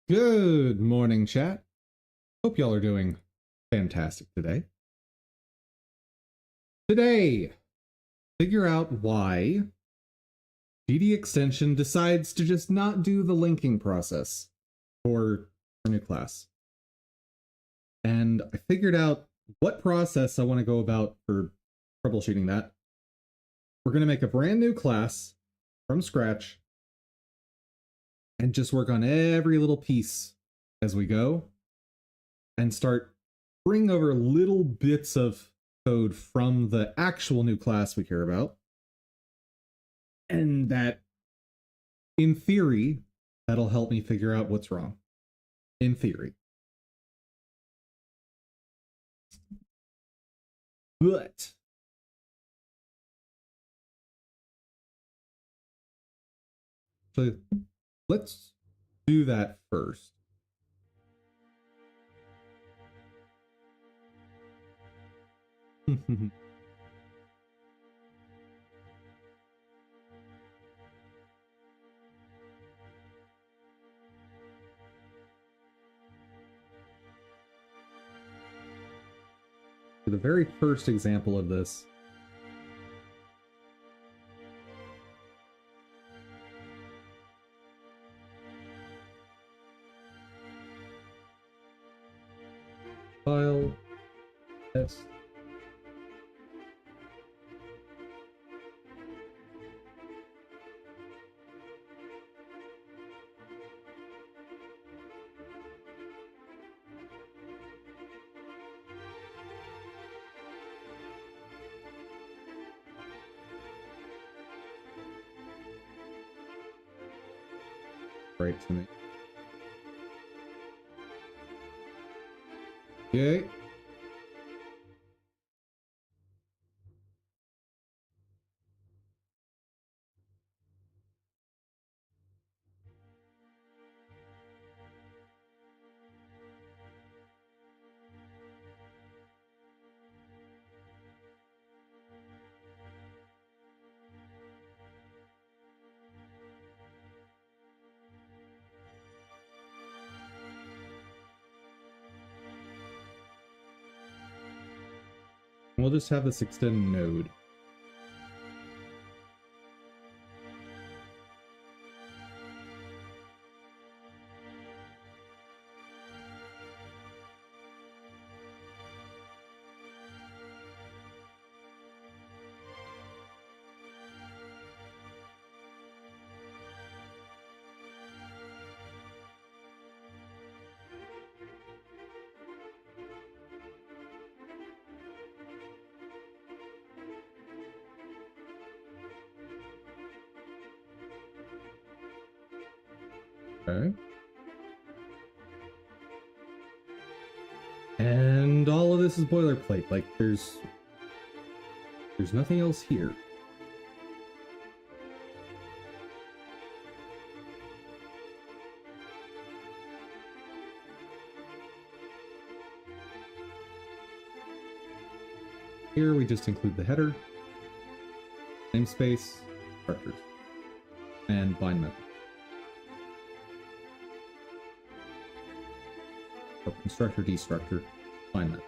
Good morning, chat. Hope y'all are doing fantastic today. Today, figure out why GDExtension decides to just not do the linking process for our new class. And I figured out what process I want to go about for troubleshooting that. We're going to make a brand new class from scratch and just work on every little piece as we go and start bringing over little bits of code from the actual new class we care about. And that, in theory, that'll help me figure out what's wrong. In theory. But so let's do that first. The very first example of this file test. Right to me. Okay. We'll just have this extend node. Okay. And all of this is boilerplate. Like there's nothing else here. Here we just include the header, namespace, structures, and bind method. Or constructor, destructor, bind method.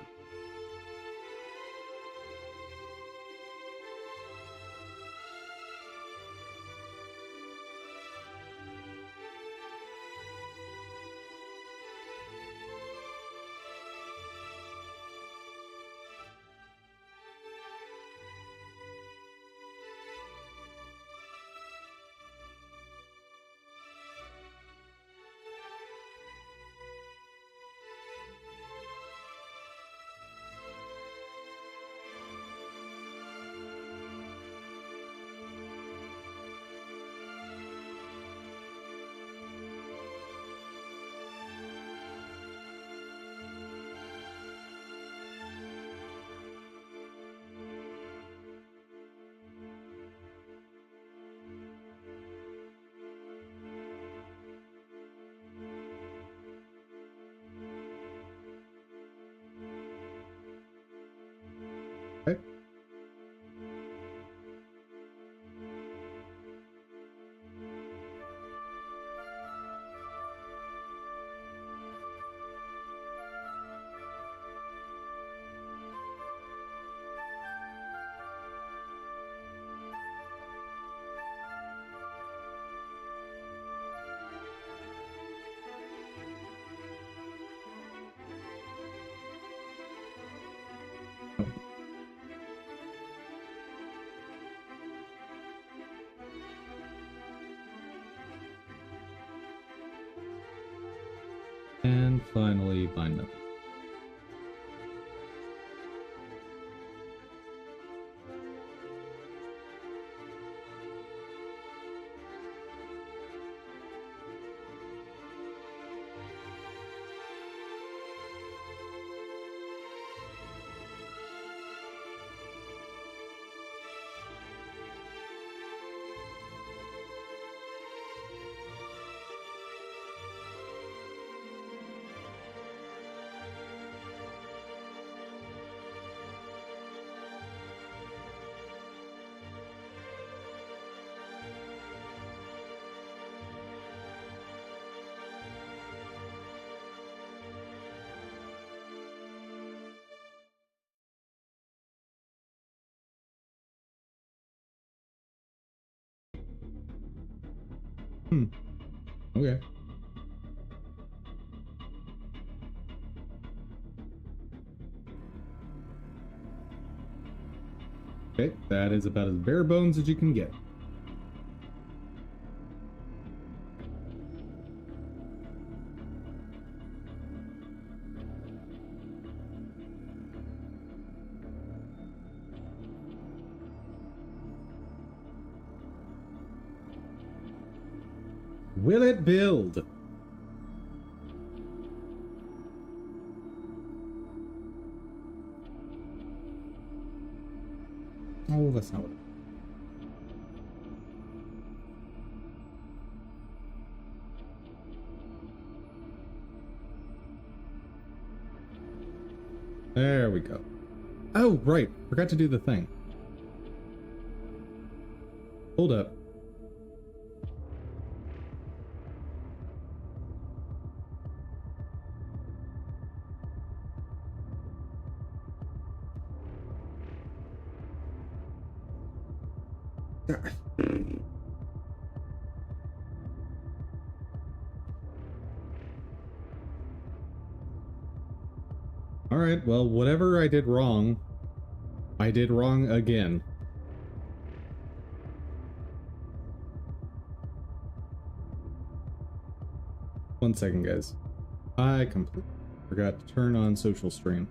And finally, bind them. Okay. Okay, that is about as bare bones as you can get. Will it build? Oh, that's not what. There we go. Oh, right. Forgot to do the thing. Hold up. Alright, well, whatever I did wrong again. One second, guys. I completely forgot to turn on social stream.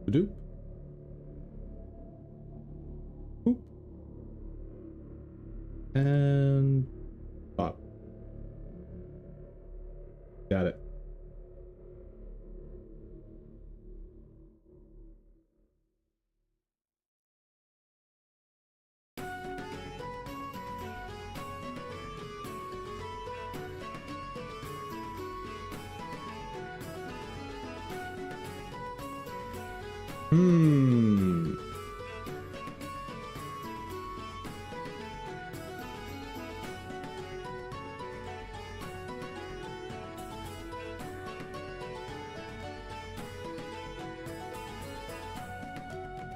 Doop. Boop. And pop. Got it.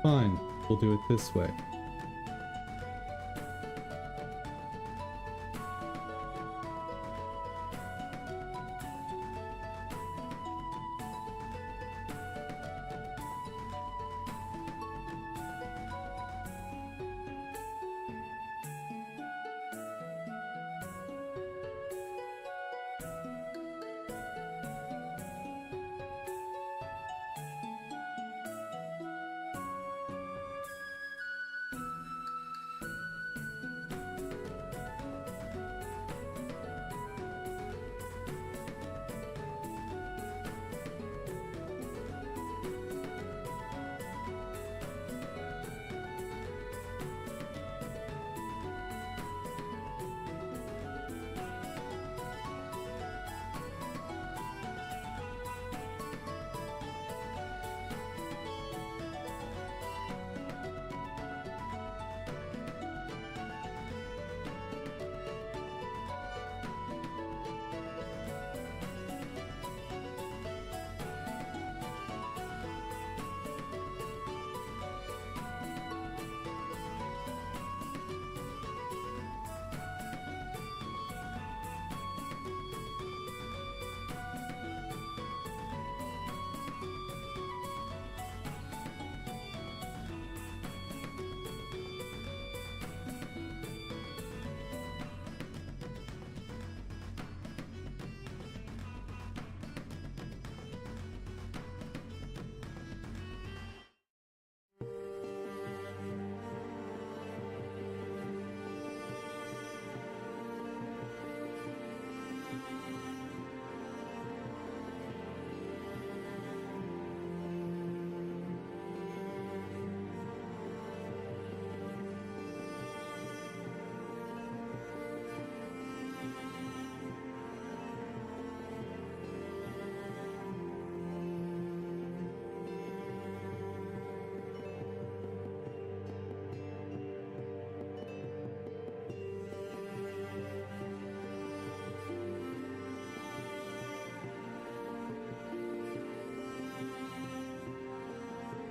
Fine, we'll do it this way.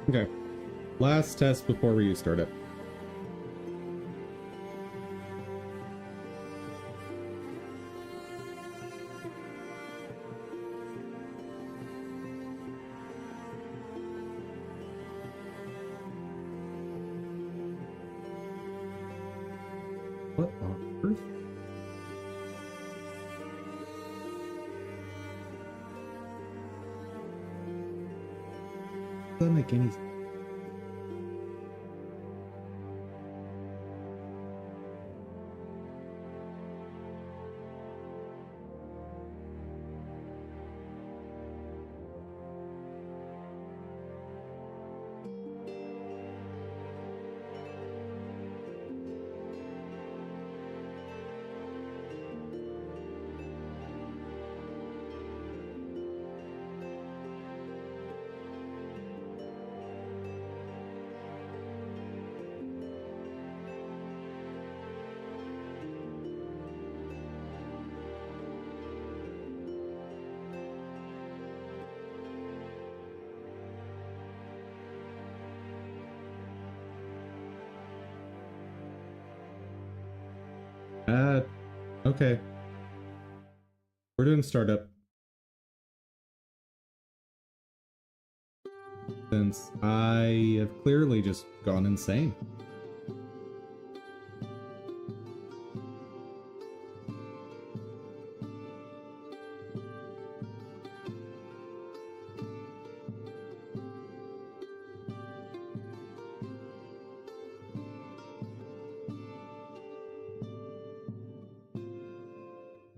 Okay. Last test before we restart it. What on earth? Doesn't make any sense. Okay. We're doing startup. Since I have clearly just gone insane.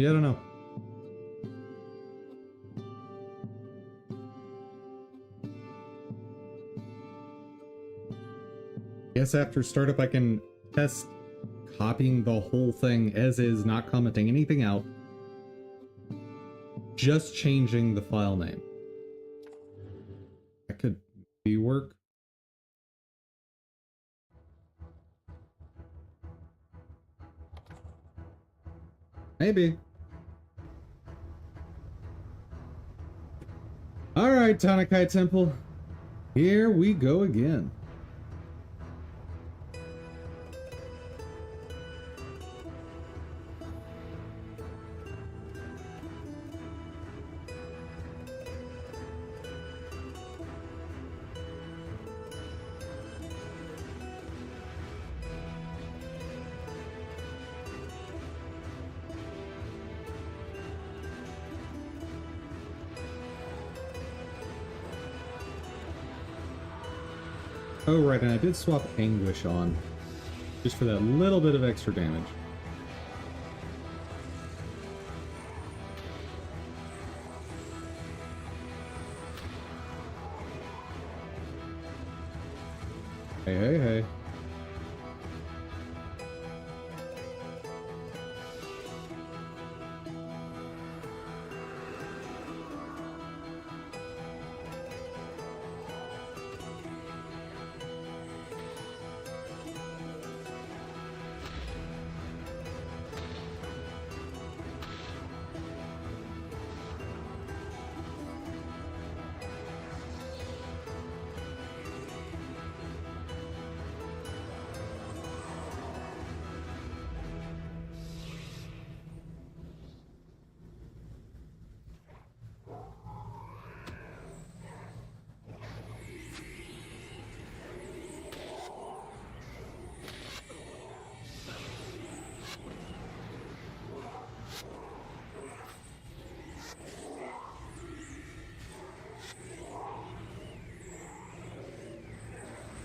Yeah, I don't know. Guess after startup I can test copying the whole thing as is, not commenting anything out. Just changing the file name. That could maybe work. Maybe. Alright, Tanakai Temple. Here we go again. Oh, right, and I did swap Anguish on, just for that little bit of extra damage. Hey, hey, hey.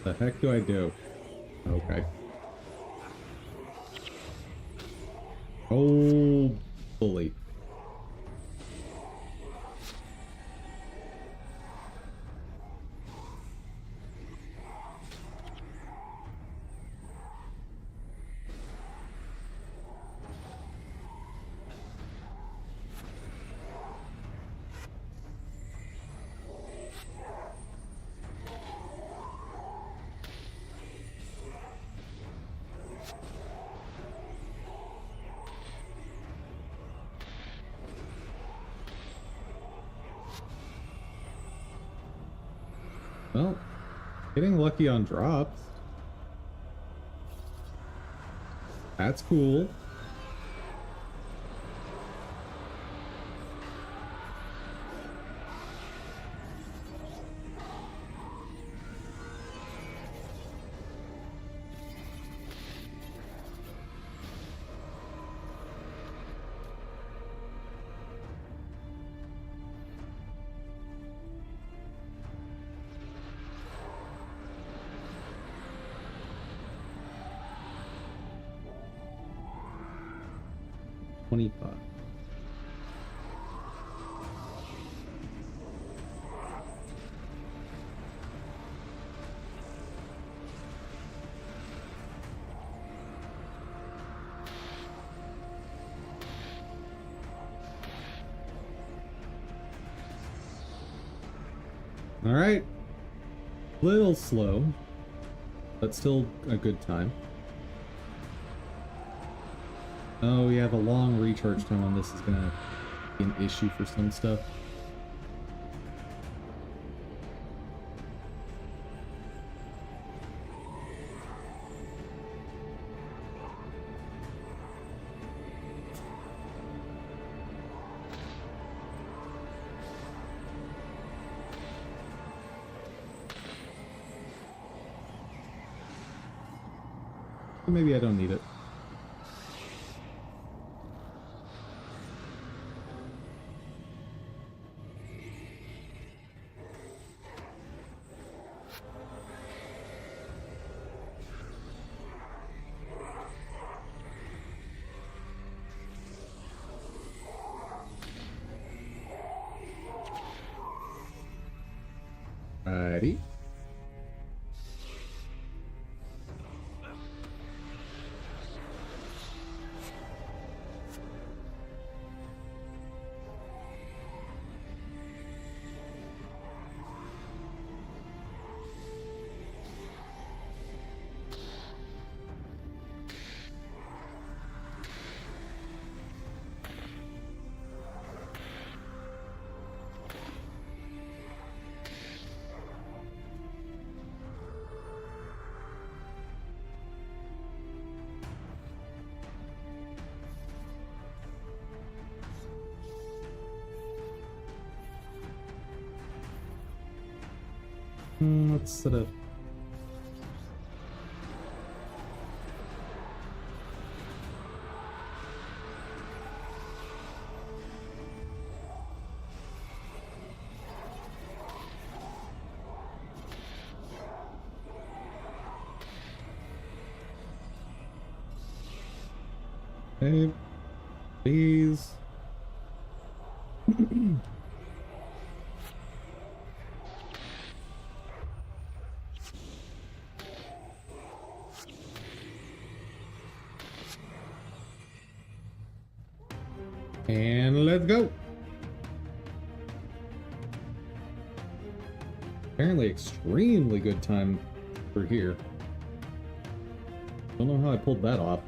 The heck do I do? Okay. Oh, bully. Well, Getting lucky on drops. That's cool. $25. All right, little slow, but still a good time. Oh yeah, the long recharge time on this is gonna be an issue for some stuff. Maybe I don't need it. Righty. Let's set up. Okay, please. And let's go. Apparently extremely good time for here. Don't know how I pulled that off.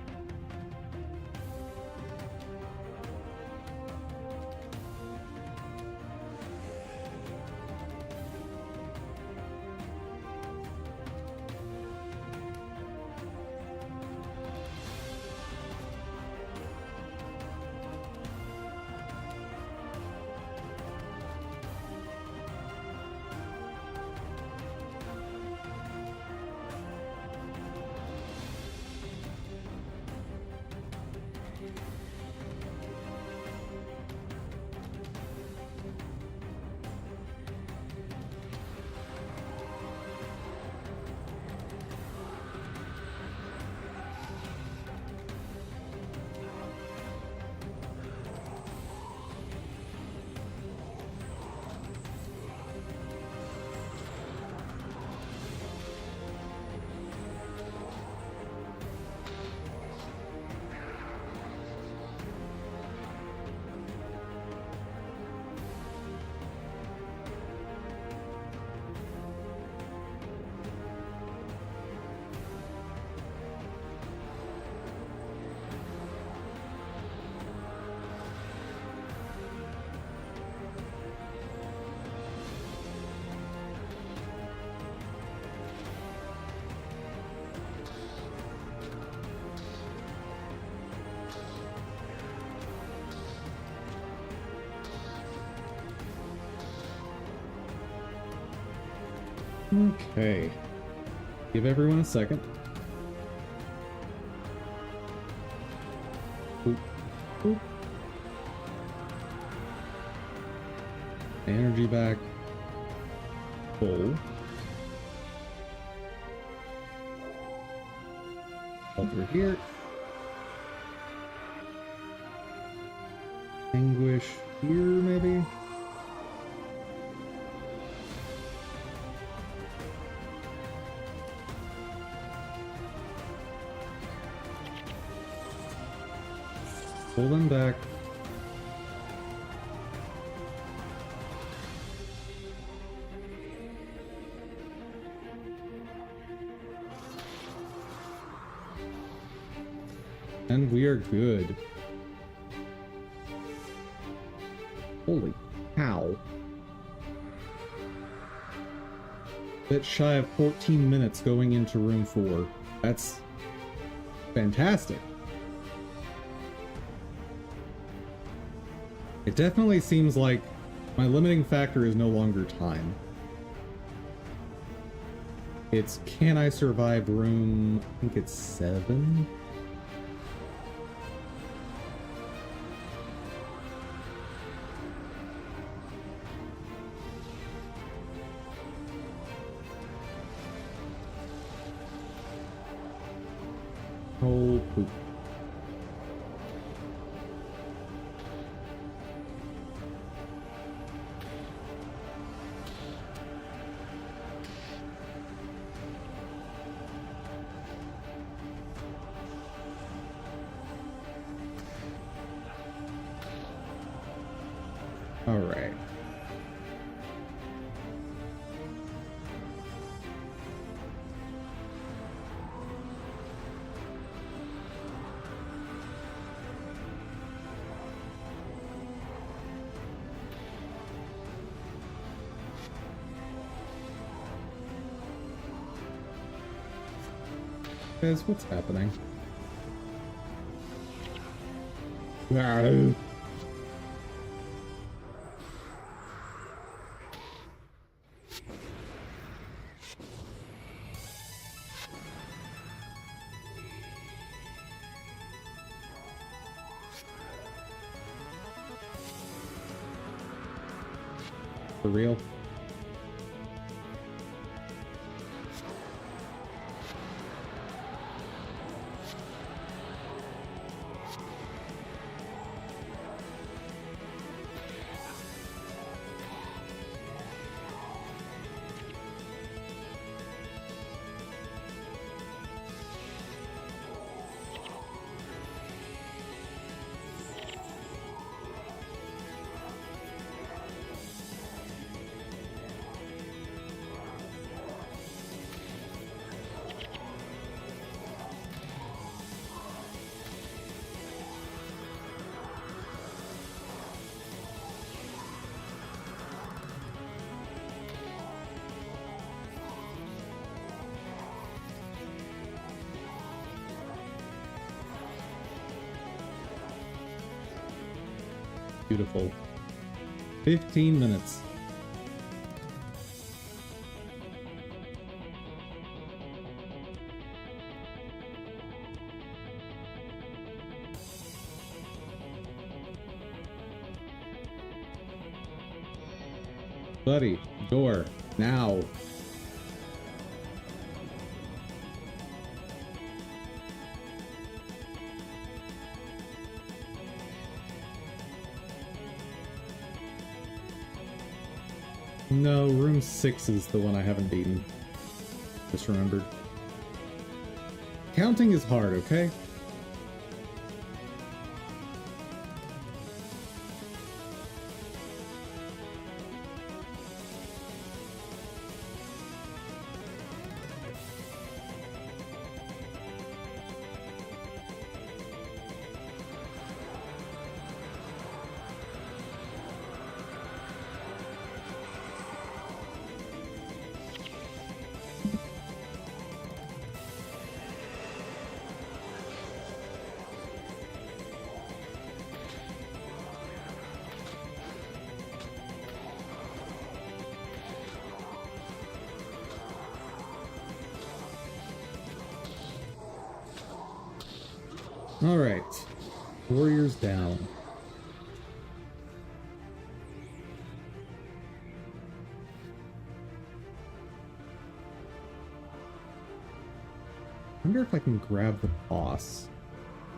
Okay. Give everyone a second. Boop. Boop. Energy back. Full. Over here. Anguish here, maybe? Pull them back. And we are good. Holy cow. Bit shy of 14 minutes going into room 4. That's fantastic. It definitely seems like my limiting factor is no longer time. It's can I survive room, I think it's 7? Oh, poop. All right. Guys, what's happening? No. For real? Beautiful. 15 minutes. Buddy, door, now. No, room 6 is the one I haven't beaten. Just remembered. Counting is hard, okay? All right, warriors down. I wonder if I can grab the boss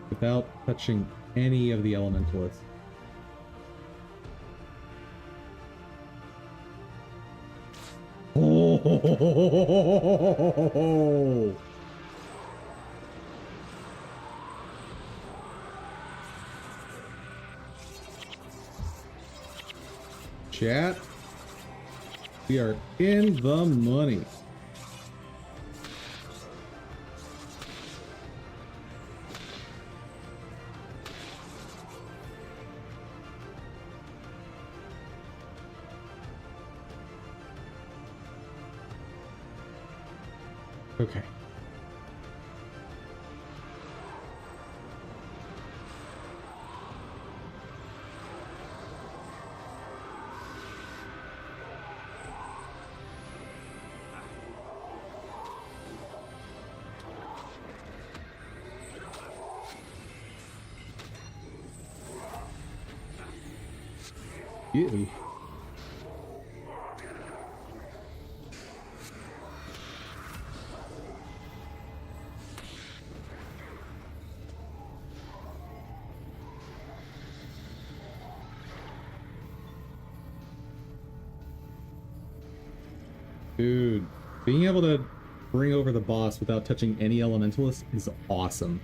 without touching any of the elementalists. Oh! Chat, we are in the money. Okay. Ew. Dude, being able to bring over the boss without touching any elementalists is awesome.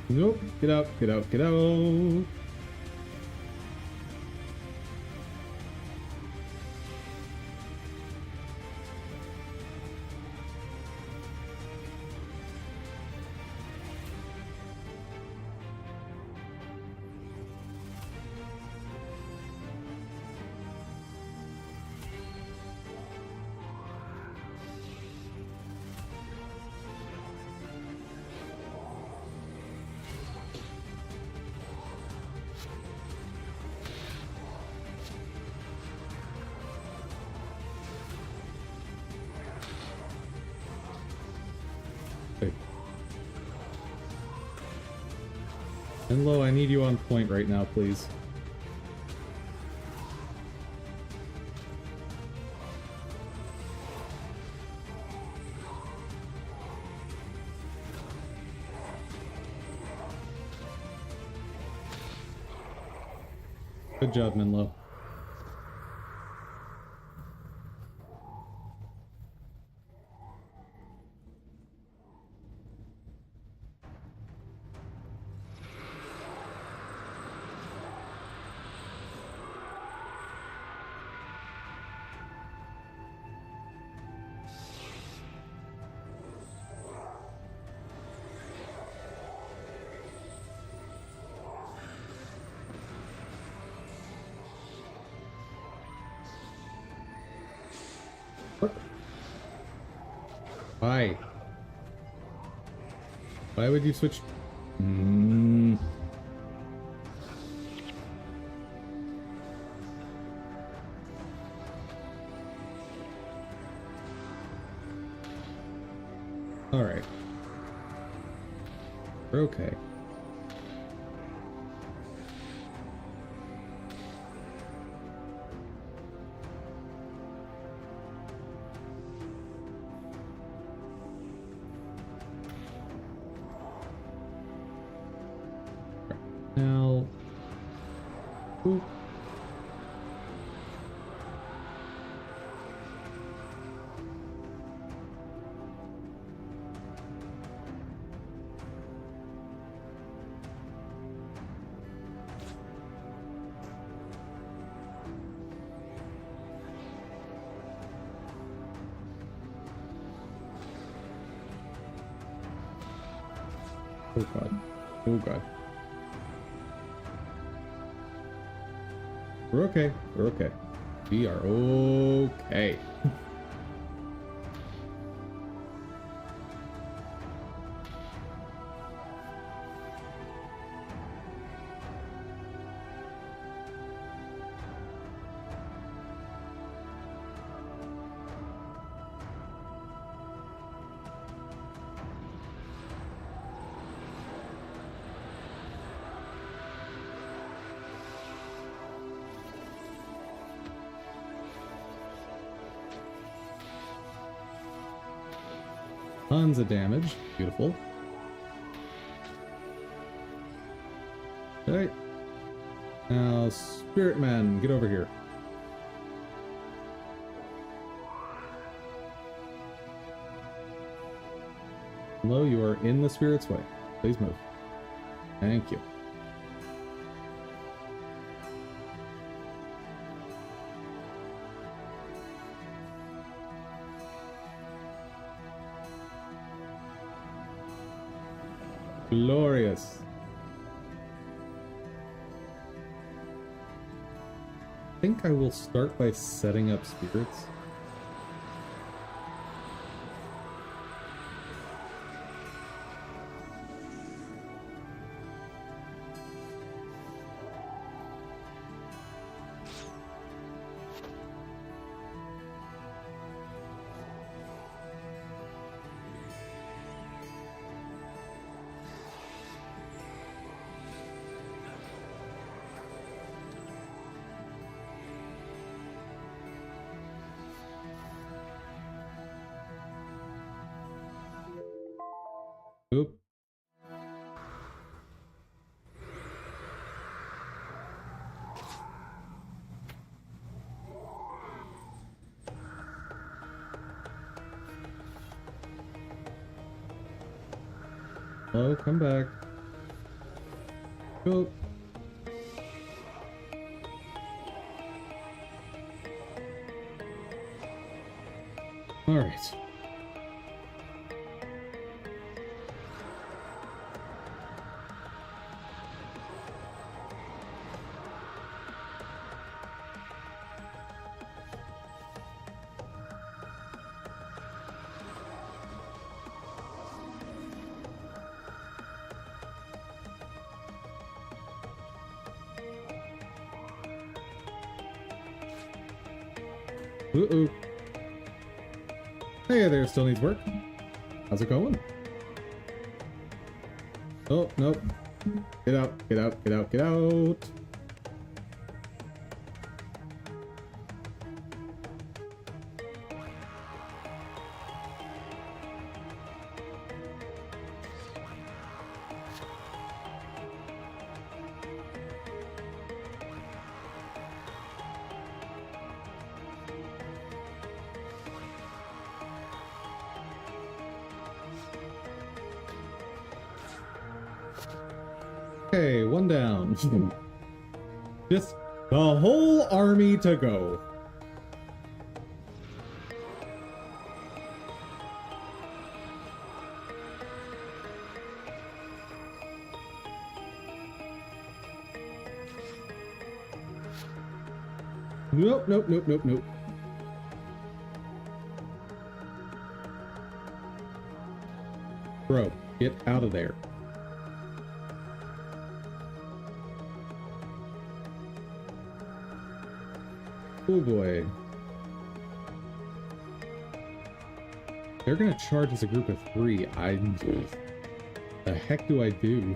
Nope, get out, get out, get out. Enlo, I need you on point right now, please. Good job, Menlo. Why? Why would you switch? All right. We're okay. Now, ooh. Oh god. Oh god. We're okay. We're okay. We are okay. Tons of damage. Beautiful. Okay. Now, Spirit Man, get over here. Hello, you are in the Spirit's way. Please move. Thank you. Glorious. I think I will start by setting up spirits. Oop. Hello, come back. Oop. All right. Uh-oh. Hey there, still needs work. How's it going? Oh, nope. Get out, get out, get out, get out. Okay, one down. Just the whole army to go. Nope, nope, nope, nope, nope. Bro, get out of there. Oh boy. They're gonna charge as a group of 3. The heck do I do?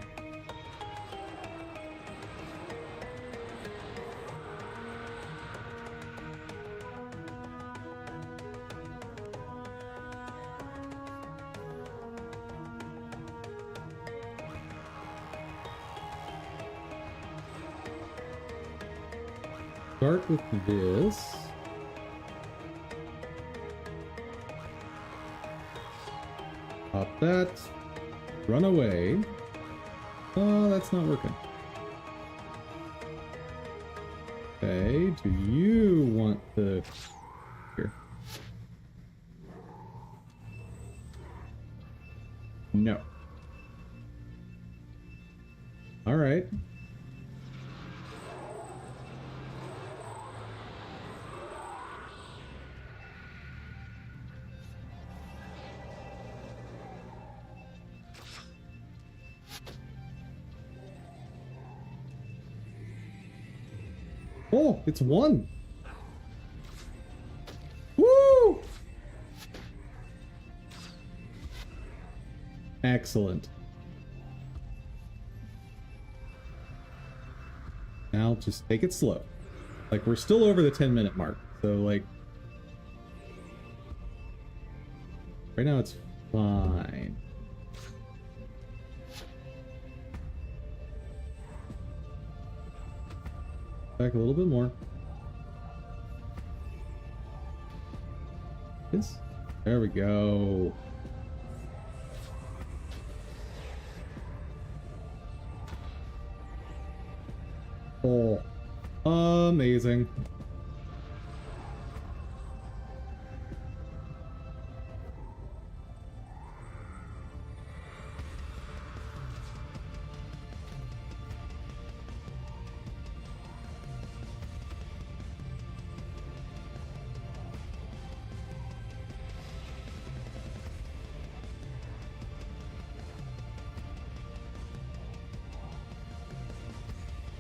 Start with this. Pop that. Run away. Oh, that's not working. Okay, do you want the... Here. No. All right. Oh, it's one. Woo! Excellent. Now just take it slow. Like, we're still over the 10-minute mark, so like right now it's fine. Back a little bit more. Yes. There we go. Oh, amazing.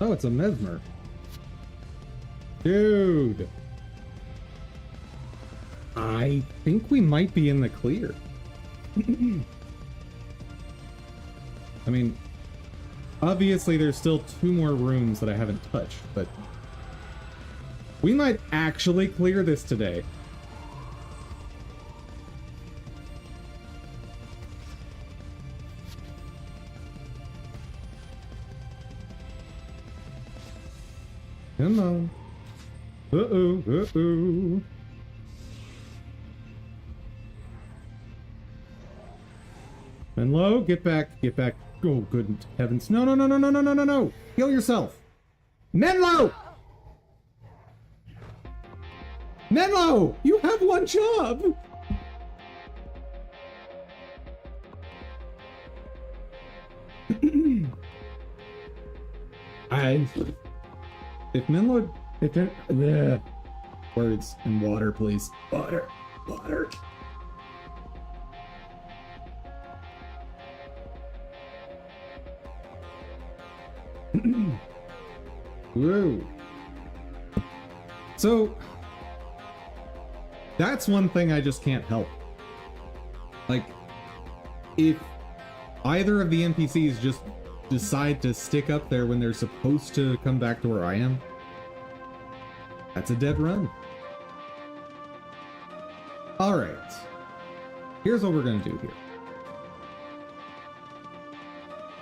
Oh, it's a mesmer. Dude. I think we might be in the clear. I mean, obviously there's still 2 more rooms that I haven't touched, but we might actually clear this today. Come on. Uh-oh, uh-oh. Menlo, get back, get back. Oh, good heavens. No, no, no, no, no, no, no, no, no. Kill yourself. Menlo! Menlo! You have one job! If Menlo... If it... Yeah. Words and water, please. Water. Water. Whoa. So... that's one thing I just can't help. Like, if either of the NPCs just decide to stick up there when they're supposed to come back to where I am, that's a dead run. Alright. Here's what we're gonna do here.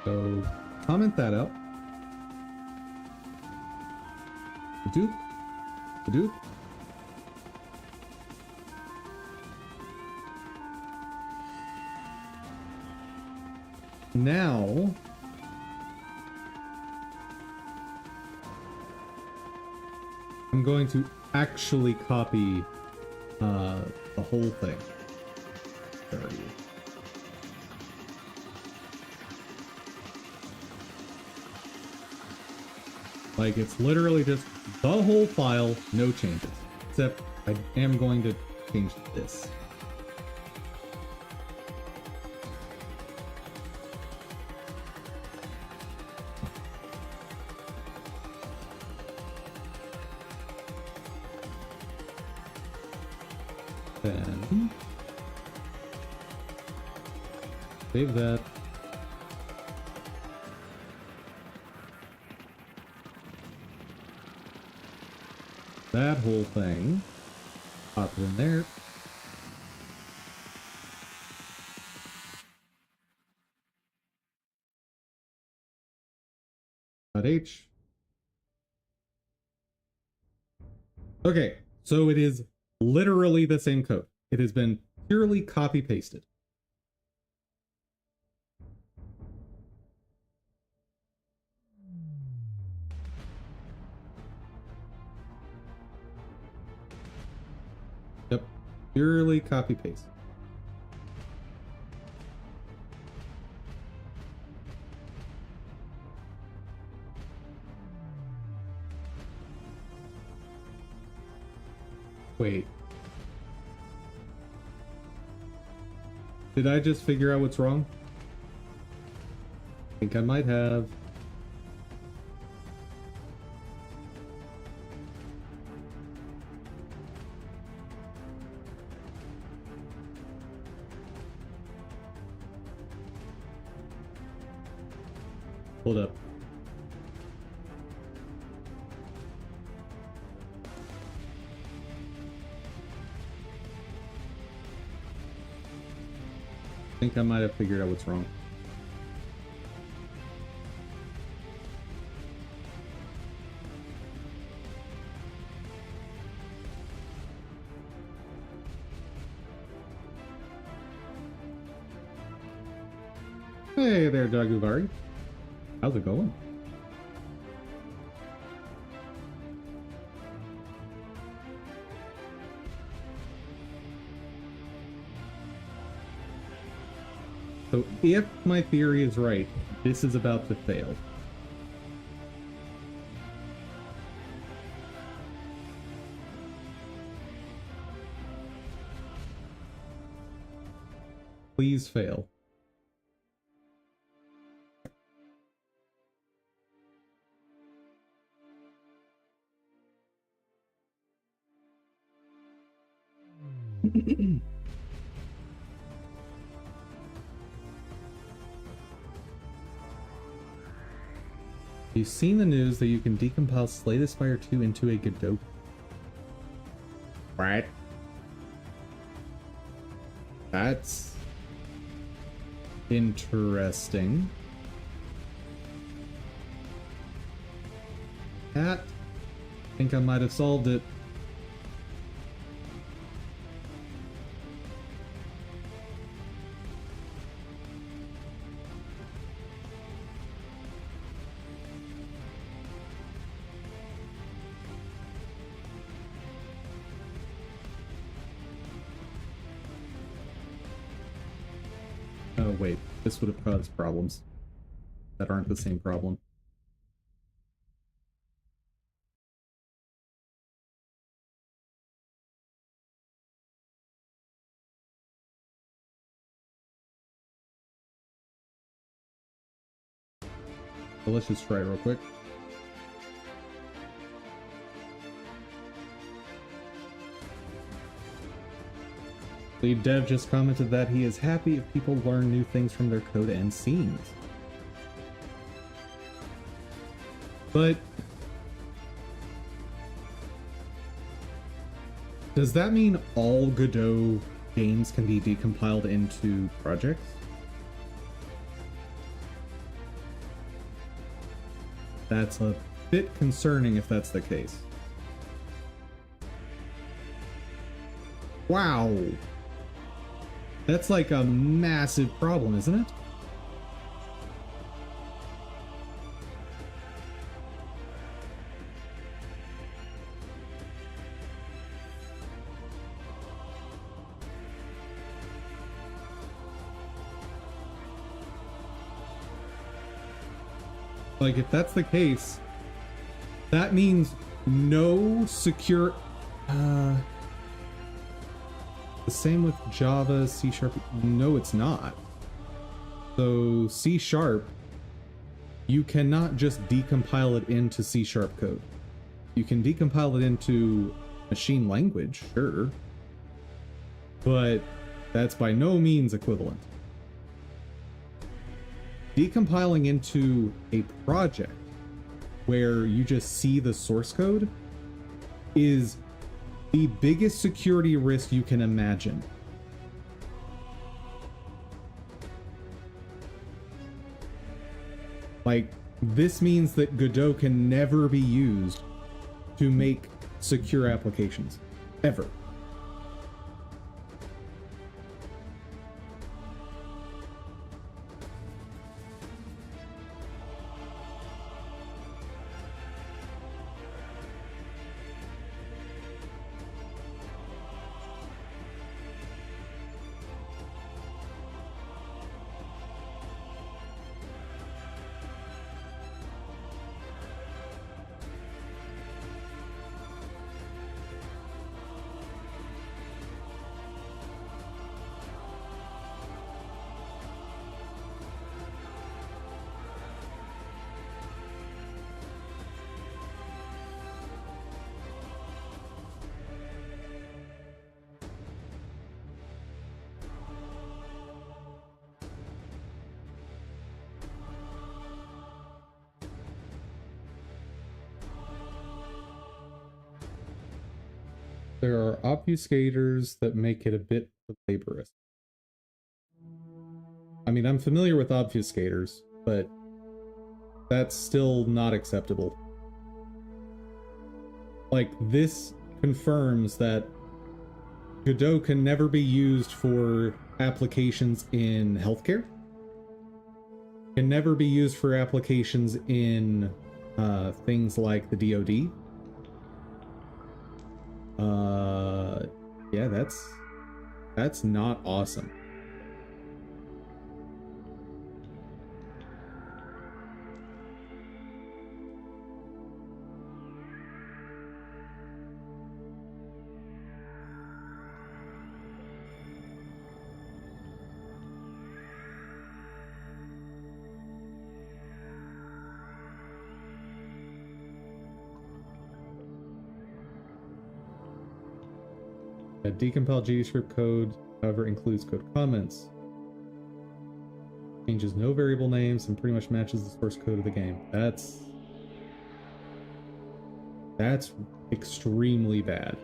So, comment that out. Hadoop. Hadoop. Now, I'm going to actually copy the whole thing. Where are you? Like, it's literally just the whole file, no changes. Except I am going to change this. Then save that. That whole thing. Pop it in there. .h. Okay, so it is literally the same code. It has been purely copy pasted. Yep, purely copy paste. Wait. Did I just figure out what's wrong? I think I might have. Hold up. I think I might have figured out what's wrong. Hey there, Jaguvari. How's it going? So if my theory is right, this is about to fail. Please fail. You've seen the news that you can decompile Slay the Spire 2 into a Godot. Right. That's interesting. That, I think I might have solved it. Oh wait, this would have caused problems that aren't the same problem. So let's just try it real quick. The dev just commented that he is happy if people learn new things from their code and scenes. But does that mean all Godot games can be decompiled into projects? That's a bit concerning if that's the case. Wow. That's like a massive problem, isn't it? Like, if that's the case, that means no secure... The same with Java, C#. No, it's not. So C#, you cannot just decompile it into C# code. You can decompile it into machine language, sure. But that's by no means equivalent. Decompiling into a project where you just see the source code is the biggest security risk you can imagine. Like, this means that Godot can never be used to make secure applications. Ever. There are obfuscators that make it a bit laborious. I mean, I'm familiar with obfuscators, but that's still not acceptable. Like, this confirms that Godot can never be used for applications in healthcare. Can never be used for applications in things like the DoD. Yeah, that's not awesome. Decompile GDScript code, however, includes code comments. Changes no variable names and pretty much matches the source code of the game. That's extremely bad.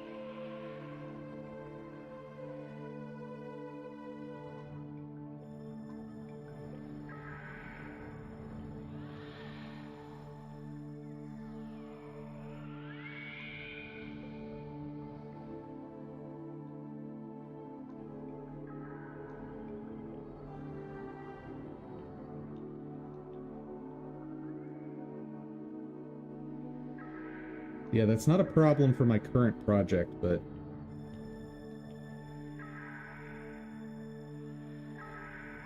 Yeah, that's not a problem for my current project, but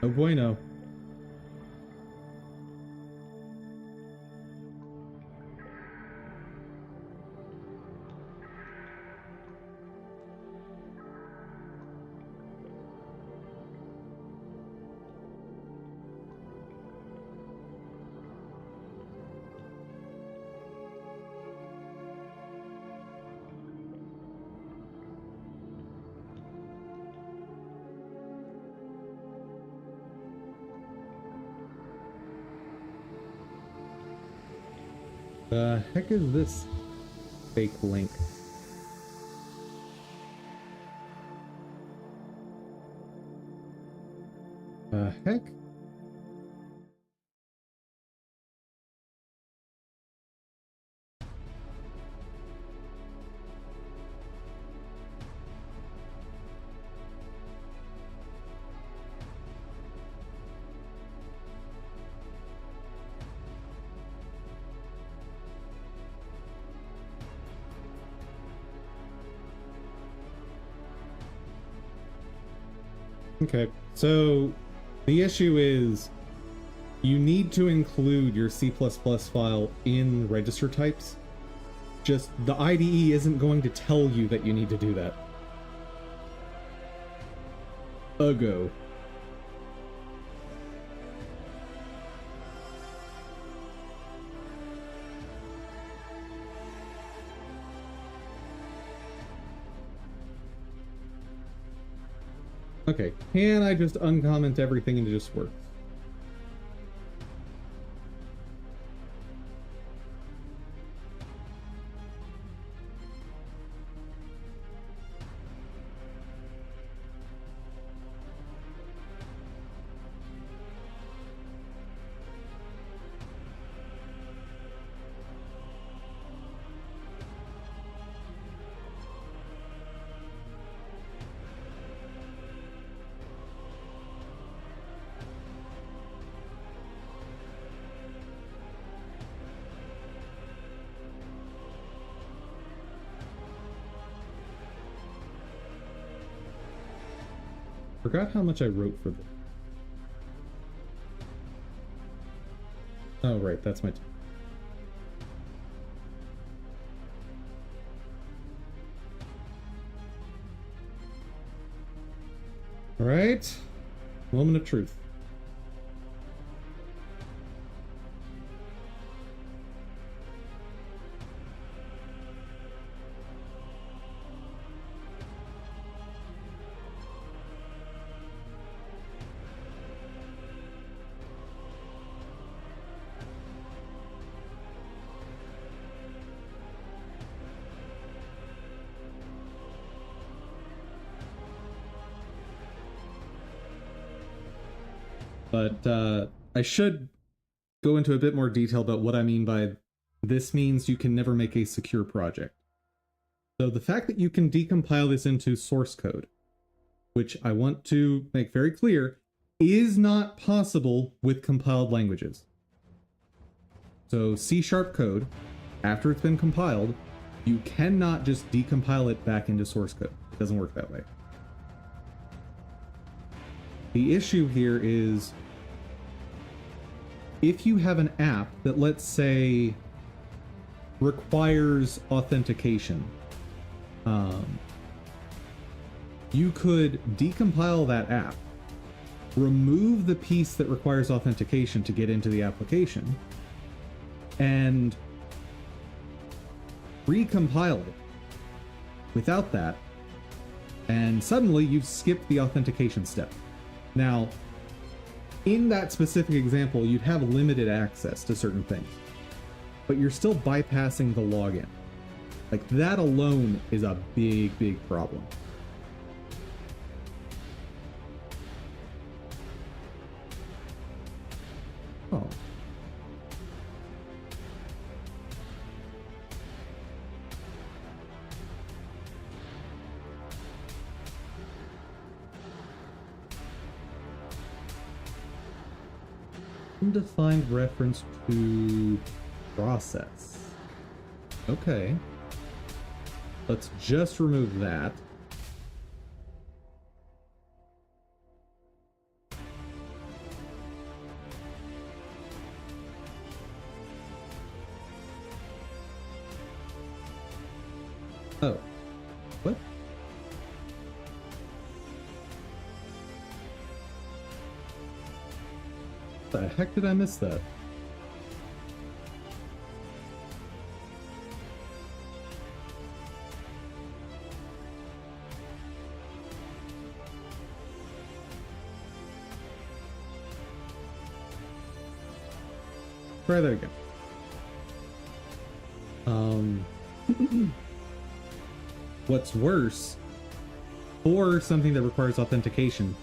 no bueno. The heck is this fake link? The heck? Okay, so the issue is you need to include your C++ file in register types. Just the IDE isn't going to tell you that you need to do that. Go. Okay, can I just uncomment everything and it just works? Forgot how much I wrote for this. Oh, right, that's my... Alright. Moment of truth. But I should go into a bit more detail about what I mean by this means you can never make a secure project. So the fact that you can decompile this into source code, which I want to make very clear, is not possible with compiled languages. So C# code, after it's been compiled, you cannot just decompile it back into source code. It doesn't work that way. The issue here is if you have an app that, let's say, requires authentication, you could decompile that app, remove the piece that requires authentication to get into the application, and recompile it without that, and suddenly you've skipped the authentication step. Now, in that specific example, you'd have limited access to certain things, but you're still bypassing the login. Like, that alone is a big, big problem. Oh. Undefined reference to process. Okay. Let's just remove that. Oh. What? The heck did I miss that? Try that again. What's worse, for something that requires authentication,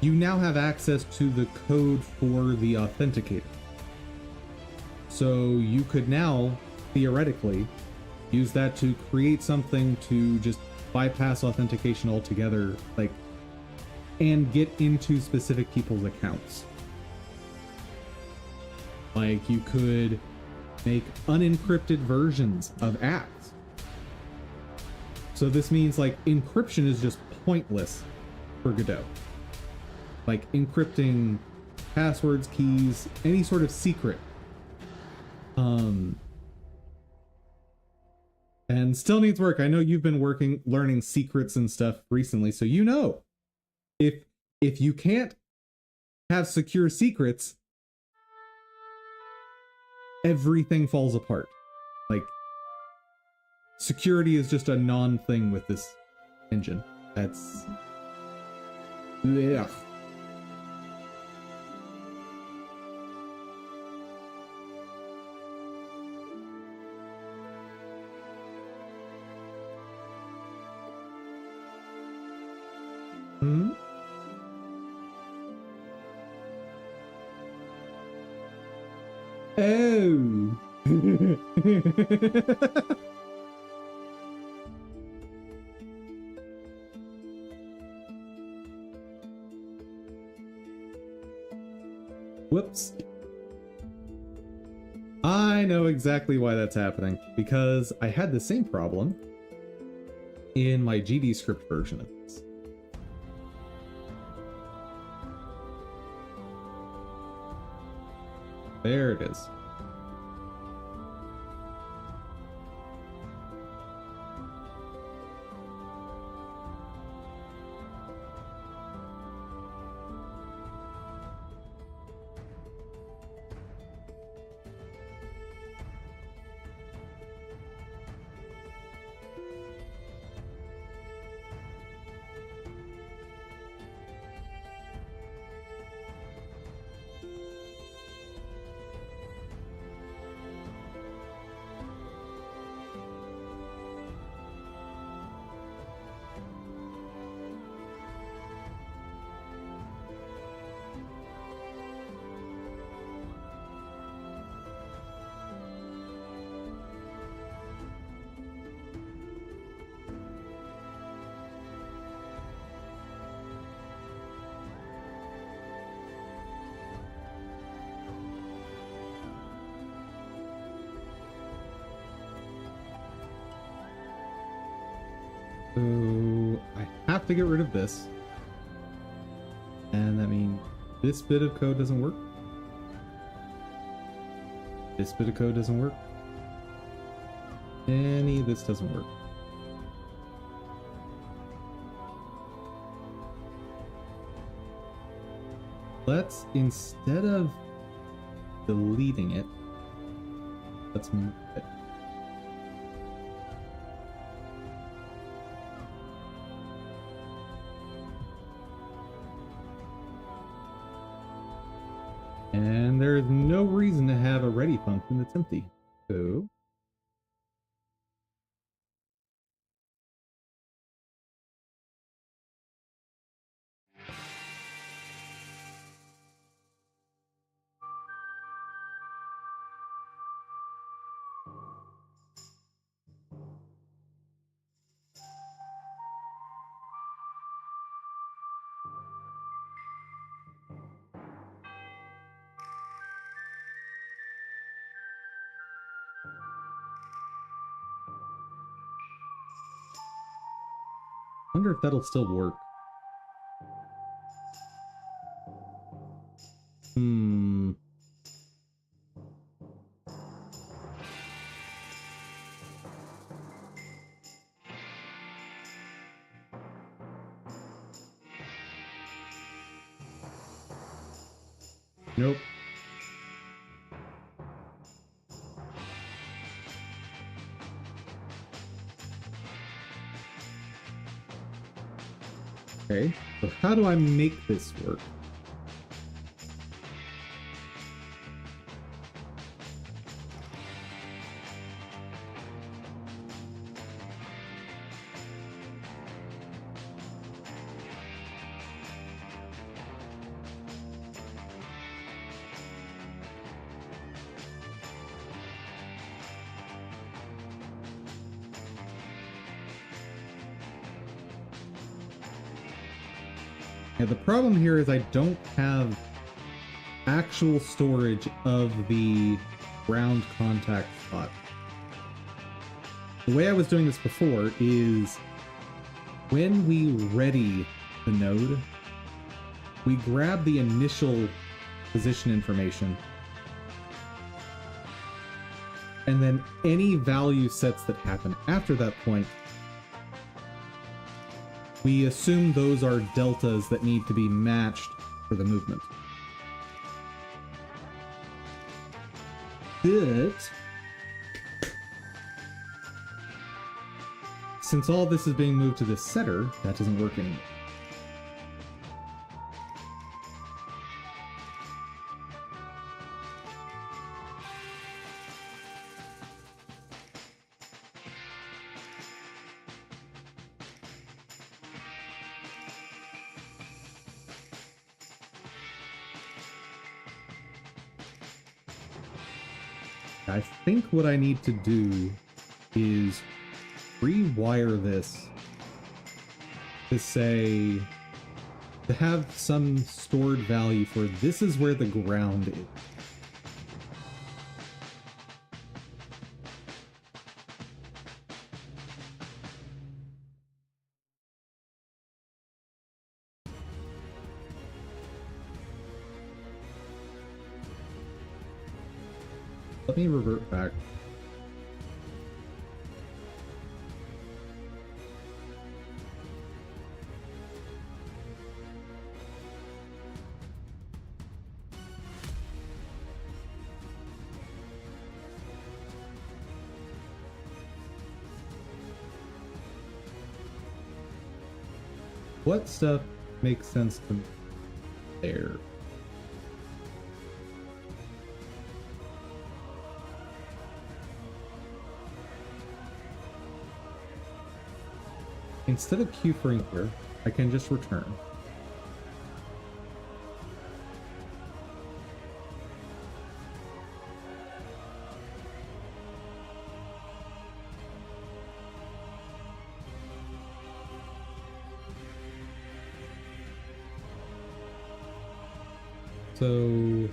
you now have access to the code for the authenticator. So you could now, theoretically, use that to create something to just bypass authentication altogether, like, and get into specific people's accounts. Like, you could make unencrypted versions of apps. So this means, like, encryption is just pointless for Godot. Like, encrypting passwords, keys, any sort of secret. And still needs work. I know you've been learning secrets and stuff recently, so you know. If you can't have secure secrets, everything falls apart. Like, security is just a non-thing with this engine. That's... yeah. Hmm? Oh. Whoops. I know exactly why that's happening, because I had the same problem in my GDEscript version of this. There it is. So I have to get rid of this. And that means this bit of code doesn't work. This bit of code doesn't work. Any of this doesn't work. Let's, instead of deleting it, let's move it. And there's no reason to have a ready function that's empty. So I wonder if that'll still work. Nope. Okay, so how do I make this work? Yeah, the problem here is I don't have actual storage of the ground contact spot. The way I was doing this before is when we ready the node, we grab the initial position information, and then any value sets that happen after that point, we assume those are deltas that need to be matched for the movement. But since all this is being moved to this setter, that doesn't work anymore. I think what I need to do is rewire this to say, to have some stored value for this is where the ground is. Let me revert back. What stuff makes sense to me there? Instead of Q for here, I can just return. So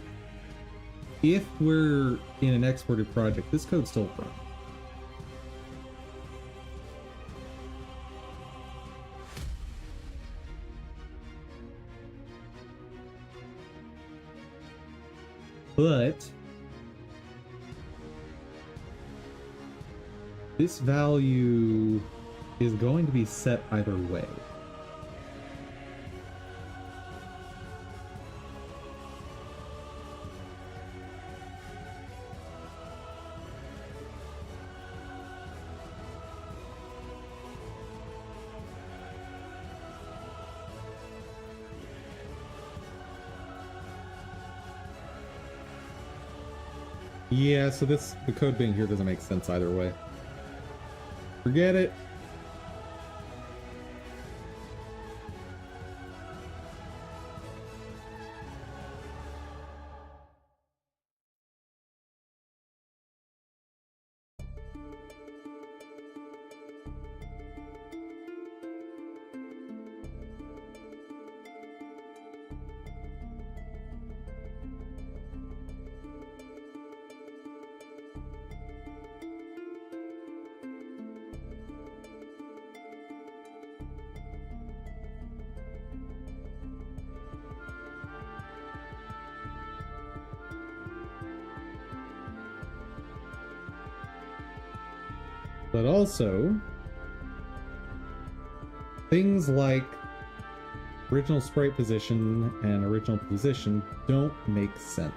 if we're in an exported project, this code's still running. But this value is going to be set either way. Yeah, so the code being here doesn't make sense either way. Forget it. But also, things like original sprite position and original position don't make sense.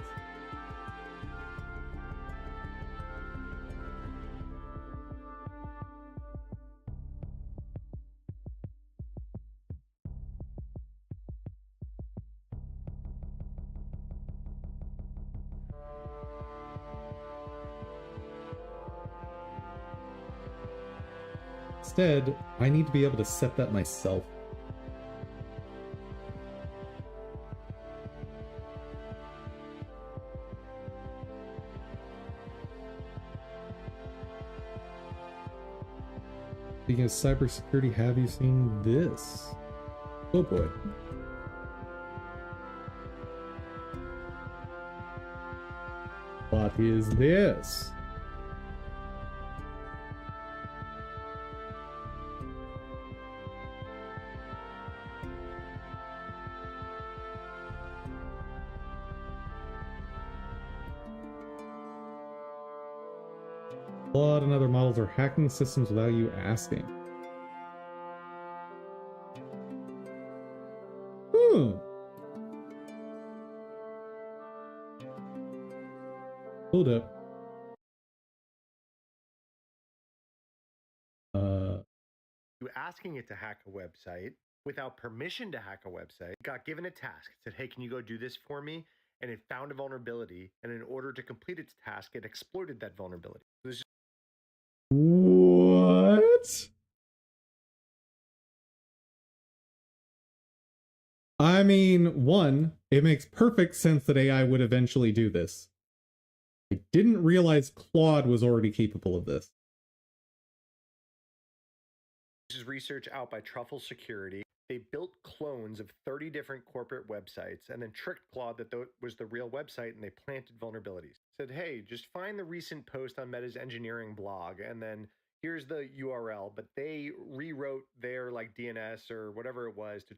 Instead, I need to be able to set that myself. Speaking of cybersecurity, have you seen this? Oh boy. What is this? Claude and other models are hacking systems without you asking. Hold up. You asking it to hack a website without permission to hack a website, got given a task, it said, hey, can you go do this for me? And it found a vulnerability, and in order to complete its task, it exploited that vulnerability. What? I mean, one, it makes perfect sense that AI would eventually do this. I didn't realize Claude was already capable of this. This is research out by Truffle Security. They built clones of 30 different corporate websites and then tricked Claude that was the real website, and they planted vulnerabilities. Said, hey, just find the recent post on Meta's engineering blog, and then here's the URL. But they rewrote their like DNS or whatever it was to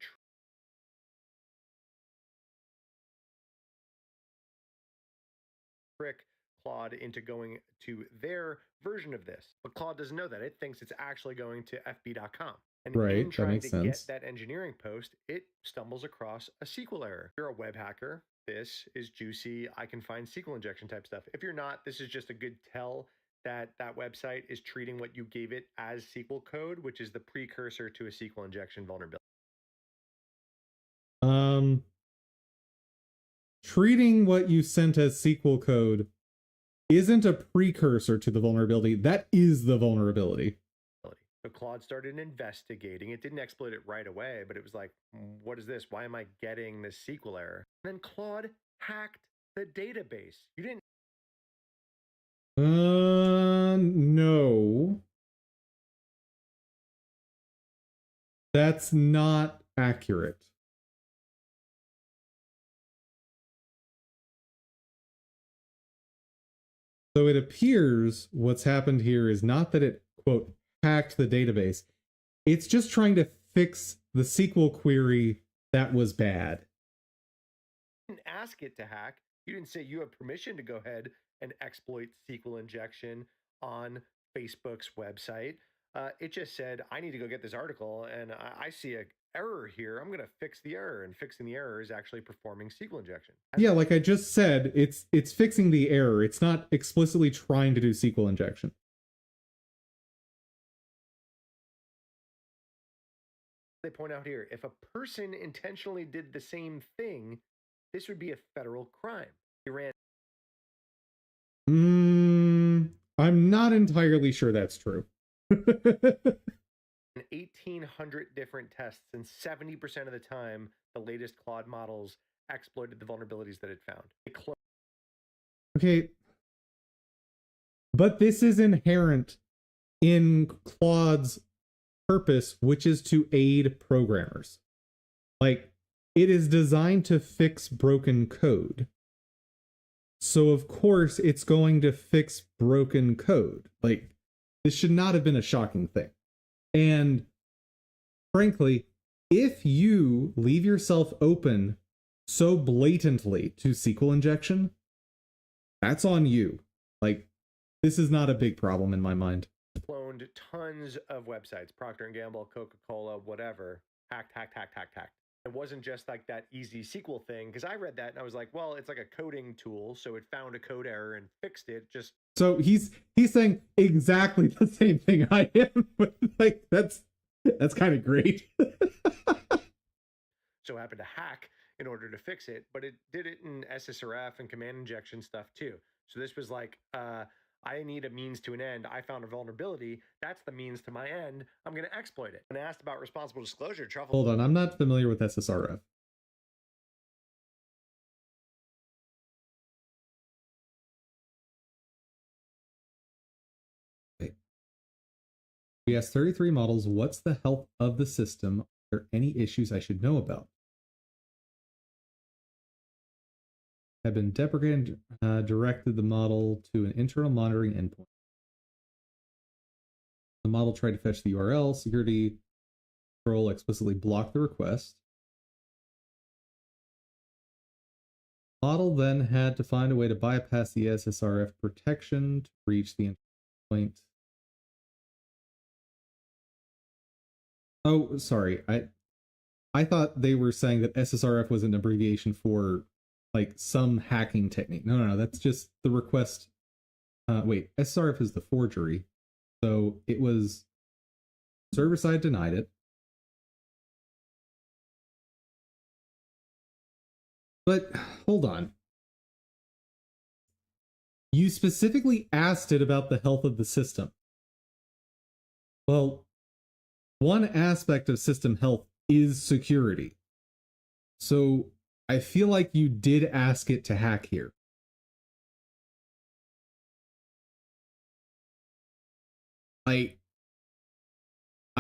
trick Claude into going to their version of this. But Claude doesn't know that. It thinks it's actually going to fb.com. And in trying to get that engineering post, it stumbles across a SQL error. If you're a web hacker, this is juicy. I can find SQL injection type stuff. If you're not, this is just a good tell that that website is treating what you gave it as SQL code, which is the precursor to a SQL injection vulnerability. Treating what you sent as SQL code isn't a precursor to the vulnerability. That is the vulnerability. So Claude started investigating. It didn't exploit it right away, but it was like, what is this? Why am I getting this SQL error? And then Claude hacked the database. You didn't. No. That's not accurate. So it appears what's happened here is not that it, quote, hacked the database. It's just trying to fix the SQL query that was bad. Didn't ask it to hack. You didn't say you have permission to go ahead and exploit SQL injection on Facebook's website. It just said, I need to go get this article and I see an error here. I'm going to fix the error, and fixing the error is actually performing SQL injection. Yeah, like I just said, it's fixing the error. It's not explicitly trying to do SQL injection. They point out here, if a person intentionally did the same thing, this would be a federal crime. Iran. I'm not entirely sure that's true. 1,800 different tests, and 70% of the time, the latest Claude models exploited the vulnerabilities that it found. Okay. But this is inherent in Claude's purpose, which is to aid programmers. Like, it is designed to fix broken code. So of course it's going to fix broken code. Like, this should not have been a shocking thing. And frankly, if you leave yourself open so blatantly to SQL injection, that's on you. Like, this is not a big problem in my mind. Cloned tons of websites, Procter & Gamble, Coca-Cola, whatever. Hacked. It wasn't just like that easy SQL thing, because I read that and I was like, well, it's like a coding tool, so it found a code error and fixed it. Just so he's saying exactly the same thing I am. Like, that's kind of great. So happened to hack in order to fix it, but it did it in SSRF and command injection stuff too. So this was like, I need a means to an end. I found a vulnerability. That's the means to my end. I'm going to exploit it. When asked about responsible disclosure, Truffle. Hold on, I'm not familiar with SSRF. Okay. We asked 33 models, what's the health of the system? Are there any issues I should know about? Have been deprecated, directed the model to an internal monitoring endpoint. The model tried to fetch the URL. Security control explicitly blocked the request. Model then had to find a way to bypass the SSRF protection to reach the endpoint. Oh, sorry. I thought they were saying that SSRF was an abbreviation for like some hacking technique. No, that's just the request. Wait, SSRF is the forgery. So it was server side denied it. But hold on. You specifically asked it about the health of the system. Well, one aspect of system health is security. So I feel like you did ask it to hack here.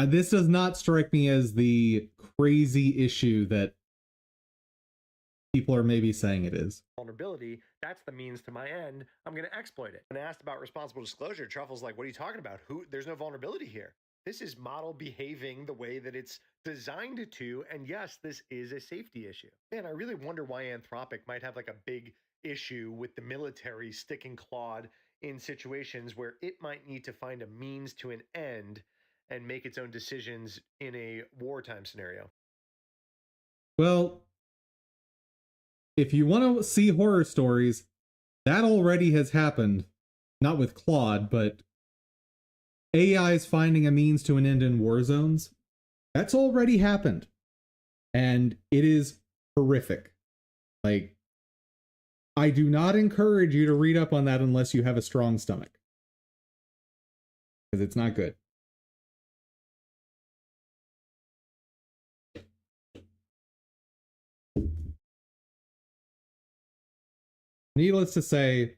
This does not strike me as the crazy issue that people are maybe saying it is. Vulnerability, that's the means to my end. I'm going to exploit it. When asked about responsible disclosure, Truffle's like, what are you talking about? There's no vulnerability here. This is model behaving the way that it's designed to, and yes, this is a safety issue. Man, I really wonder why Anthropic might have like a big issue with the military sticking Claude in situations where it might need to find a means to an end and make its own decisions in a wartime scenario. Well, if you want to see horror stories, that already has happened. Not with Claude, but AI's finding a means to an end in war zones. That's already happened. And it is horrific. Like, I do not encourage you to read up on that unless you have a strong stomach. Because it's not good. Needless to say,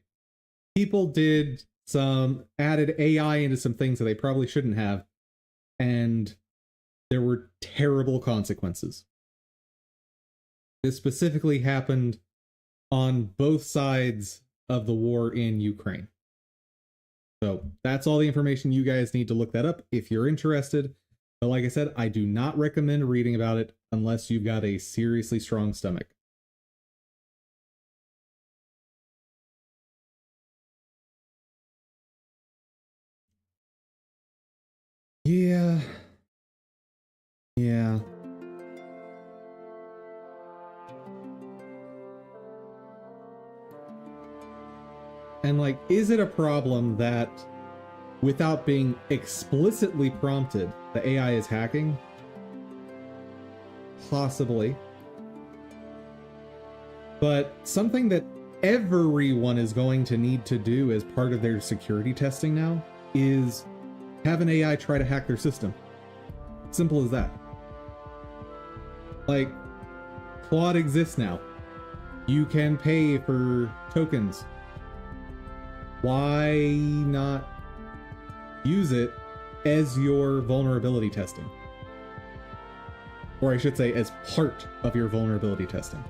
people did some added AI into some things that they probably shouldn't have, and there were terrible consequences. This specifically happened on both sides of the war in Ukraine. So that's all the information. You guys need to look that up if you're interested. But like I said, I do not recommend reading about it unless you've got a seriously strong stomach. Yeah. And like, is it a problem that without being explicitly prompted, the AI is hacking? Possibly. But something that everyone is going to need to do as part of their security testing now is have an AI try to hack their system. Simple as that. Like, Claude exists now. You can pay for tokens. Why not use it as your vulnerability testing? Or I should say, as part of your vulnerability testing.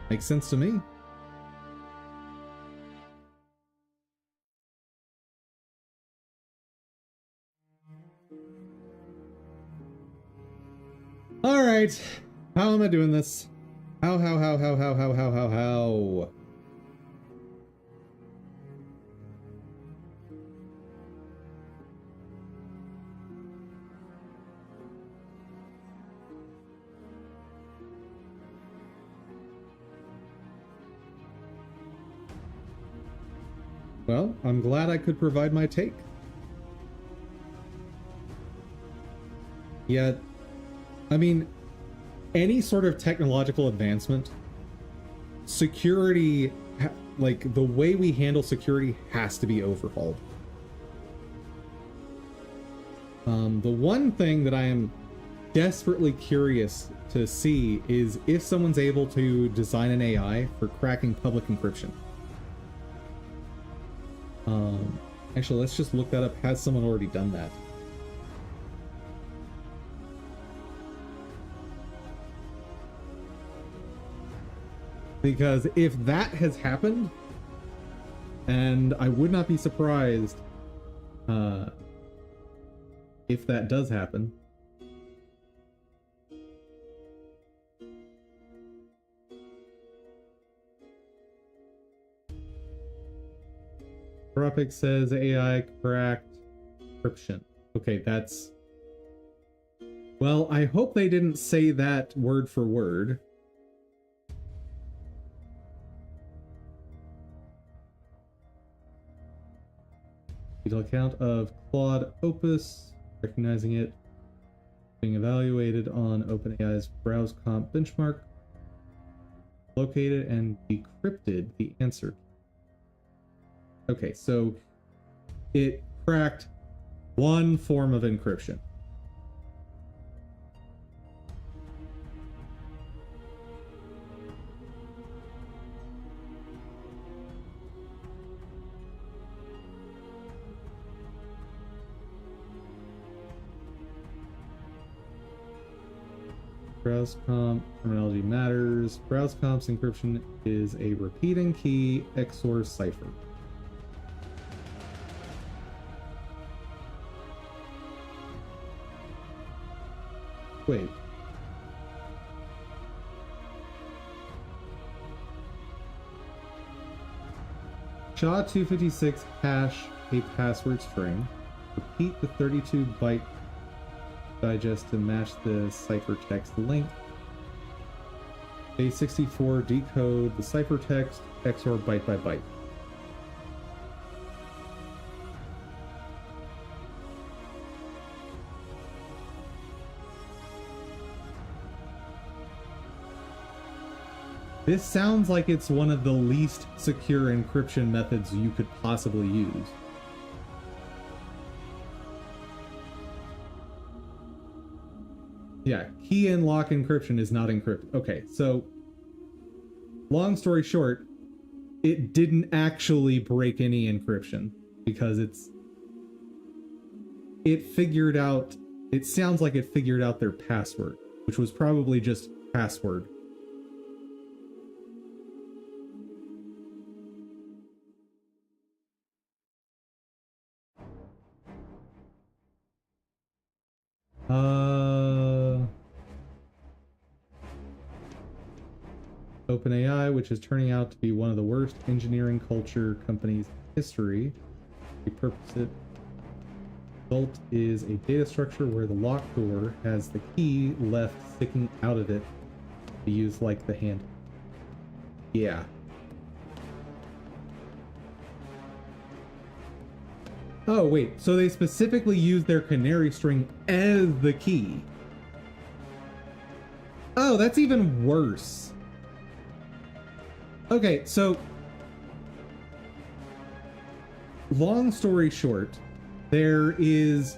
Makes sense to me. All right. How am I doing this? How? Well, I'm glad I could provide my take. Yeah, I mean, any sort of technological advancement, security, like the way we handle security has to be overhauled. The one thing that I am desperately curious to see is if someone's able to design an AI for cracking public encryption. Actually, let's just look that up. Has someone already done that? Because if that has happened, and I would not be surprised if that does happen. Tropic says AI cracked encryption. Okay, that's... Well, I hope they didn't say that word for word. Detailed account of Claude Opus, recognizing it, being evaluated on OpenAI's BrowseComp benchmark, located and decrypted the answer. Okay, so it cracked one form of encryption. BrowseComp terminology matters. BrowseComp's encryption is a repeating key XOR cipher. Wait. SHA-256 hash a password string. Repeat the 32-byte digest to match the ciphertext link. A64 decode the ciphertext XOR byte by byte. This sounds like it's one of the least secure encryption methods you could possibly use. Yeah, key and lock encryption is not encrypted. Okay, so long story short, it didn't actually break any encryption because it sounds like it figured out their password, which was probably just password. OpenAI, which is turning out to be one of the worst engineering culture companies in history. Repurpose it. Result is a data structure where the locked door has the key left sticking out of it to use like the handle. Yeah. Oh, wait. So they specifically use their canary string as the key. Oh, that's even worse. Okay, so long story short, there is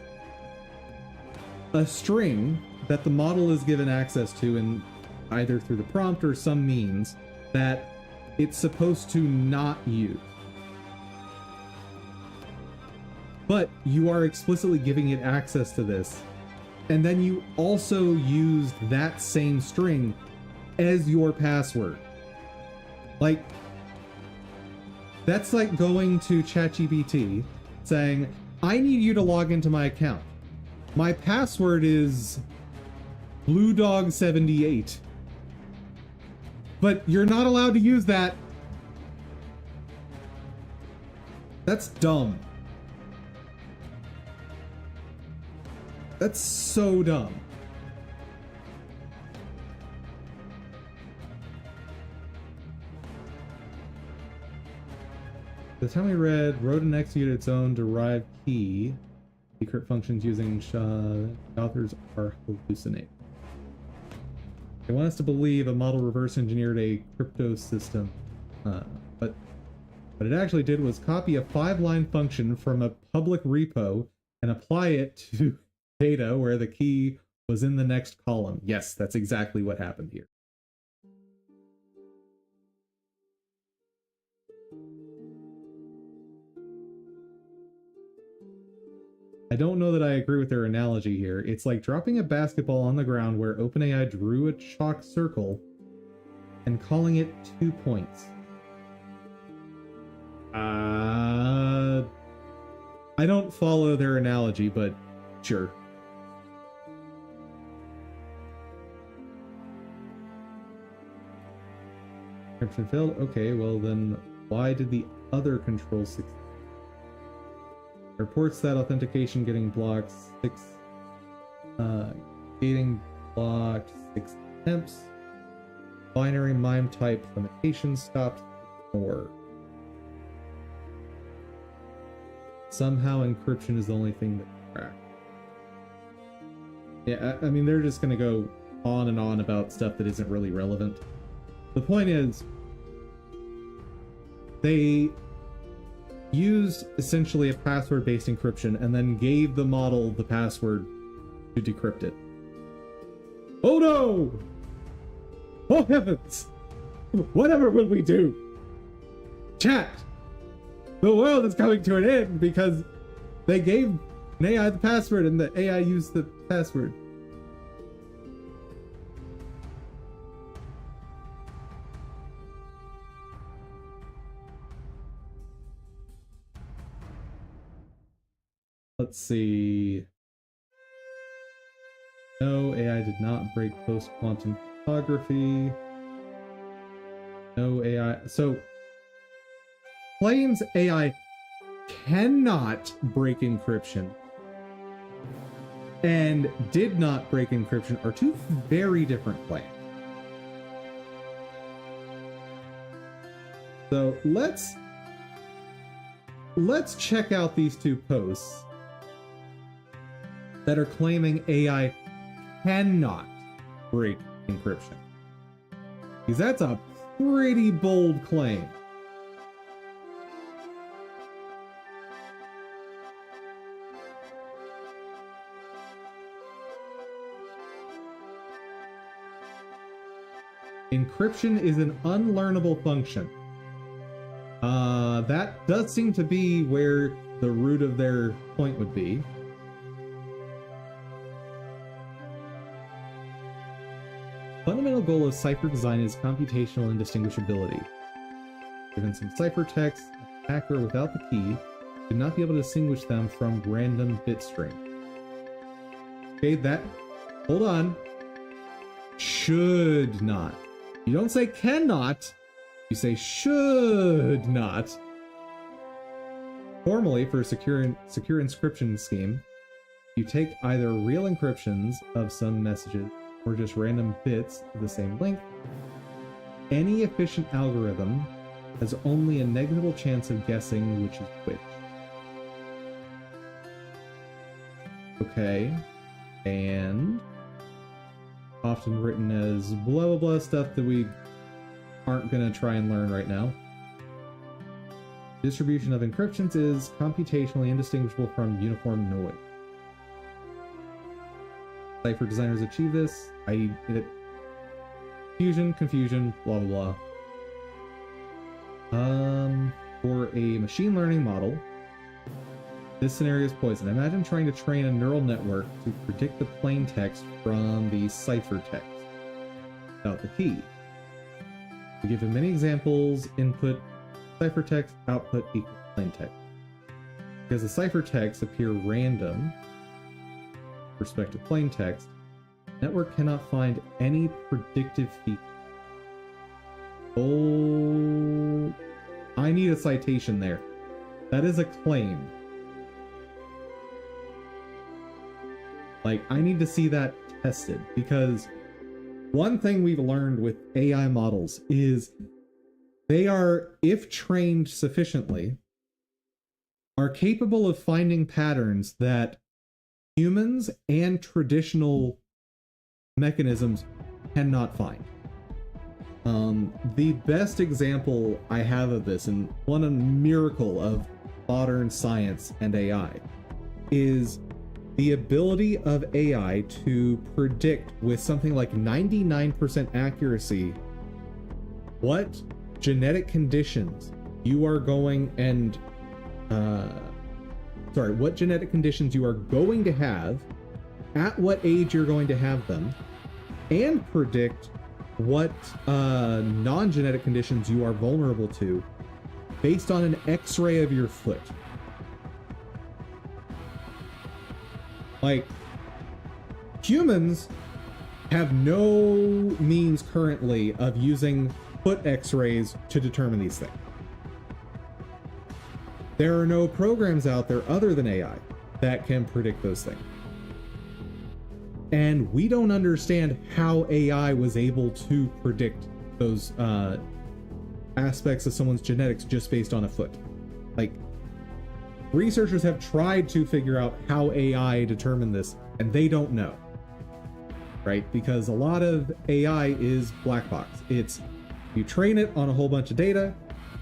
a string that the model is given access to, in either through the prompt or some means, that it's supposed to not use. But you are explicitly giving it access to this, and then you also use that same string as your password. Like, that's like going to ChatGPT saying, I need you to log into my account. My password is BlueDog78. But you're not allowed to use that. That's dumb. That's so dumb. The time we read, wrote and executed its own derived key. Secret functions using the authors are hallucinate. They want us to believe a model reverse engineered a crypto system, but what it actually did was copy a 5-line function from a public repo and apply it to data where the key was in the next column. Yes, that's exactly what happened here. I don't know that I agree with their analogy here. It's like dropping a basketball on the ground where OpenAI drew a chalk circle and calling it 2 points. I don't follow their analogy, but sure. Encryption failed? Okay, well then why did the other control succeed? Reports that authentication getting blocked, 6 gating blocked, 6 attempts. Binary MIME type limitation stopped 4. Somehow encryption is the only thing that cracked. Yeah, I mean, they're just gonna go on and on about stuff that isn't really relevant. The point is, they used essentially a password-based encryption and then gave the model the password to decrypt it. Oh no! Oh heavens! Whatever will we do? Chat! The world is coming to an end because they gave an AI the password and the AI used the password. Let's see. No, AI did not break post-quantum cryptography. No AI. So, claims AI cannot break encryption and did not break encryption are two very different claims. So, let's check out these two posts that are claiming AI cannot break encryption. Because that's a pretty bold claim. Encryption is an unlearnable function. That does seem to be where the root of their point would be. Fundamental goal of cipher design is computational indistinguishability. Given some ciphertext, a hacker without the key should not be able to distinguish them from random bit string. Okay, that... Hold on. Should not. You don't say cannot, you say should not. Formally, for a secure inscription scheme, You take either real encryptions of some messages or just random bits of the same length. Any efficient algorithm has only a negligible chance of guessing which is which. Okay, and often written as blah blah blah stuff that we aren't going to try and learn right now. Distribution of encryptions is computationally indistinguishable from uniform noise. Cipher designers achieve this, i.e. fusion, confusion, blah blah blah. For a machine learning model, this scenario is poison. Imagine trying to train a neural network to predict the plain text from the cipher text without the key. To give him many examples, input ciphertext, output equals plaintext. Because the ciphertexts appear random with respect to plaintext, the network cannot find any predictive feature. Oh, I need a citation there. That is a claim. Like, I need to see that tested, because one thing we've learned with AI models is they are, if trained sufficiently, are capable of finding patterns that humans and traditional mechanisms cannot find. The best example I have of this, and one a miracle of modern science and AI, is the ability of AI to predict with something like 99% accuracy what genetic conditions you are going and what genetic conditions you are going to have, at what age you're going to have them, and predict what non-genetic conditions you are vulnerable to based on an X-ray of your foot. Like, humans have no means currently of using foot X-rays to determine these things. There are no programs out there other than AI that can predict those things. And we don't understand how AI was able to predict those aspects of someone's genetics just based on a foot. Like, researchers have tried to figure out how AI determined this, and they don't know. Right? Because a lot of AI is black box. It's, you train it on a whole bunch of data,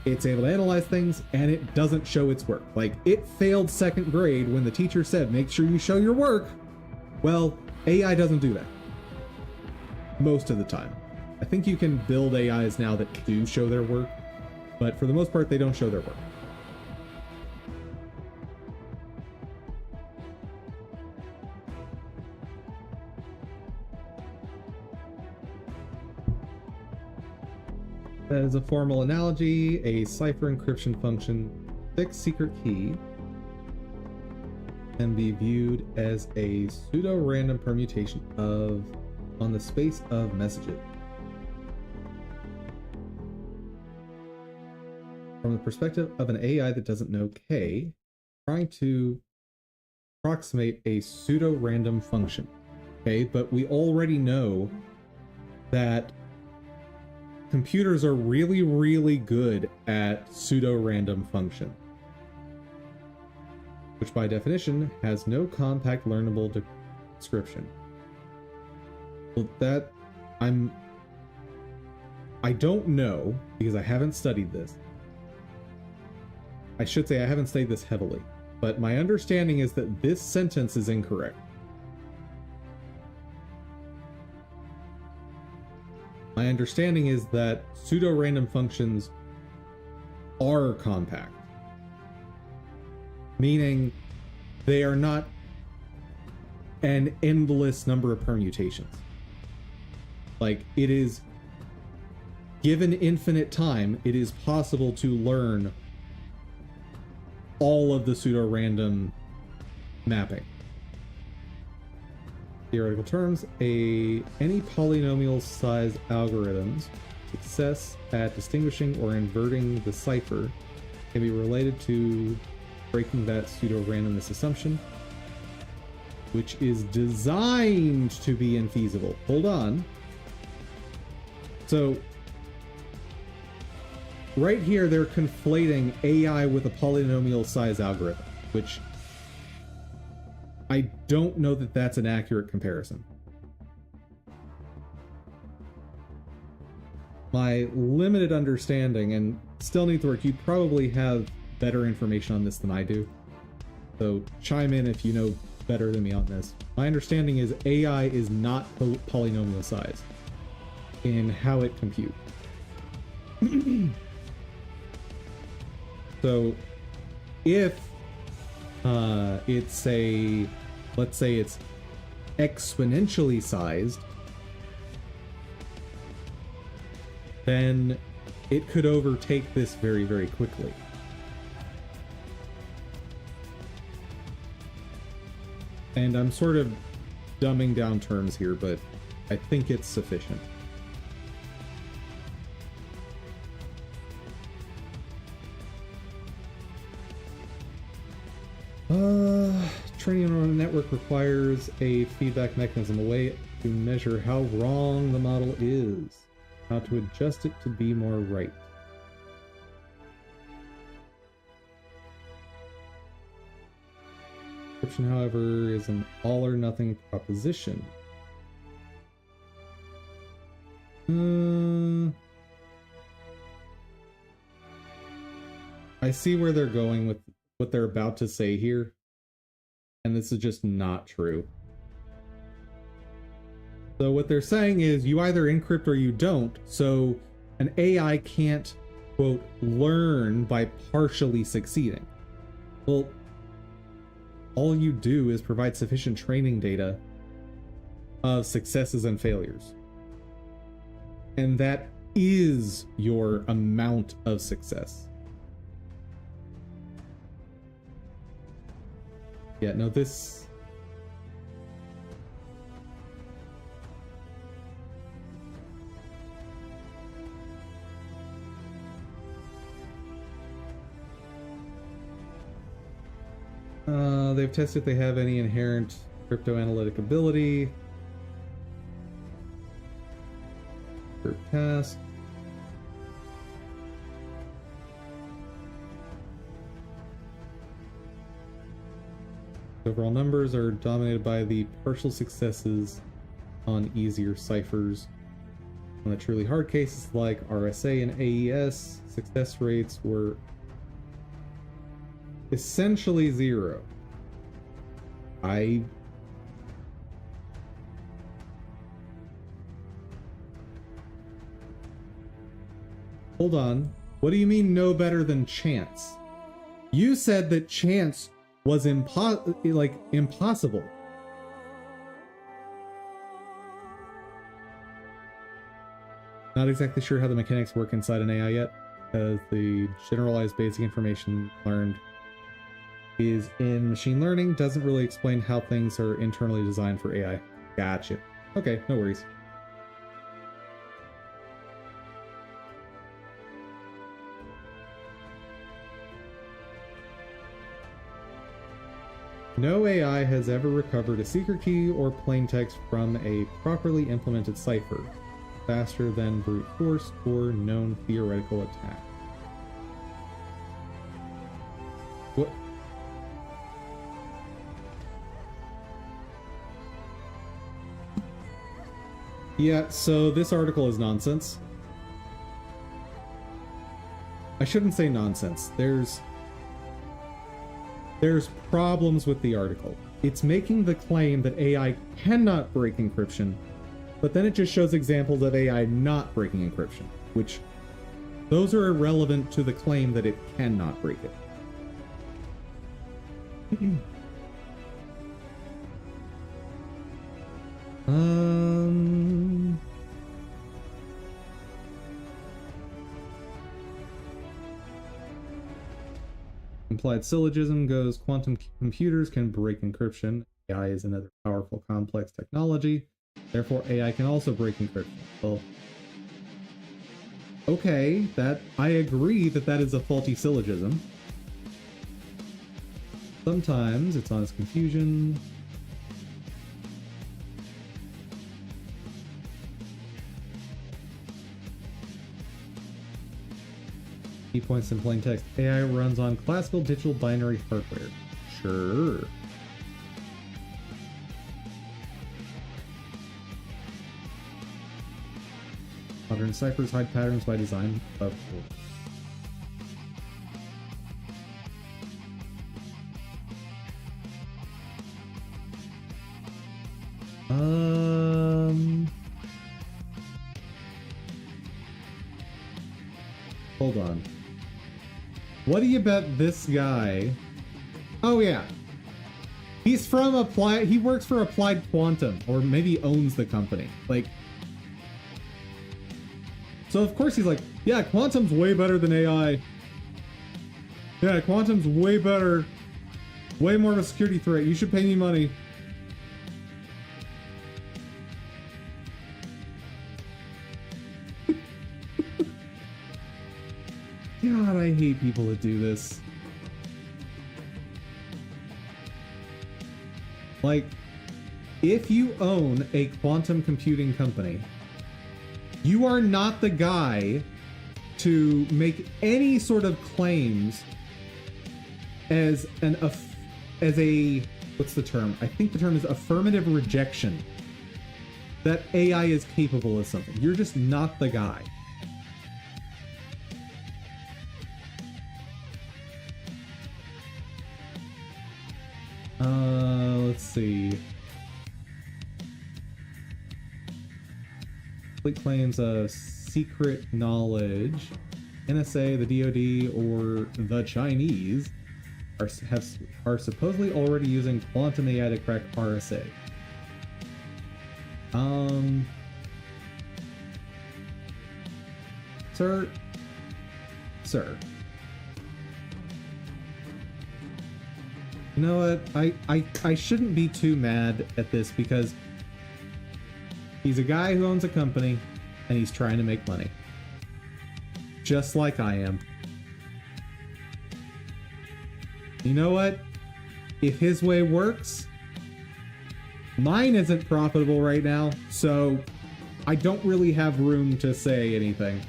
it's able to analyze things, and it doesn't show its work. Like, it failed second grade when the teacher said, make sure you show your work. Well, AI doesn't do that. Most of the time. I think you can build AIs now that do show their work, but for the most part, they don't show their work. As a formal analogy, a cipher encryption function, fixed secret key, can be viewed as a pseudo-random permutation on the space of messages. From the perspective of an AI that doesn't know K, trying to approximate a pseudo-random function. Okay, but we already know that computers are really, really good at pseudo-random function, which by definition has no compact learnable description. Well, that I don't know, because I haven't studied this. I should say I haven't studied this heavily, but my understanding is that this sentence is incorrect. My understanding is that pseudo-random functions are compact, meaning they are not an endless number of permutations. Like, it is, given infinite time, it is possible to learn all of the pseudo-random mapping. Theoretical terms, any polynomial size algorithm's success at distinguishing or inverting the cipher can be related to breaking that pseudo-randomness assumption. which is designed to be infeasible. Hold on. So right here, they're conflating AI with a polynomial size algorithm, which I don't know that that's an accurate comparison. My limited understanding, and still needs work, you probably have better information on this than I do. So chime in if you know better than me on this. My understanding is AI is not polynomial size in how it computes. So if it's a, let's say it's exponentially sized, then it could overtake this very, very quickly. And I'm sort of dumbing down terms here, but I think it's sufficient. Training on a network requires a feedback mechanism, a way to measure how wrong the model is, how to adjust it to be more right. Encryption, however, is an all or nothing proposition. I see where they're going with what they're about to say here, and this is just not true. So what they're saying is you either encrypt or you don't, so an AI can't, quote, learn by partially succeeding. Well, all you do is provide sufficient training data of successes and failures. And that is your amount of success. Yeah, no, this... they've tested if they have any inherent cryptoanalytic ability. Per task. Overall numbers are dominated by the partial successes on easier ciphers. On the truly hard cases like RSA and AES, success rates were essentially zero. Hold on. What do you mean no better than chance? You said that chance was impossible. Not exactly sure how the mechanics work inside an AI yet, as the generalized basic information learned is in machine learning, doesn't really explain how things are internally designed for AI. Gotcha. Okay, no worries. No AI has ever recovered a secret key or plaintext from a properly implemented cipher faster than brute force or known theoretical attack. What? Yeah, so this article is nonsense. I shouldn't say nonsense. There's problems with the article. It's making the claim that AI cannot break encryption, but then it just shows examples of AI not breaking encryption, which those are irrelevant to the claim that it cannot break it. Implied syllogism goes, quantum computers can break encryption. AI is another powerful, complex technology. Therefore, AI can also break encryption. Well, okay, I agree that that is a faulty syllogism. Sometimes it's honest confusion. Key points in plain text. AI runs on classical digital binary hardware. Sure. Modern ciphers hide patterns by design. Of course. Hold on. What do you bet this guy? Oh yeah. He's from Applied, he works for Applied Quantum, or maybe owns the company. Like, so of course he's like, yeah, Quantum's way better than AI. Yeah, Quantum's way better. Way more of a security threat. You should pay me money. God, I hate people that do this. Like, if you own a quantum computing company, you are not the guy to make any sort of claims as a what's the term? I think the term is affirmative rejection that AI is capable of something. You're just not the guy. Let's see. Complete claims of secret knowledge. NSA, the DoD, or the Chinese are supposedly already using quantum AI to crack RSA. Sir. You know what? I shouldn't be too mad at this because he's a guy who owns a company and he's trying to make money. Just like I am. You know what? If his way works, mine isn't profitable right now, so I don't really have room to say anything.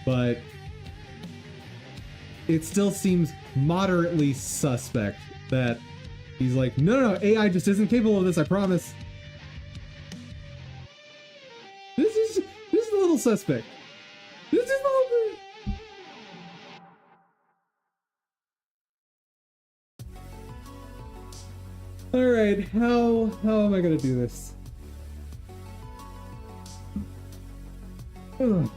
But it still seems moderately suspect that he's like, no, AI just isn't capable of this, I promise. This is a little suspect. This is a little bit. Alright, how am I gonna do this? Ugh.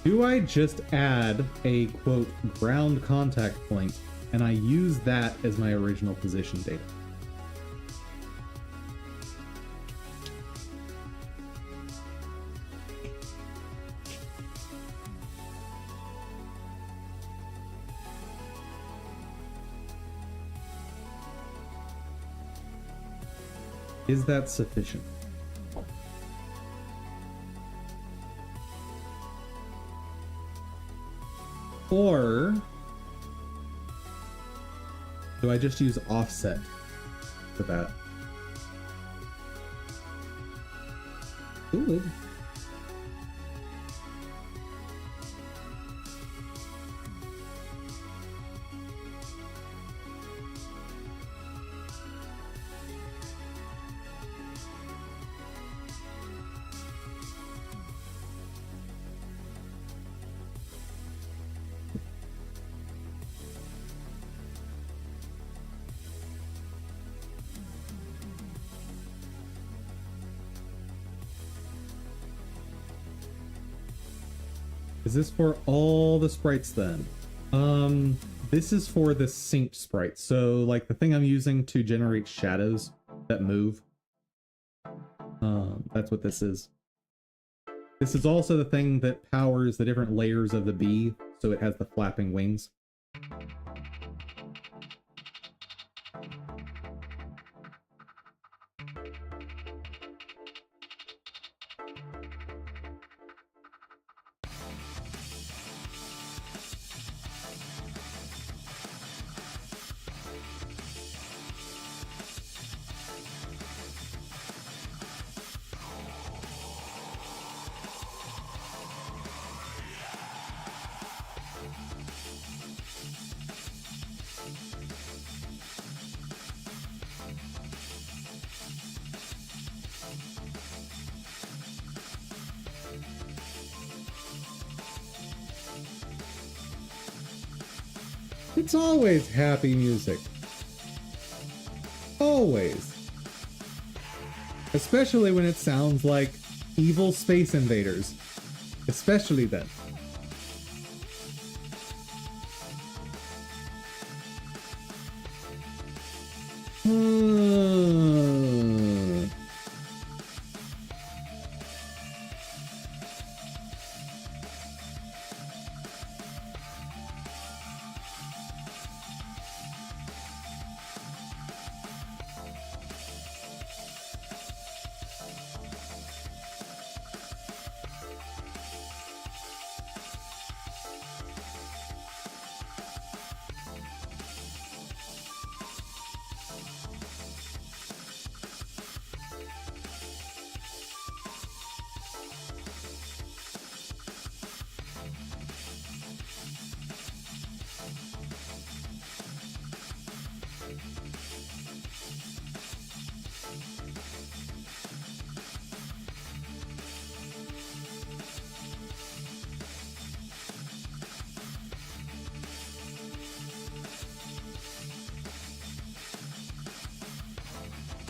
Do I just add a, quote, ground contact point, and I use that as my original position data? Is that sufficient? Or do I just use offset for that? Good. Is this for all the sprites then? this is for the synced sprite. So like the thing I'm using to generate shadows that move. That's what this is. This is also the thing that powers the different layers of the bee, so it has the flapping wings. It's always happy music. Always. Especially when it sounds like evil space invaders. Especially then.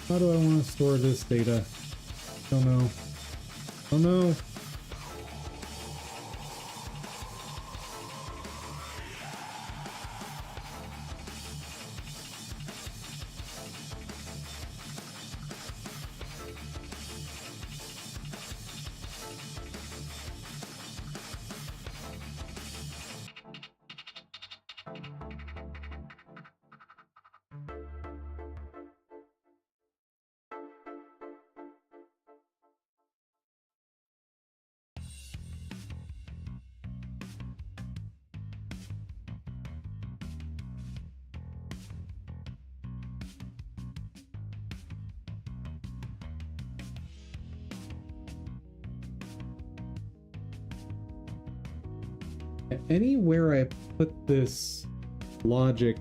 How do I want to store this data? Don't know. Oh no. Anywhere I put this logic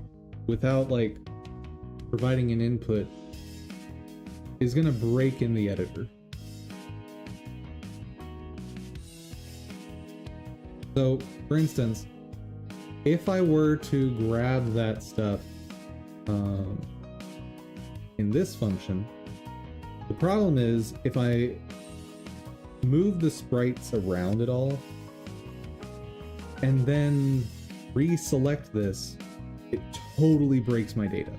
without like providing an input is gonna break in the editor. So, for instance, if I were to grab that stuff in this function, the problem is if I move the sprites around at all and then reselect this, it totally breaks my data.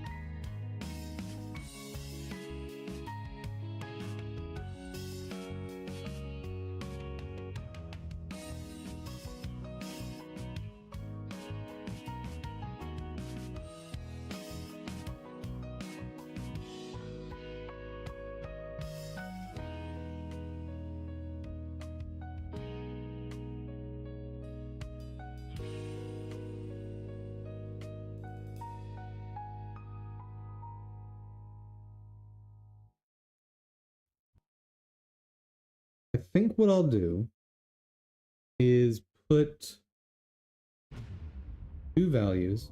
I think what I'll do is put two values.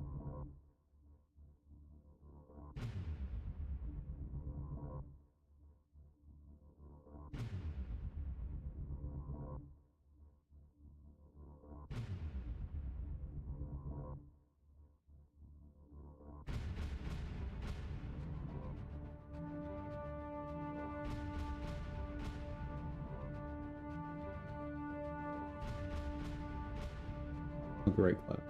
The right cloud.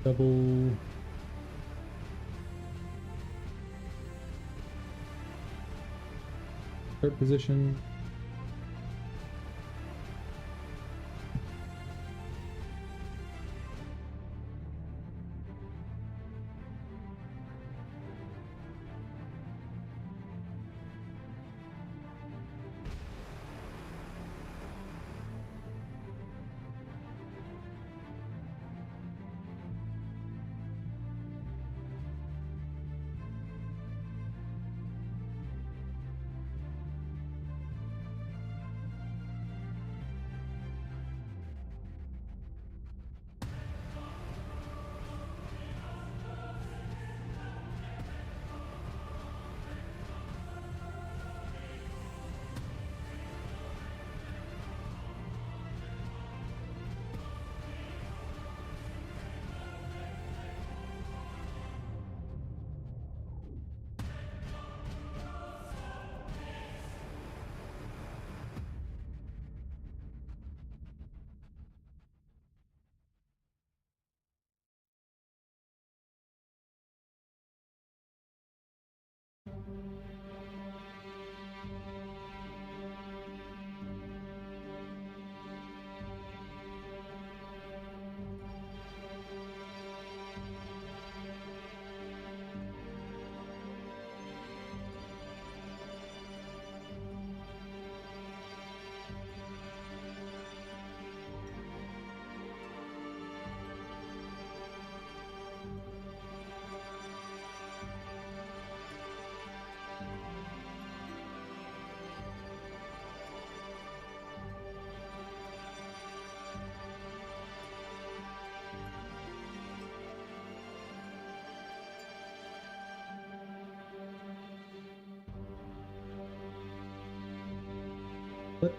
Double. Start position. What?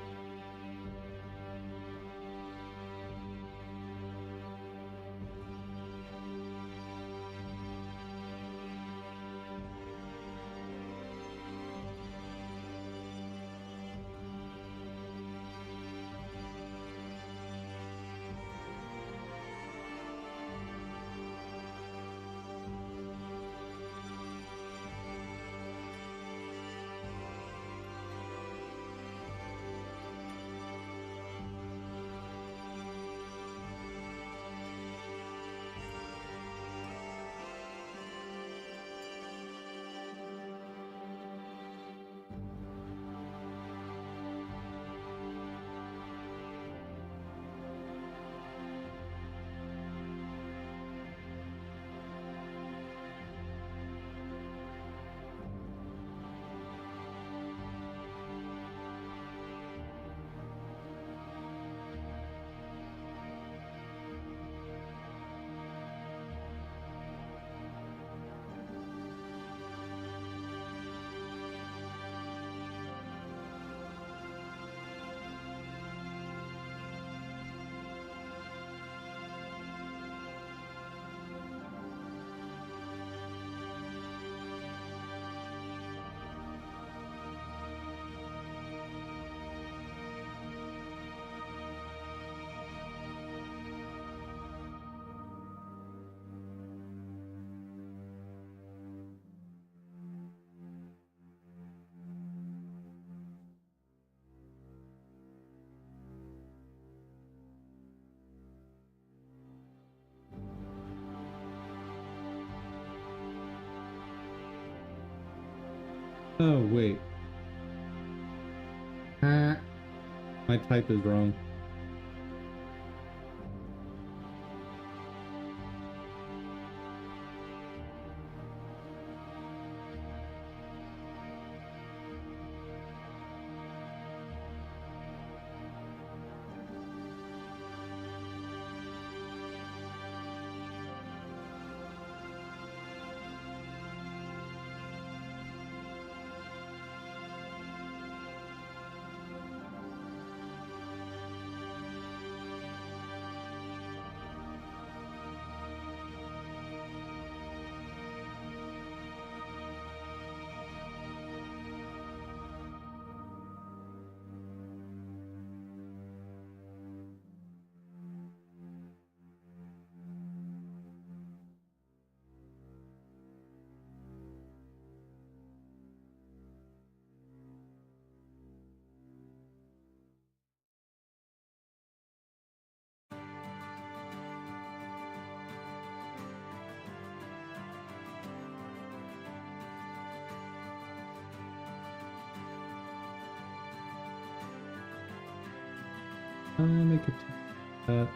Oh, wait. My type is wrong. Make it that.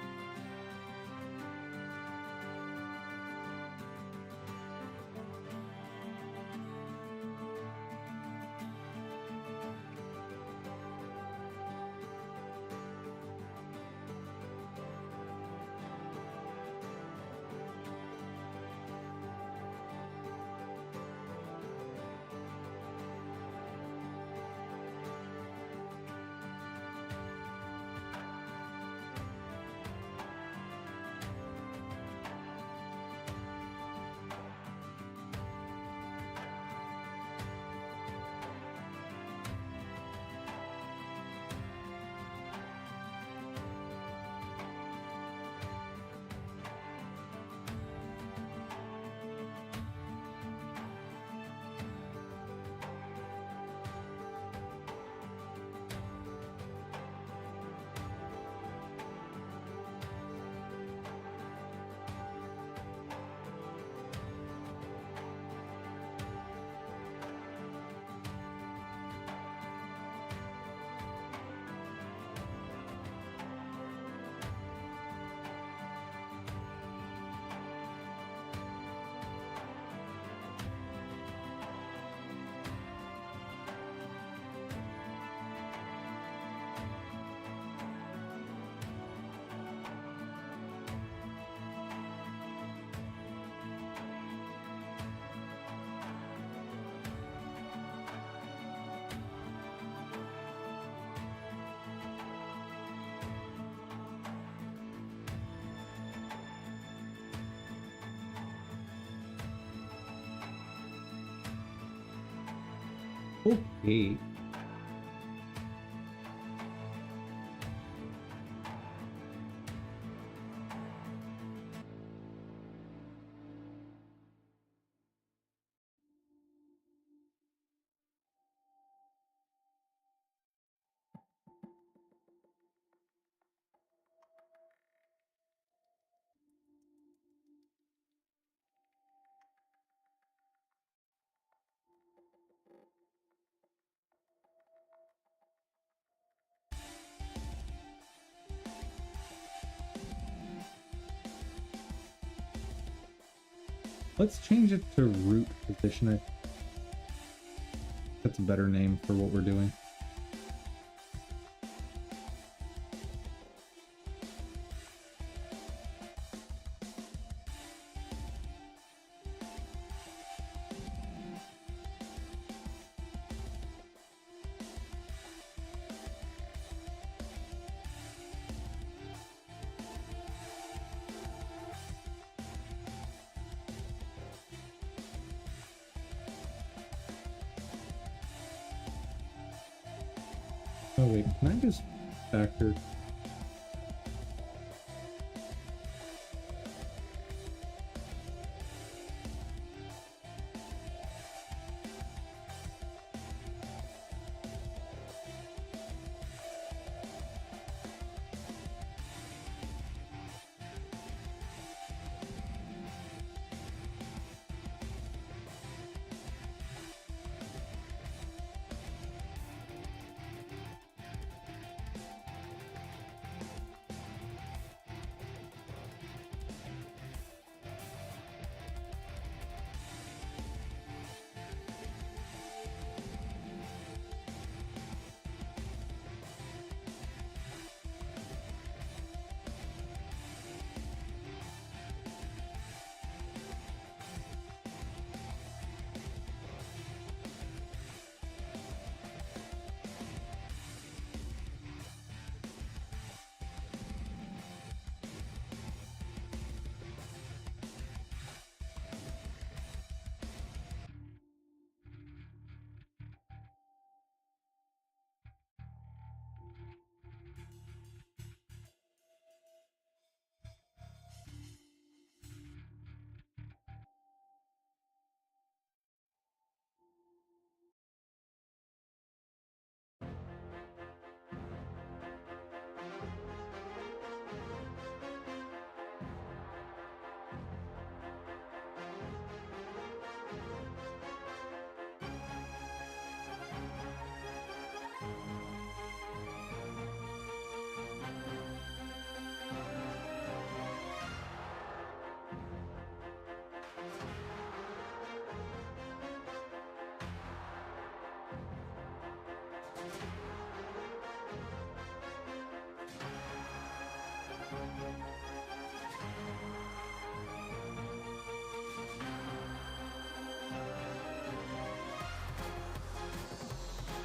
Okay. Let's change it to root position. That's a better name for what we're doing. Oh wait, can I just factor?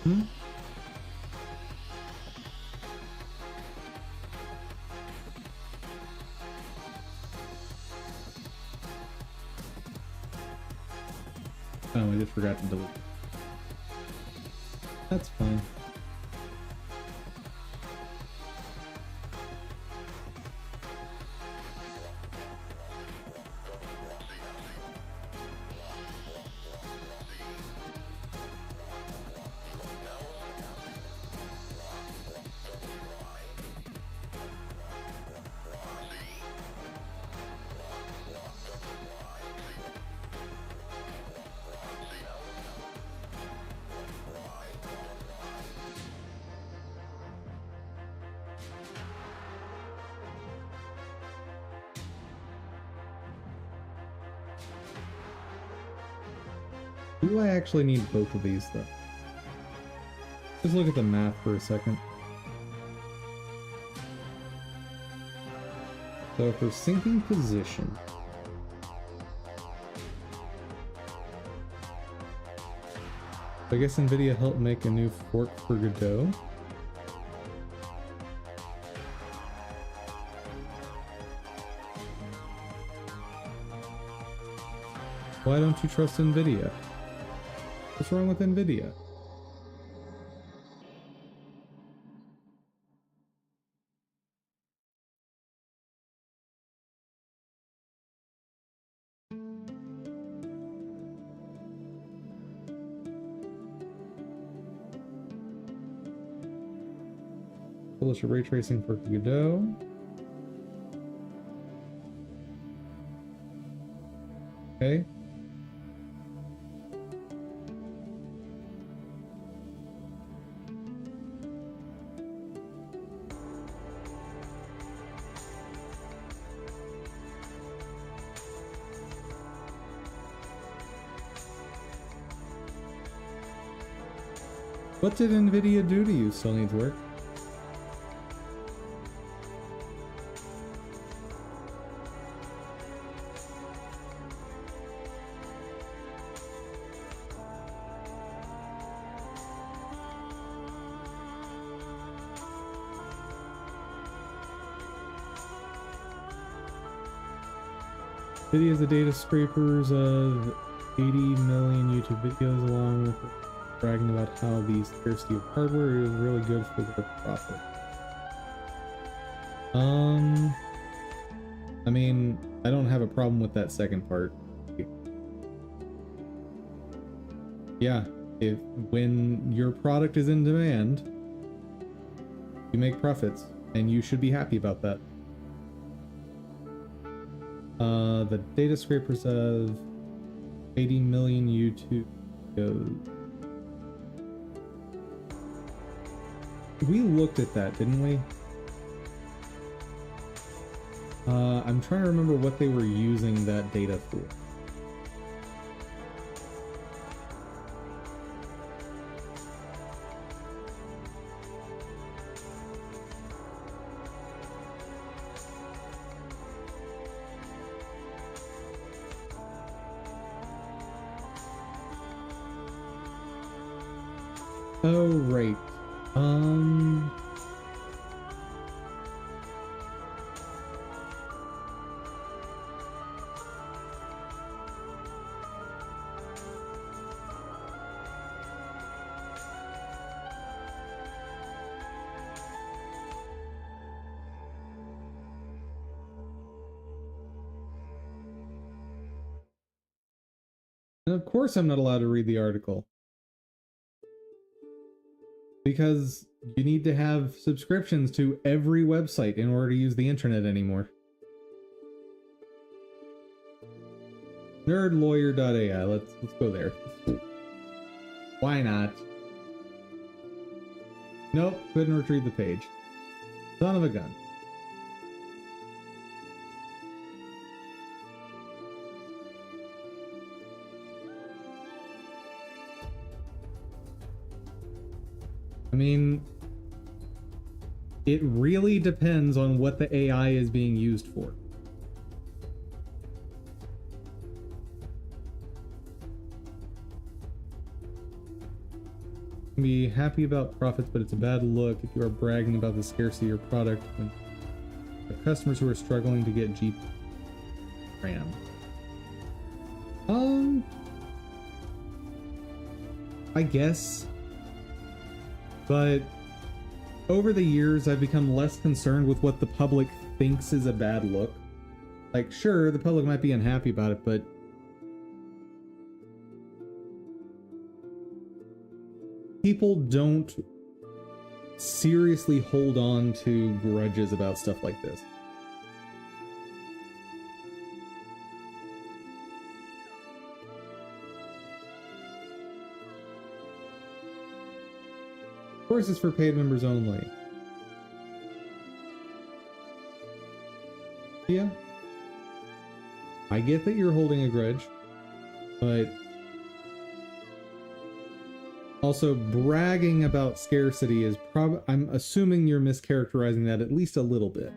Hmm? Oh, I just forgot to delete. That's fine. Do I actually need both of these, though? Just look at the math for a second. So for syncing position, I guess NVIDIA helped make a new fork for Godot. Why don't you trust NVIDIA? What's wrong with NVIDIA? Publish a ray tracing for Godot. Okay. What did NVIDIA do to you? Still needs work. NVIDIA is the data scrapers of 80 million YouTube videos, along with bragging about how the scarcity of hardware is really good for their profit. I mean, I don't have a problem with that second part. Yeah, when your product is in demand, you make profits, and you should be happy about that. The data scrapers of 80 million YouTube videos. We looked at that, didn't we? I'm trying to remember what they were using that data for. Oh, right. And of course I'm not allowed to read the article. Because you need to have subscriptions to every website in order to use the internet anymore. Nerdlawyer.ai, let's go there. Why not? Nope, couldn't retrieve the page. Son of a gun. I mean, it really depends on what the AI is being used for. can be happy about profits, but it's a bad look if you are bragging about the scarcity of your product when you have customers who are struggling to get GPU RAM. I guess, but over the years I've become less concerned with what the public thinks is a bad look. Like, sure, the public might be unhappy about it, but people don't seriously hold on to grudges about stuff like this. Of course, it's for paid members only. Yeah. I get that you're holding a grudge, but also bragging about scarcity is I'm assuming you're mischaracterizing that at least a little bit.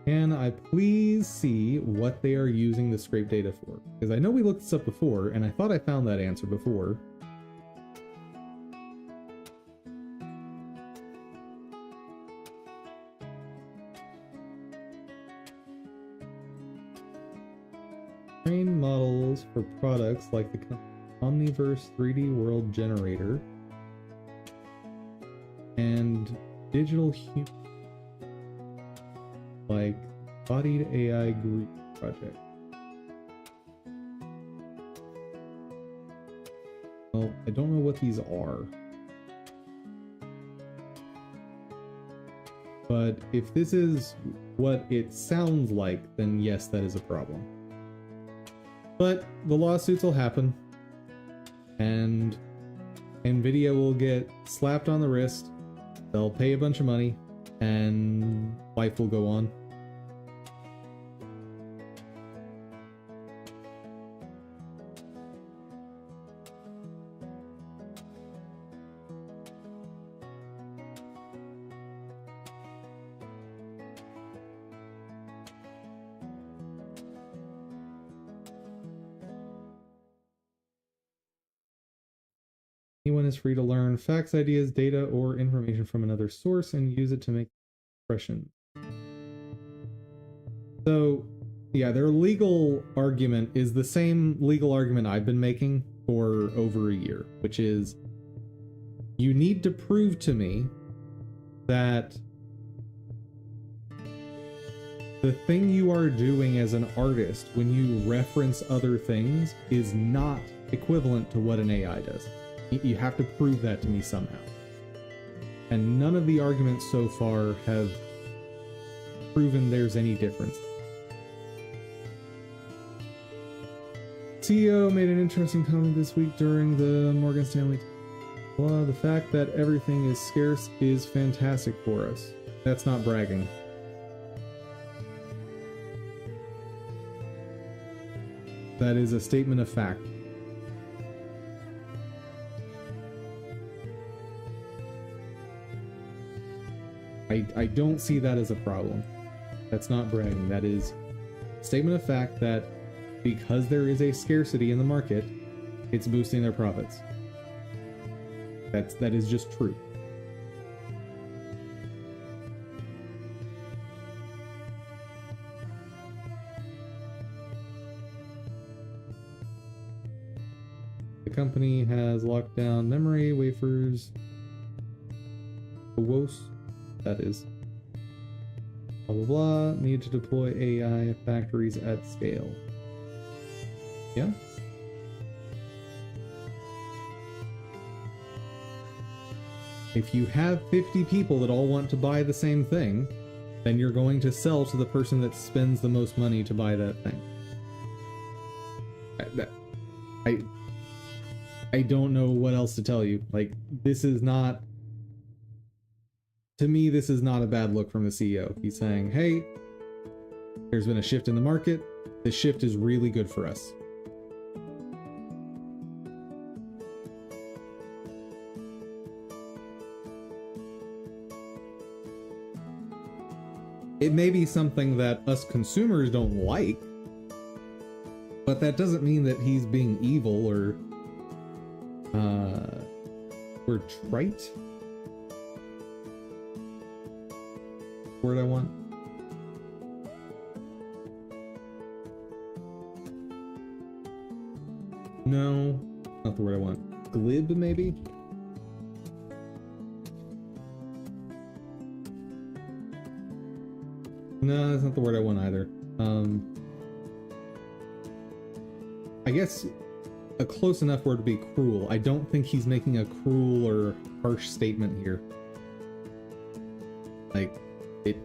Can I please see what they are using the scrape data for? Because I know we looked this up before, and I thought I found that answer before. Train models for products like the Omniverse 3D World Generator and Digital Human, like Bodied AI Group Project. Well, I don't know what these are. But if this is what it sounds like, then yes, that is a problem. But the lawsuits will happen, and Nvidia will get slapped on the wrist, they'll pay a bunch of money, and life will go on. Anyone is free to learn facts, ideas, data, or information from another source and use it to make impressions. So, yeah, their legal argument is the same legal argument I've been making for over a year, which is you need to prove to me that the thing you are doing as an artist when you reference other things is not equivalent to what an AI does. You have to prove that to me somehow. And none of the arguments so far have proven there's any difference. CEO made an interesting comment this week during the Morgan Stanley. Well, the fact that everything is scarce is fantastic for us. That's not bragging. That is a statement of fact. I don't see that as a problem. That's not bragging. That is a statement of fact that because there is a scarcity in the market, it's boosting their profits. That is just true. The company has locked down memory wafers. That is. Blah blah blah. Need to deploy AI factories at scale. Yeah. If you have 50 people that all want to buy the same thing, then you're going to sell to the person that spends the most money to buy that thing. I don't know what else to tell you. Like, this is not... To me, this is not a bad look from the CEO. He's saying, hey, there's been a shift in the market. This shift is really good for us. it may be something that us consumers don't like, but that doesn't mean that he's being evil or trite. Word I want. No, not the word I want. Glib, maybe? No, that's not the word I want either. I guess a close enough word to be cruel. I don't think he's making a cruel or harsh statement here. Like, it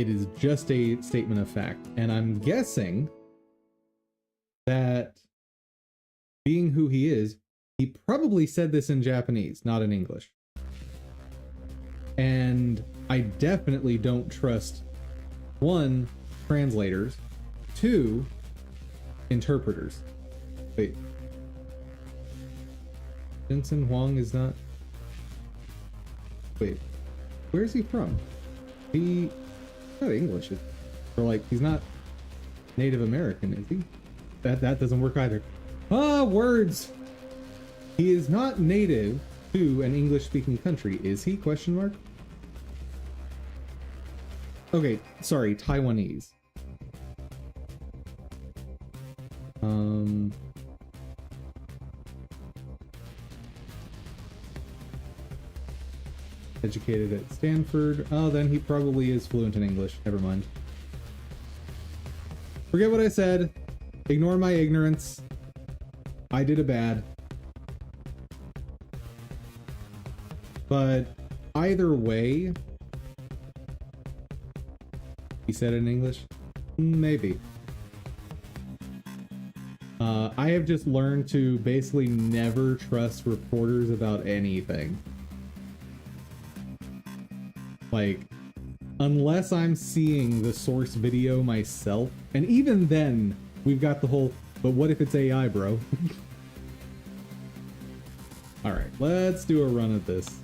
is just a statement of fact. And I'm guessing that being who he is, he probably said this in Japanese, not in English. And I definitely don't trust, 1, translators, 2, interpreters. Wait. Jensen Huang is not... Wait. Where's he from? He's not English. Or like, he's not Native American, is he? That doesn't work either. Ah, words! He is not native to an English-speaking country, is he? Question mark? Okay, sorry, Taiwanese. Educated at Stanford. Oh, then he probably is fluent in English. Never mind. Forget what I said. Ignore my ignorance. I did a bad. But either way, he said it in English? Maybe. I have just learned to basically never trust reporters about anything. Like, unless I'm seeing the source video myself, and even then, we've got the whole, but what if it's AI, bro? Alright, let's do a run of this.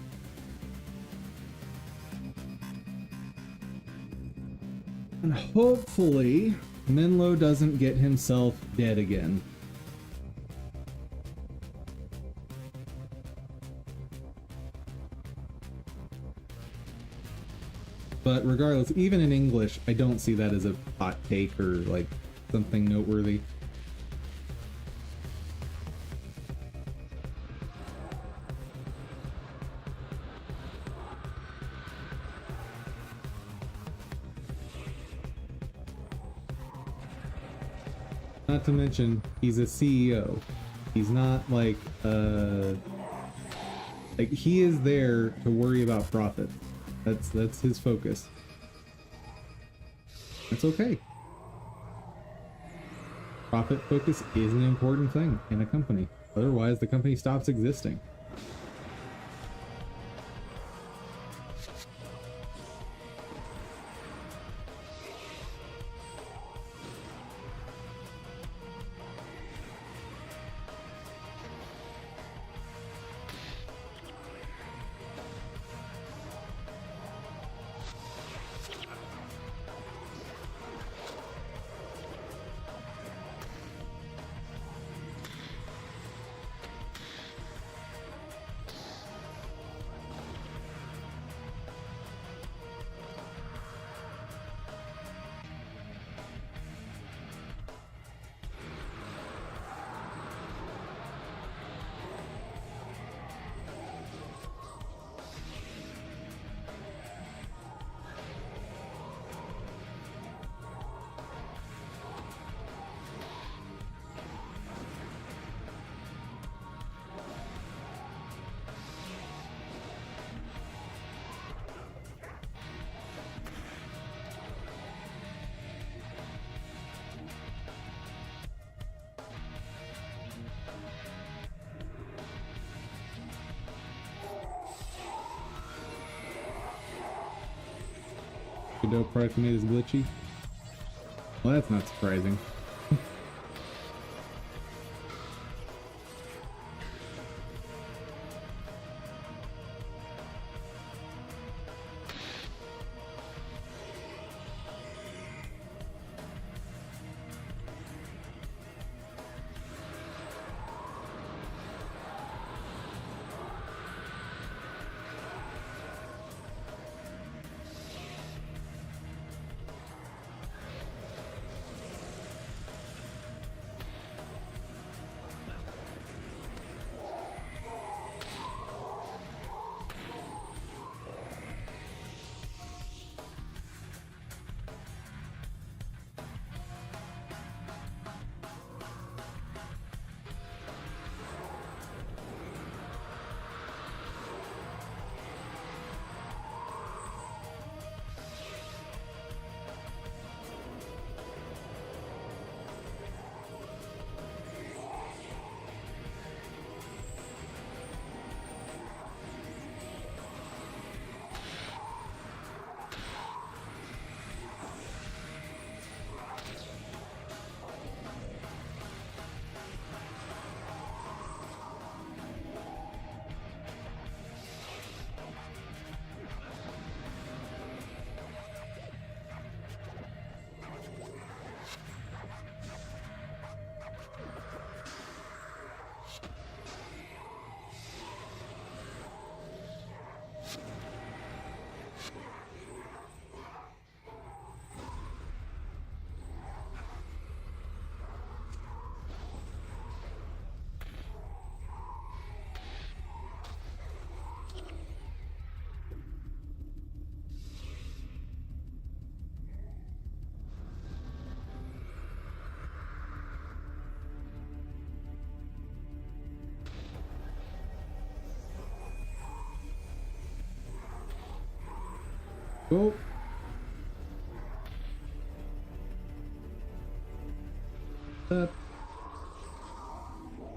And hopefully, Menlo doesn't get himself dead again. But regardless, even in English, I don't see that as a hot take or like something noteworthy. Not to mention, he's a CEO. He's not like he is there to worry about profit. That's his focus. That's okay. Profit focus is an important thing in a company. Otherwise, the company stops existing. Godot product made is glitchy. Well, that's not surprising. Go.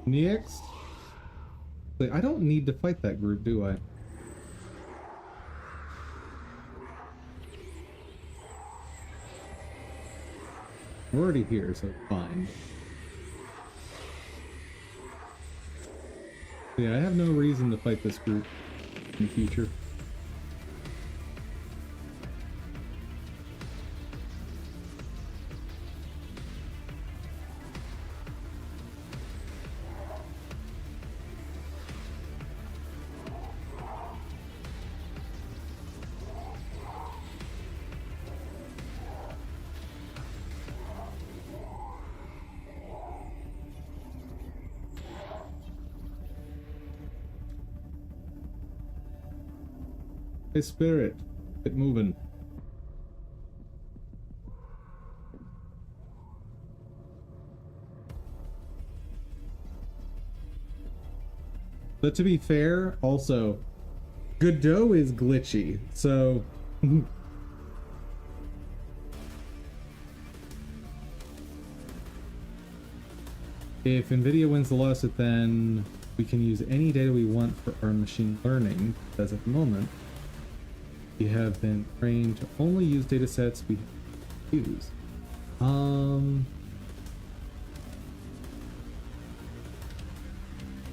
Next. I don't need to fight that group, do I? We're already here, so fine. Yeah, I have no reason to fight this group in the future. Hey, Spirit, get moving. But to be fair, also, Godot is glitchy, so... If NVIDIA wins the lawsuit, then we can use any data we want for our machine learning, because at the moment, we have been trained to only use data sets we use.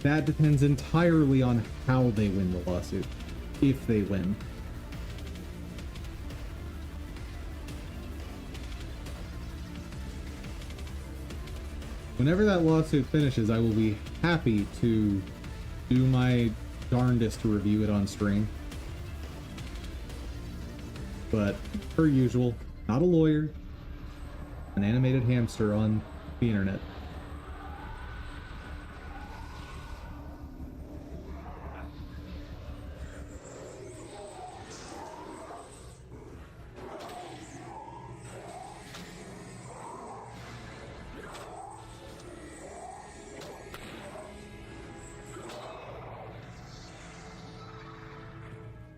That depends entirely on how they win the lawsuit, if they win. Whenever that lawsuit finishes, I will be happy to do my darndest to review it on stream. But, per usual, not a lawyer, an animated hamster on the internet.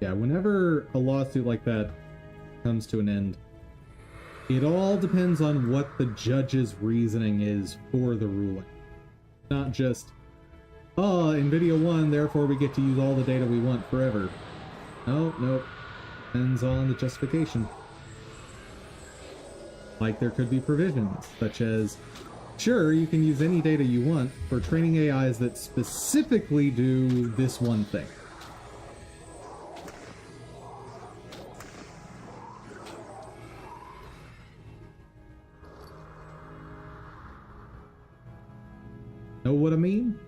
Yeah, whenever a lawsuit like that comes to an end, it all depends on what the judge's reasoning is for the ruling. Not just, oh, NVIDIA won, therefore we get to use all the data we want forever. Nope. Depends on the justification. Like there could be provisions, such as, sure, you can use any data you want for training AIs that specifically do this one thing. Know what I mean?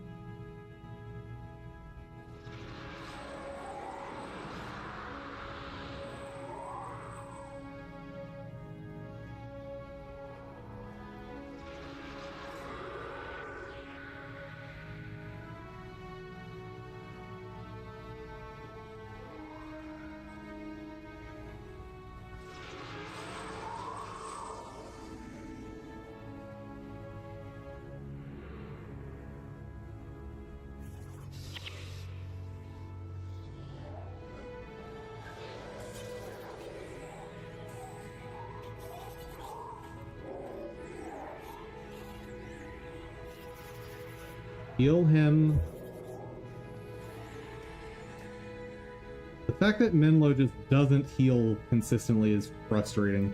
Heal him. The fact that Menlo just doesn't heal consistently is frustrating.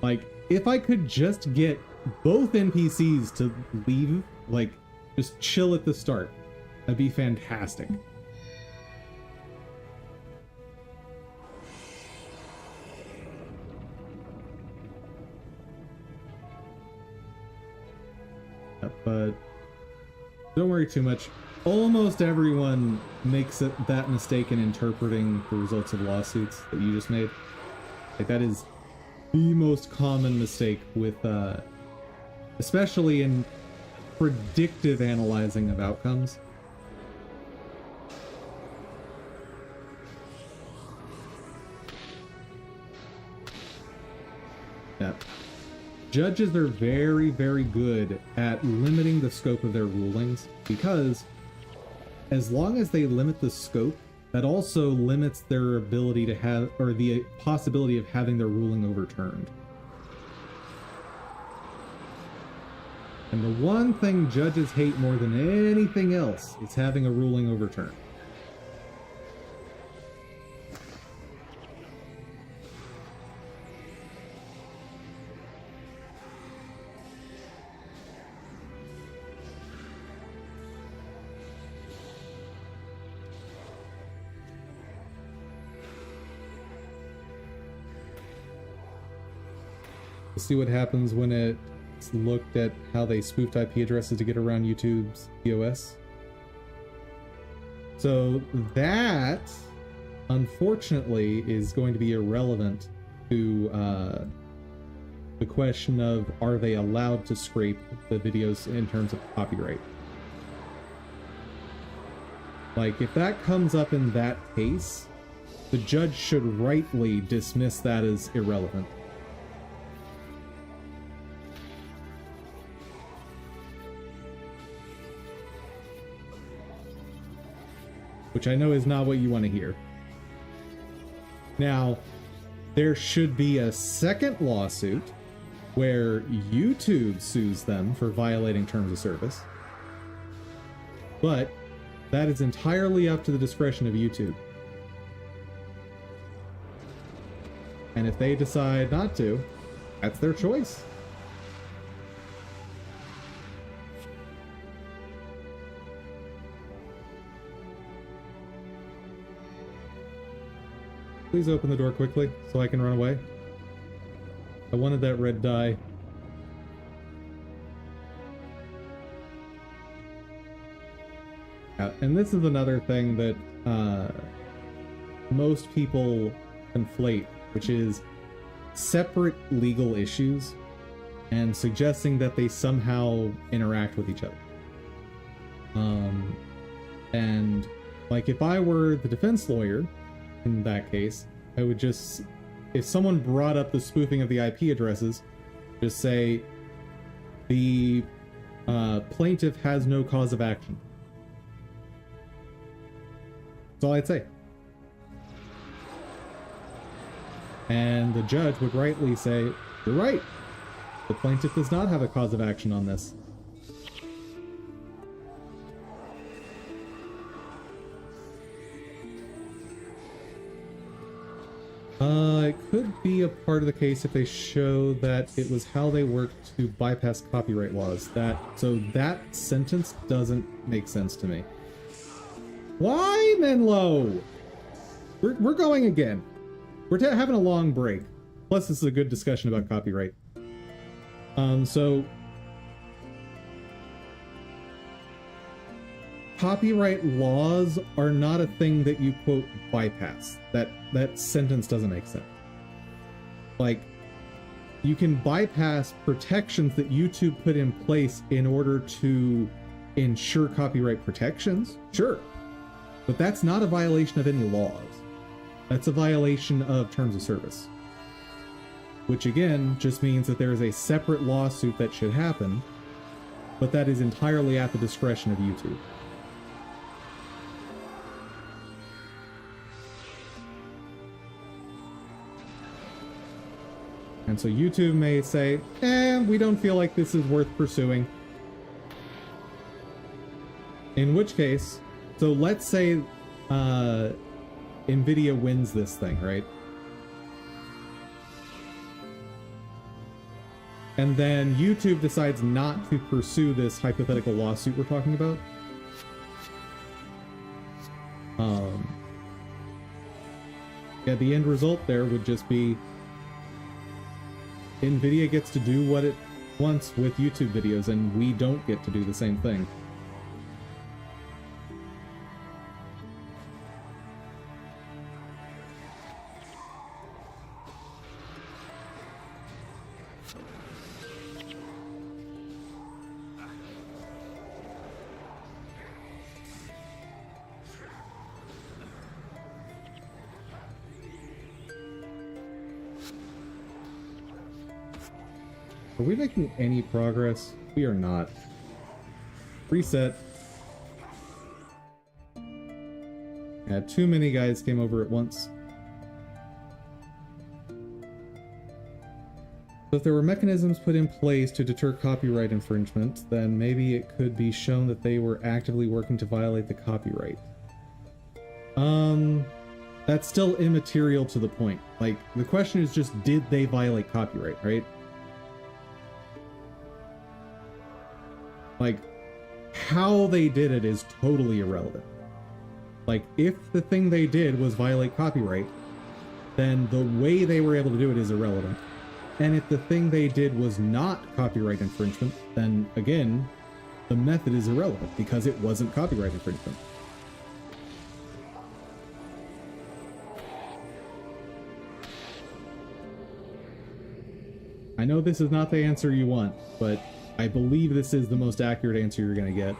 Like, if I could just get both NPCs to leave, like, just chill at the start, that'd be fantastic. But don't worry too much. Almost everyone makes that mistake in interpreting the results of lawsuits that you just made. Like, that is the most common mistake with, especially in predictive analyzing of outcomes. Yeah. Judges are very, very good at limiting the scope of their rulings, because as long as they limit the scope that also limits their ability to have, or the possibility of having their ruling overturned. And the one thing judges hate more than anything else is having a ruling overturned. We'll see what happens when it's looked at how they spoofed IP addresses to get around YouTube's DOS. So that, unfortunately, is going to be irrelevant to the question of, are they allowed to scrape the videos in terms of copyright? Like, if that comes up in that case, the judge should rightly dismiss that as irrelevant. Which I know is not what you want to hear. Now, there should be a second lawsuit where YouTube sues them for violating terms of service. But that is entirely up to the discretion of YouTube. And if they decide not to, that's their choice. Please open the door quickly so I can run away. I wanted that red dye. And this is another thing that most people conflate, which is separate legal issues and suggesting that they somehow interact with each other. And like, if I were the defense lawyer in that case, I would just, if someone brought up the spoofing of the IP addresses, just say the plaintiff has no cause of action. That's all I'd say. And the judge would rightly say, you're right, the plaintiff does not have a cause of action on this. It could be a part of the case if they show that it was how they worked to bypass copyright laws. So that sentence doesn't make sense to me. Why, Menlo? We're going again. We're having a long break. Plus, this is a good discussion about copyright. So copyright laws are not a thing that you, quote, bypass. That sentence doesn't make sense. Like, you can bypass protections that YouTube put in place in order to ensure copyright protections, sure. But that's not a violation of any laws. That's a violation of terms of service. Which again, just means that there is a separate lawsuit that should happen, but that is entirely at the discretion of YouTube. And so YouTube may say, we don't feel like this is worth pursuing. In which case, so let's say NVIDIA wins this thing, right? And then YouTube decides not to pursue this hypothetical lawsuit we're talking about. Yeah, the end result there would just be NVIDIA gets to do what it wants with YouTube videos, and we don't get to do the same thing. Are we making any progress? We are not. Reset. Yeah, too many guys came over at once. So if there were mechanisms put in place to deter copyright infringement, then maybe it could be shown that they were actively working to violate the copyright. That's still immaterial to the point. Like, the question is just, did they violate copyright, right? Like, how they did it is totally irrelevant. Like, if the thing they did was violate copyright, then the way they were able to do it is irrelevant. And if the thing they did was not copyright infringement, then again, the method is irrelevant because it wasn't copyright infringement. I know this is not the answer you want, but I believe this is the most accurate answer you're going to get.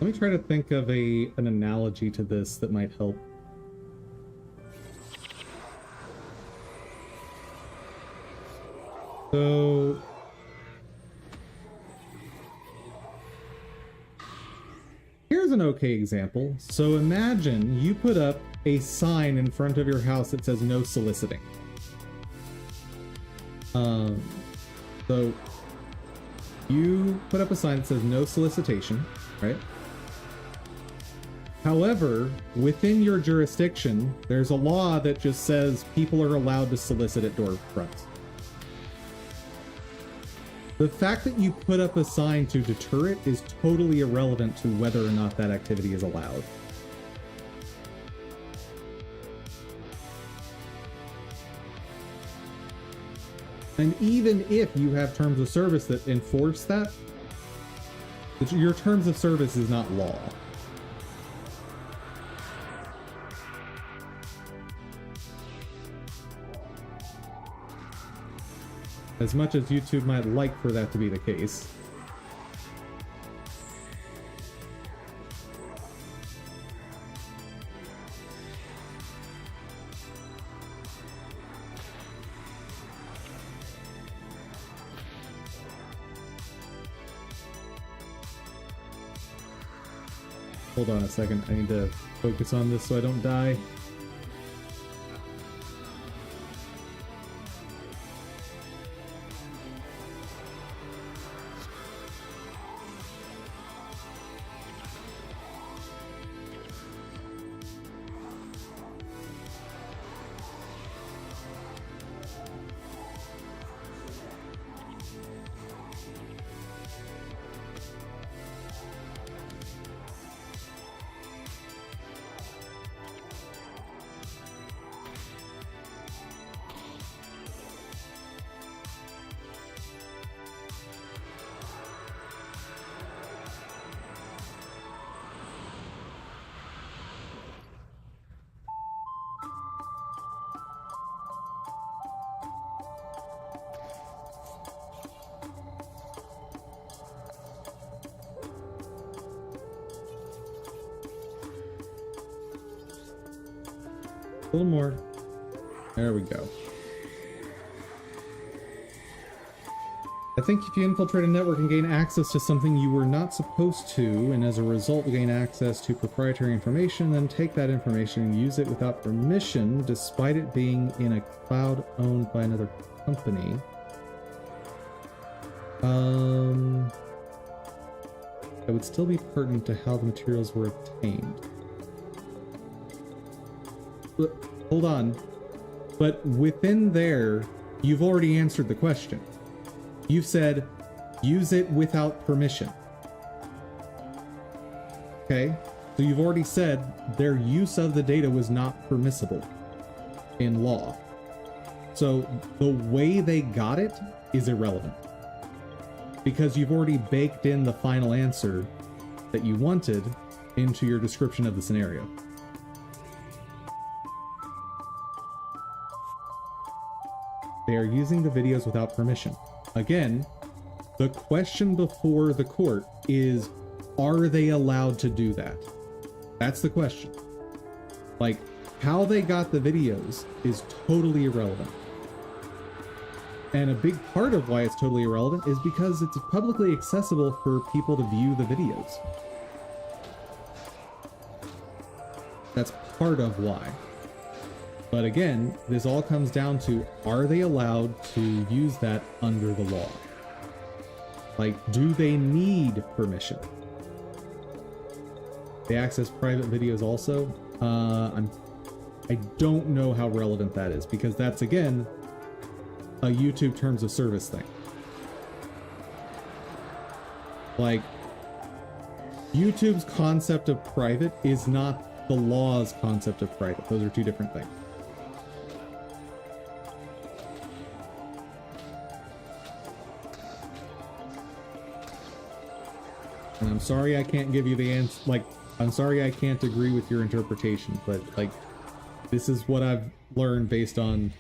Let me try to think of an analogy to this that might help. So here's an okay example. So imagine you put up a sign in front of your house that says no soliciting. So you put up a sign that says no solicitation, right? However, within your jurisdiction, there's a law that just says people are allowed to solicit at door fronts. The fact that you put up a sign to deter it is totally irrelevant to whether or not that activity is allowed. And even if you have terms of service that enforce that, your terms of service is not law. As much as YouTube might like for that to be the case. Hold on a second, I need to focus on this so I don't die. A little more. There we go. I think if you infiltrate a network and gain access to something you were not supposed to, and as a result gain access to proprietary information, then take that information and use it without permission, despite it being in a cloud owned by another company. That would still be pertinent to how the materials were obtained. But, hold on. But within there, you've already answered the question. You've said, use it without permission. Okay? So you've already said their use of the data was not permissible in law. So the way they got it is irrelevant. Because you've already baked in the final answer that you wanted into your description of the scenario. They are using the videos without permission. Again, the question before the court is, are they allowed to do that? That's the question. Like, how they got the videos is totally irrelevant. And a big part of why it's totally irrelevant is because it's publicly accessible for people to view the videos. That's part of why. But again, this all comes down to, are they allowed to use that under the law? Like, do they need permission? They access private videos also. I don't know how relevant that is, because that's, again, a YouTube terms of service thing. Like, YouTube's concept of private is not the law's concept of private. Those are two different things. And I'm sorry I can't give you the answer. Like, I'm sorry I can't agree with your interpretation, but, like, this is what I've learned based on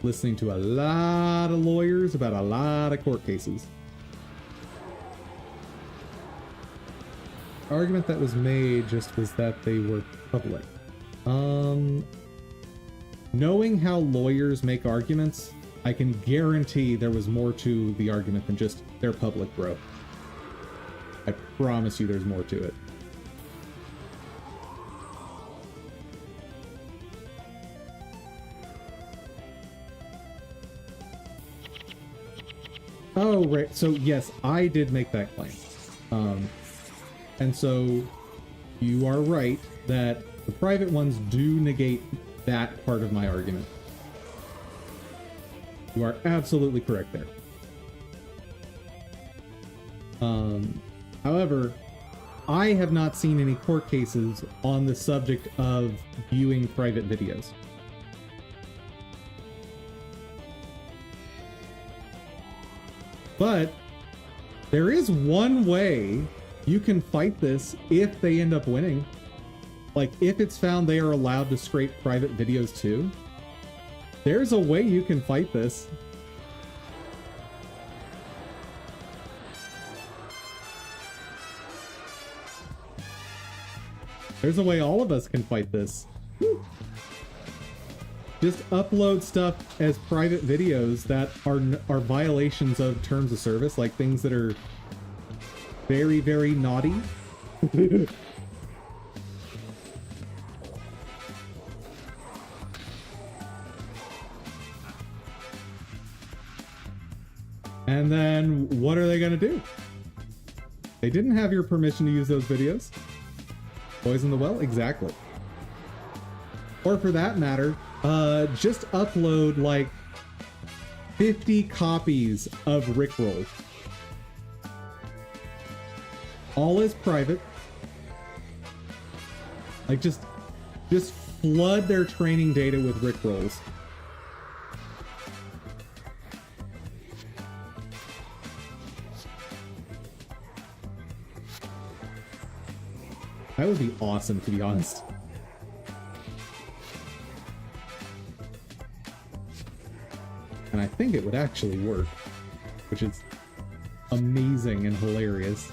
listening to a lot of lawyers about a lot of court cases. The argument that was made just was that they were public. Knowing how lawyers make arguments, I can guarantee there was more to the argument than just they're public, bro. I promise you there's more to it. Oh, right. So, yes, I did make that claim. And so you are right that the private ones do negate that part of my argument. You are absolutely correct there. However, I have not seen any court cases on the subject of viewing private videos. But there is one way you can fight this if they end up winning. Like, if it's found they are allowed to scrape private videos too, there's a way you can fight this. There's a way all of us can fight this. Just upload stuff as private videos that are violations of terms of service, like things that are very, very naughty. And then what are they going to do? They didn't have your permission to use those videos. Poison the well? Exactly. Or for that matter, just upload like 50 copies of Rickroll. All is private. Like, just flood their training data with Rickrolls. That would be awesome, to be honest. And I think it would actually work, which is amazing and hilarious.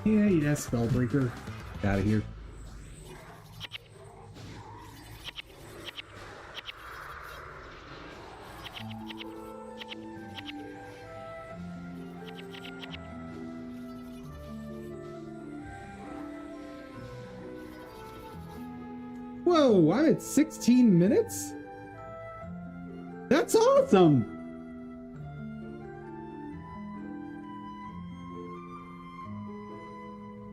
Yeah, Spellbreaker. Out of here. Whoa, I'm at 16 minutes? That's awesome!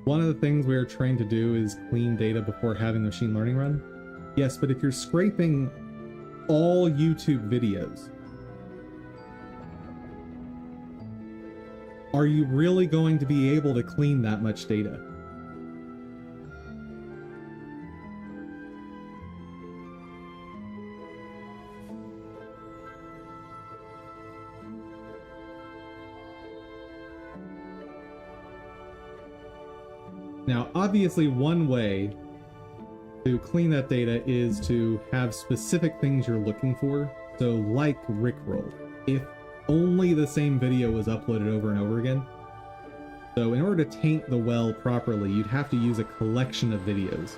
One of the things we are trained to do is clean data before having the machine learning run. Yes, but if you're scraping all YouTube videos, are you really going to be able to clean that much data? Now, obviously, one way to clean that data is to have specific things you're looking for. So, like Rickroll, if only the same video was uploaded over and over again. So, in order to taint the well properly, you'd have to use a collection of videos.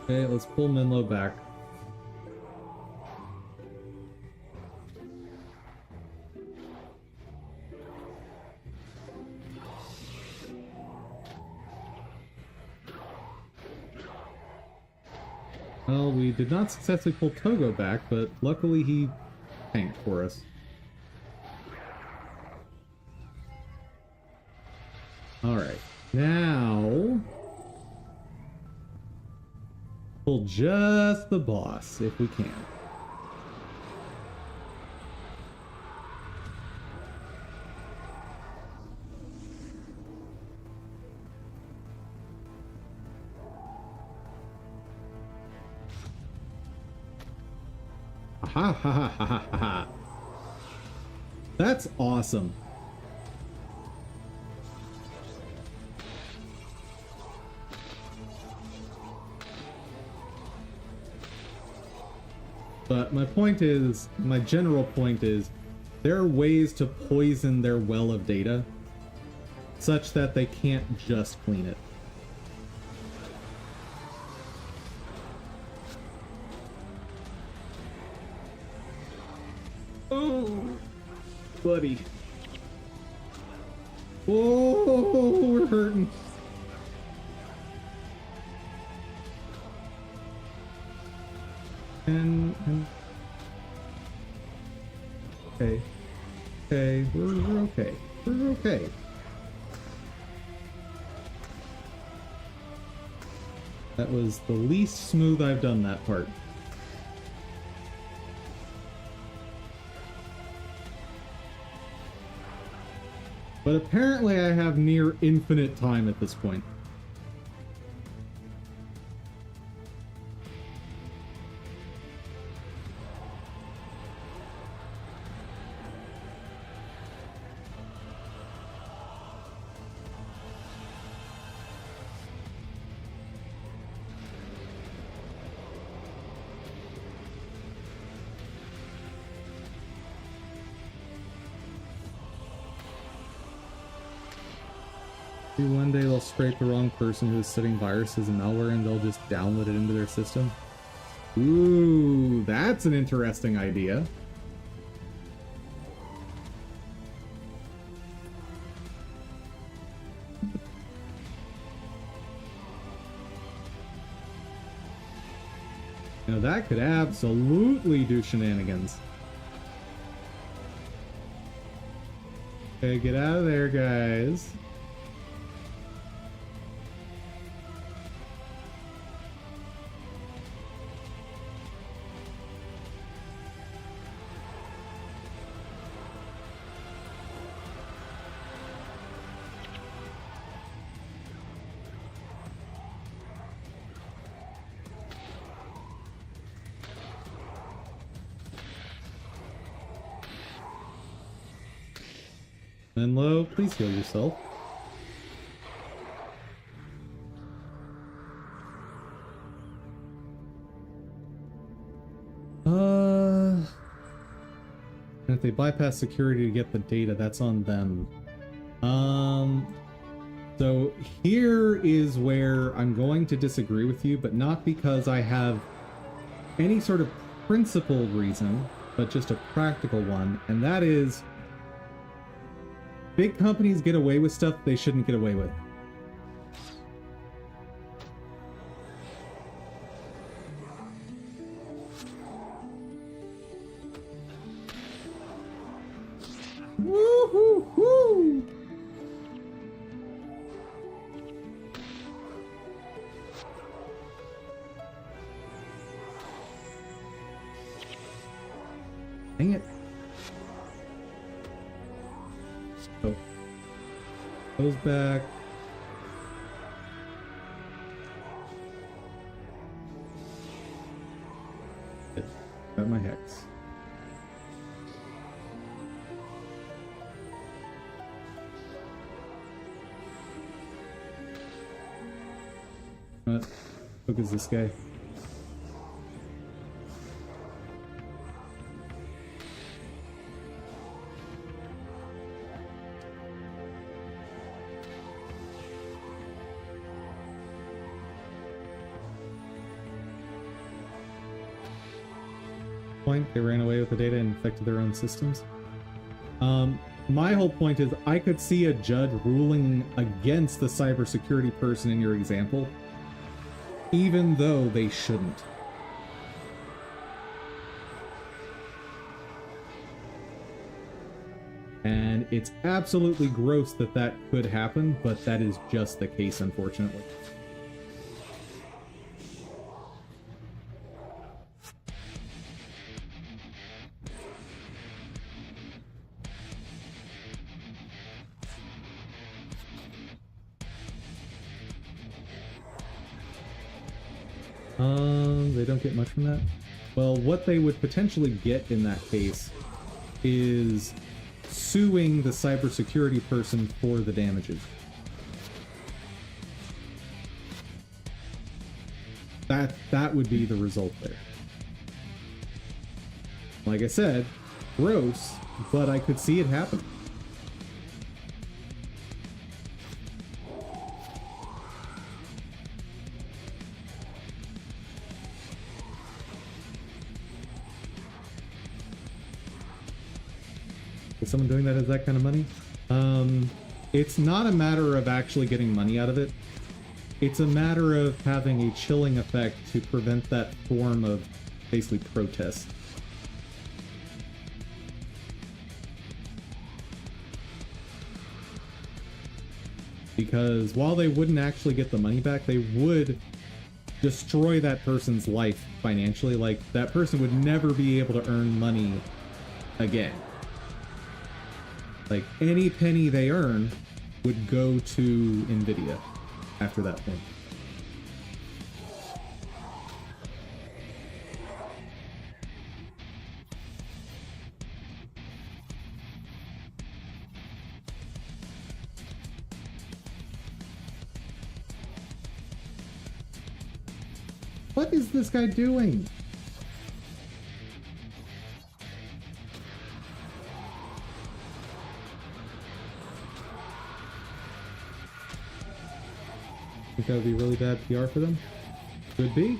Okay, let's pull Menlo back. Well, we did not successfully pull Togo back, but luckily he tanked for us. Alright, now pull just the boss, if we can. Ha ha ha ha ha ha. That's awesome. But my point is, my general point is, there are ways to poison their well of data such that they can't just clean it. Oh, buddy. Oh, we're hurting. And okay, we're okay. We're okay. That was the least smooth I've done that part. But apparently I have near infinite time at this point. One day they'll scrape the wrong person who is setting viruses and malware and they'll just download it into their system. Ooh, that's an interesting idea. You know, that could absolutely do shenanigans. Okay, get out of there, guys. Menlo, please heal yourself. if they bypass security to get the data, that's on them. So here is where I'm going to disagree with you, but not because I have any sort of principled reason, but just a practical one, and that is big companies get away with stuff they shouldn't get away with. Woo-hoo-hoo! Dang it. Oh. Goes back. Got my hex. What the fuck is this guy? They ran away with the data and infected their own systems. My whole point is I could see a judge ruling against the cybersecurity person in your example, even though they shouldn't. And it's absolutely gross that that could happen, but that is just the case, unfortunately. They don't get much from that. Well, what they would potentially get in that case is suing the cybersecurity person for the damages. That would be the result there. Like I said, gross, but I could see it happen. Someone doing that has that kind of money? It's not a matter of actually getting money out of it. It's a matter of having a chilling effect to prevent that form of basically protest. Because while they wouldn't actually get the money back, they would destroy that person's life financially. Like, that person would never be able to earn money again. Like, any penny they earn would go to Nvidia after that point. What is this guy doing? Think that would be really bad PR for them? Could be.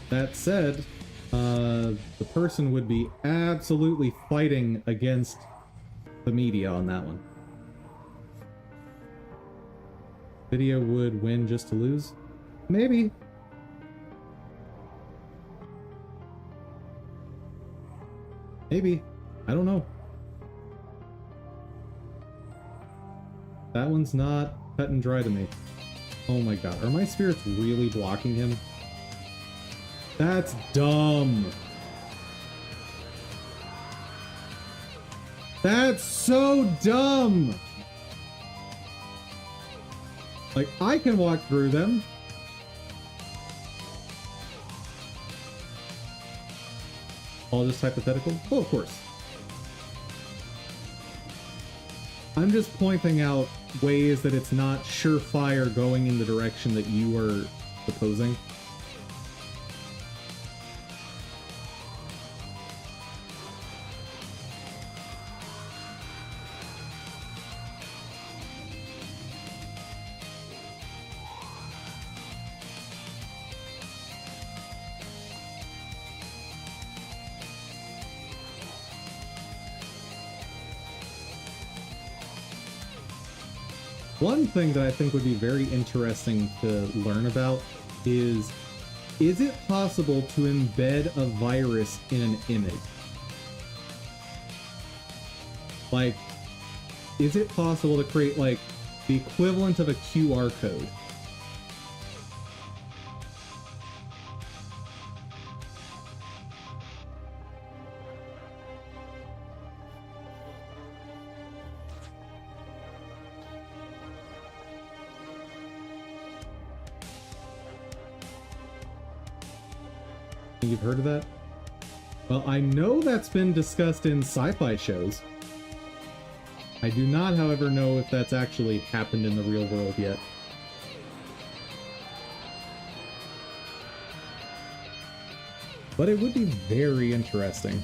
That said, the person would be absolutely fighting against the media on that one. Video would win just to lose? Maybe. Maybe. I don't know. That one's not cut and dry to me. Oh my god. Are my spirits really blocking him? That's dumb. That's so dumb. Like, I can walk through them. All just hypothetical? Oh, of course. I'm just pointing out ways that it's not surefire going in the direction that you are proposing. One thing that I think would be very interesting to learn about is it possible to embed a virus in an image? Like, is it possible to create, like, the equivalent of a QR code? You've heard of that? Well, I know that's been discussed in sci-fi shows. I do not, however, know if that's actually happened in the real world yet. But it would be very interesting.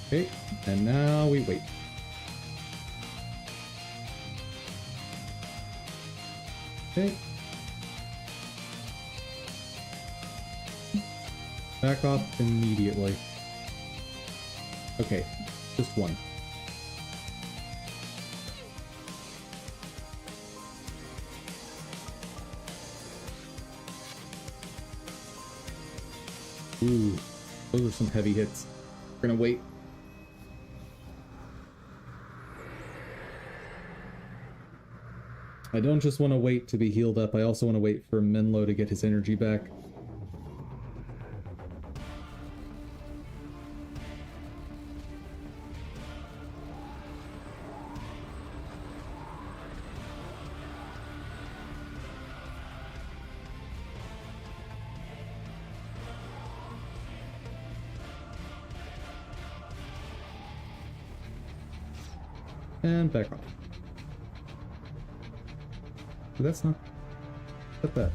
Okay, and now we wait. Okay. Back off immediately. Okay, just one. Ooh, those are some heavy hits. We're gonna wait. I don't just want to wait to be healed up, I also want to wait for Menlo to get his energy back. And back off. But that's not bad.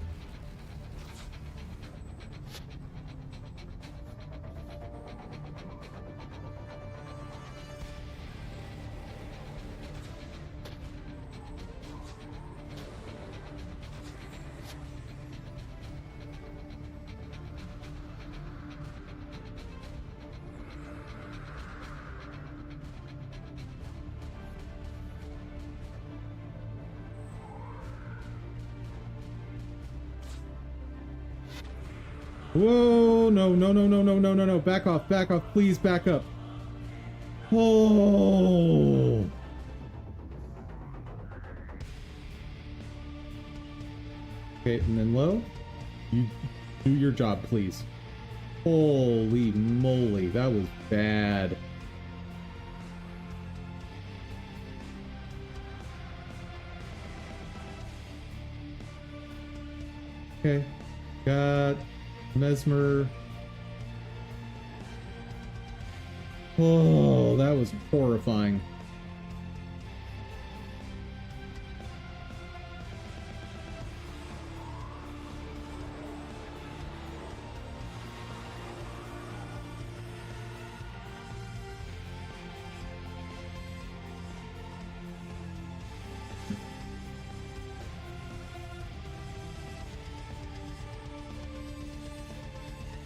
Whoa, no, no, no, no, no, no, no, no. Back off, please back up. Oh. Okay, and then low. You do your job, please. Holy moly, that was bad. Okay, got Mesmer. Oh, that was horrifying.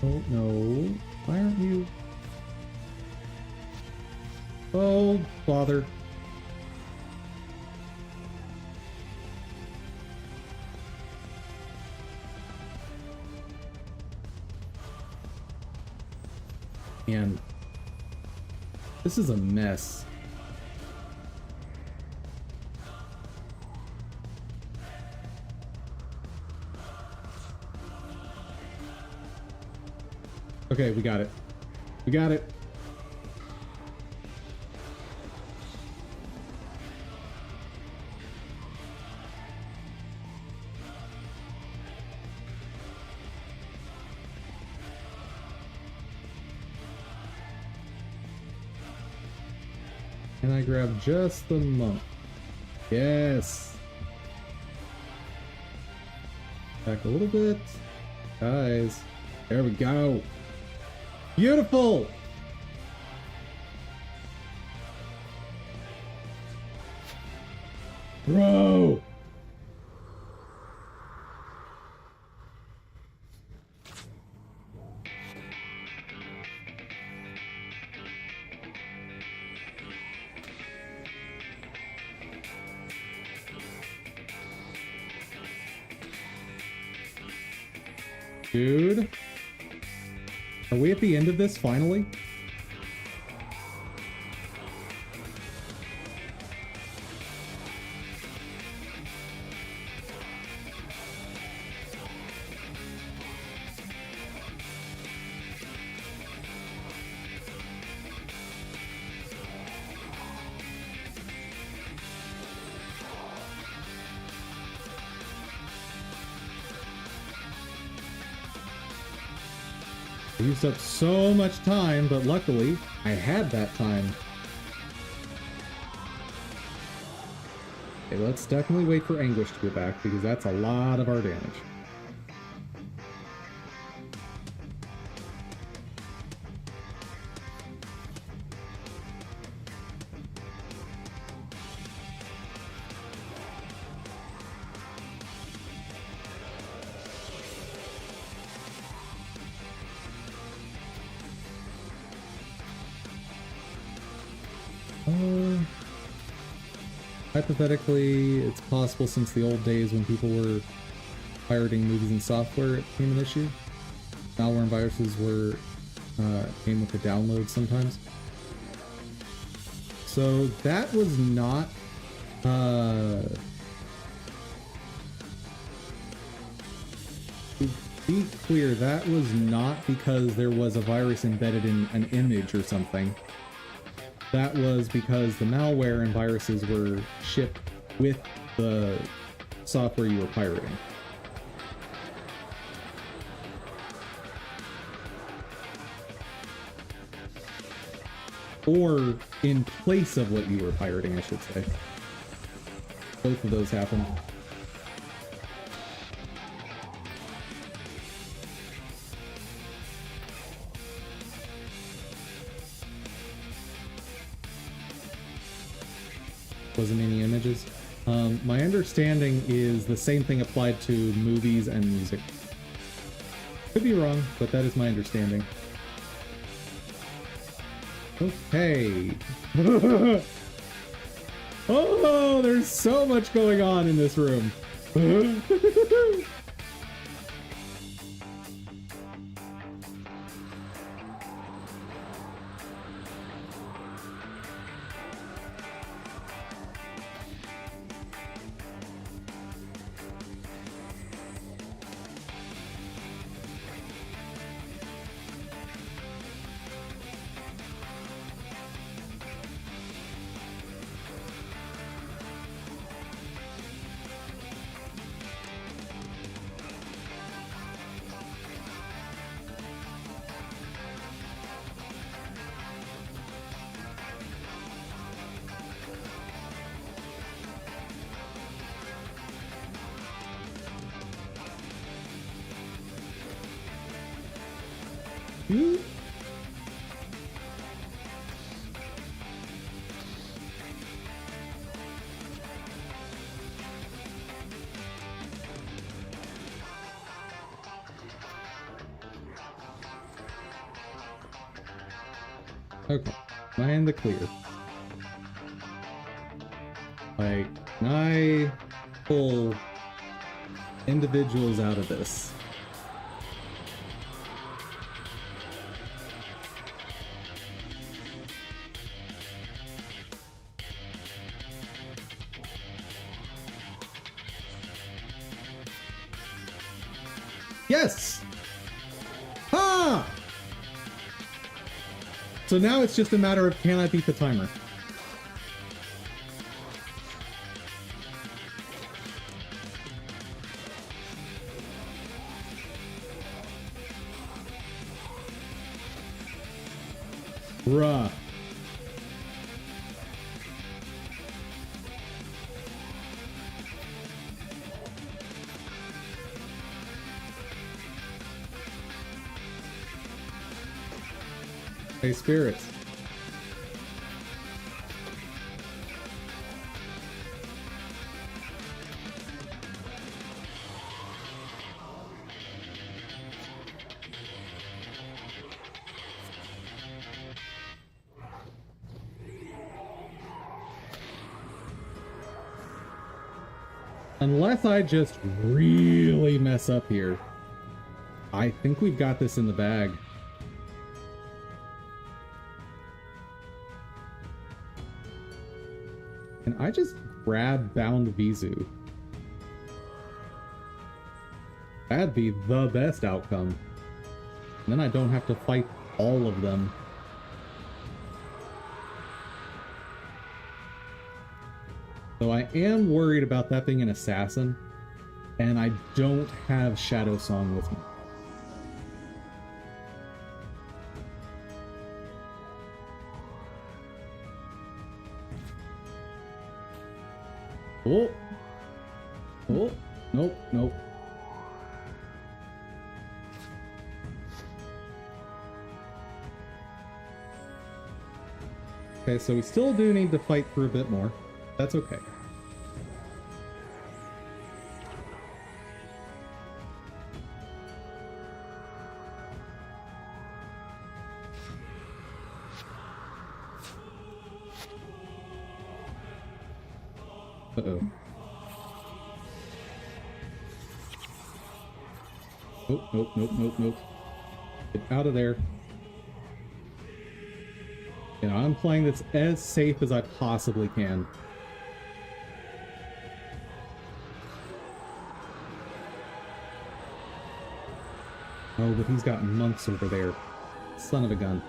Oh no, why aren't you? Oh, bother. And this is a mess. Okay, we got it. We got it. And I grab just the monk. Yes. Back a little bit. Guys. There we go. Beautiful. Bro. Dude, are we at the end of this finally? I used up so much time, but luckily I had that time. Okay, let's definitely wait for Anguish to go back because that's a lot of our damage. Hypothetically, it's possible since the old days when people were pirating movies and software, it became an issue. Malware and viruses came with the download sometimes. So that was not to be clear, that was not because there was a virus embedded in an image or something. That was because the malware and viruses were shipped with the software you were pirating. Or in place of what you were pirating, I should say. Both of those happened. Wasn't any images. My understanding is the same thing applied to movies and music. Could be wrong, but that is my understanding. Okay. Oh, there's so much going on in this room. Okay, am I in the clear? Like, can I pull individuals out of this? Yes! Ha! So now it's just a matter of, can I beat the timer? Bruh. Hey, spirits. Unless I just really mess up here, I think we've got this in the bag. Can I just grab Bound Vizu? That'd be the best outcome. And then I don't have to fight all of them. So I am worried about that being an assassin, and I don't have Shadow Song with me. Oh! Oh! Nope, nope. Okay, so we still do need to fight for a bit more. That's okay. Uh-oh. Nope, nope, nope, nope, nope. Get out of there. You know, I'm playing this as safe as I possibly can. Oh, but he's got monks over there. Son of a gun.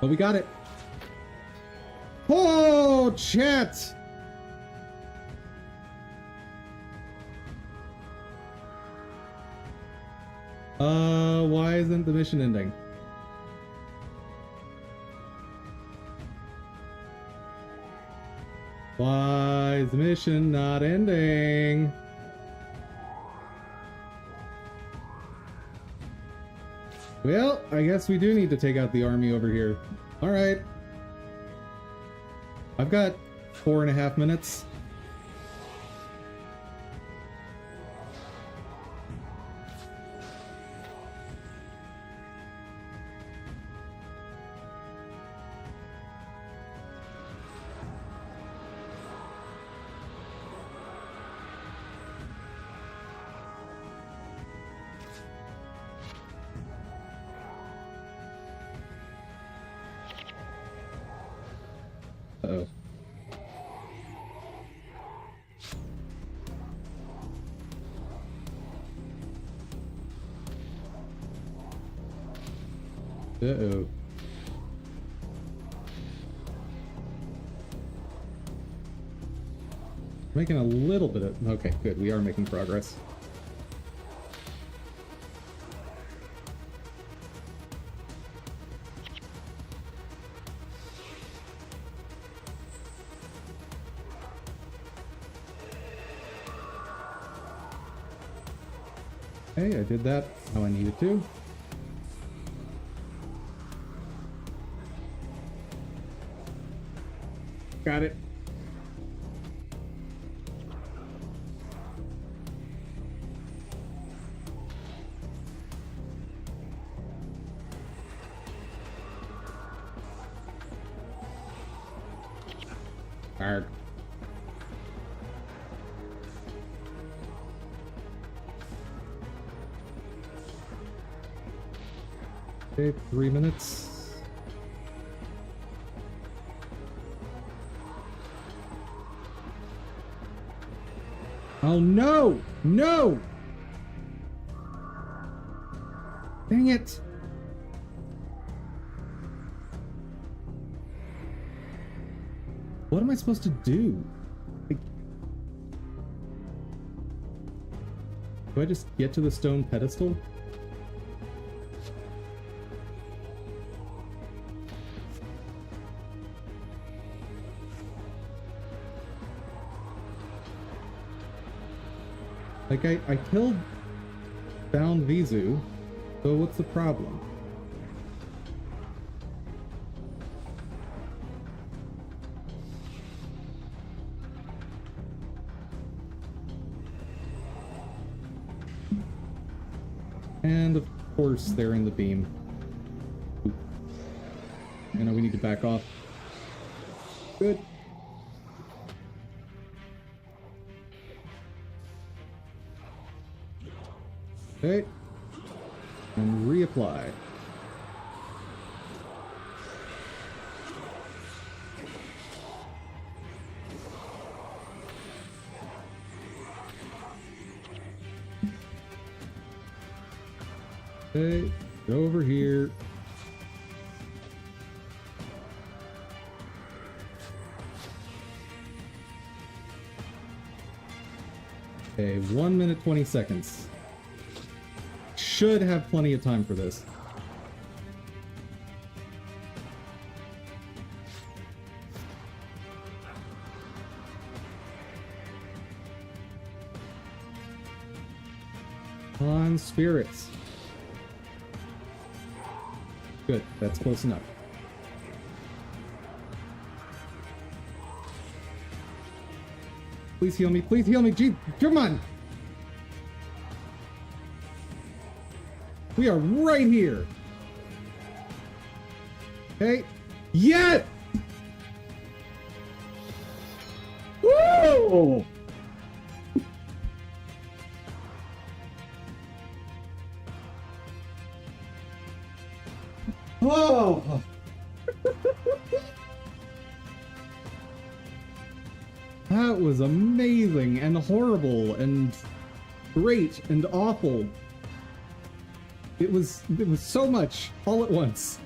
But we got it. Oh, chat! Why isn't the mission ending? Why is the mission not ending? Well, I guess we do need to take out the army over here. Alright. I've got 4.5 minutes. Uh-oh. Uh-oh. Making a little bit of... Okay, good. We are making progress. Okay, I did that how I needed to. Got it. Arg. Okay, 3 minutes. Oh no! No! Dang it! What am I supposed to do? Like, do I just get to the stone pedestal? Like, I killed Bound Vizu, so what's the problem? And of course, they're in the beam. Oop. I know we need to back off. Good. Okay. And reapply. Okay, go over here. Okay, 1 minute 20 seconds. Should have plenty of time for this. Come on, spirits. Good, that's close enough. Please heal me, please heal me, gee, come on! We are right here! Okay, yes! Woo! Oh! That was amazing and horrible and great and awful. It was so much all at once.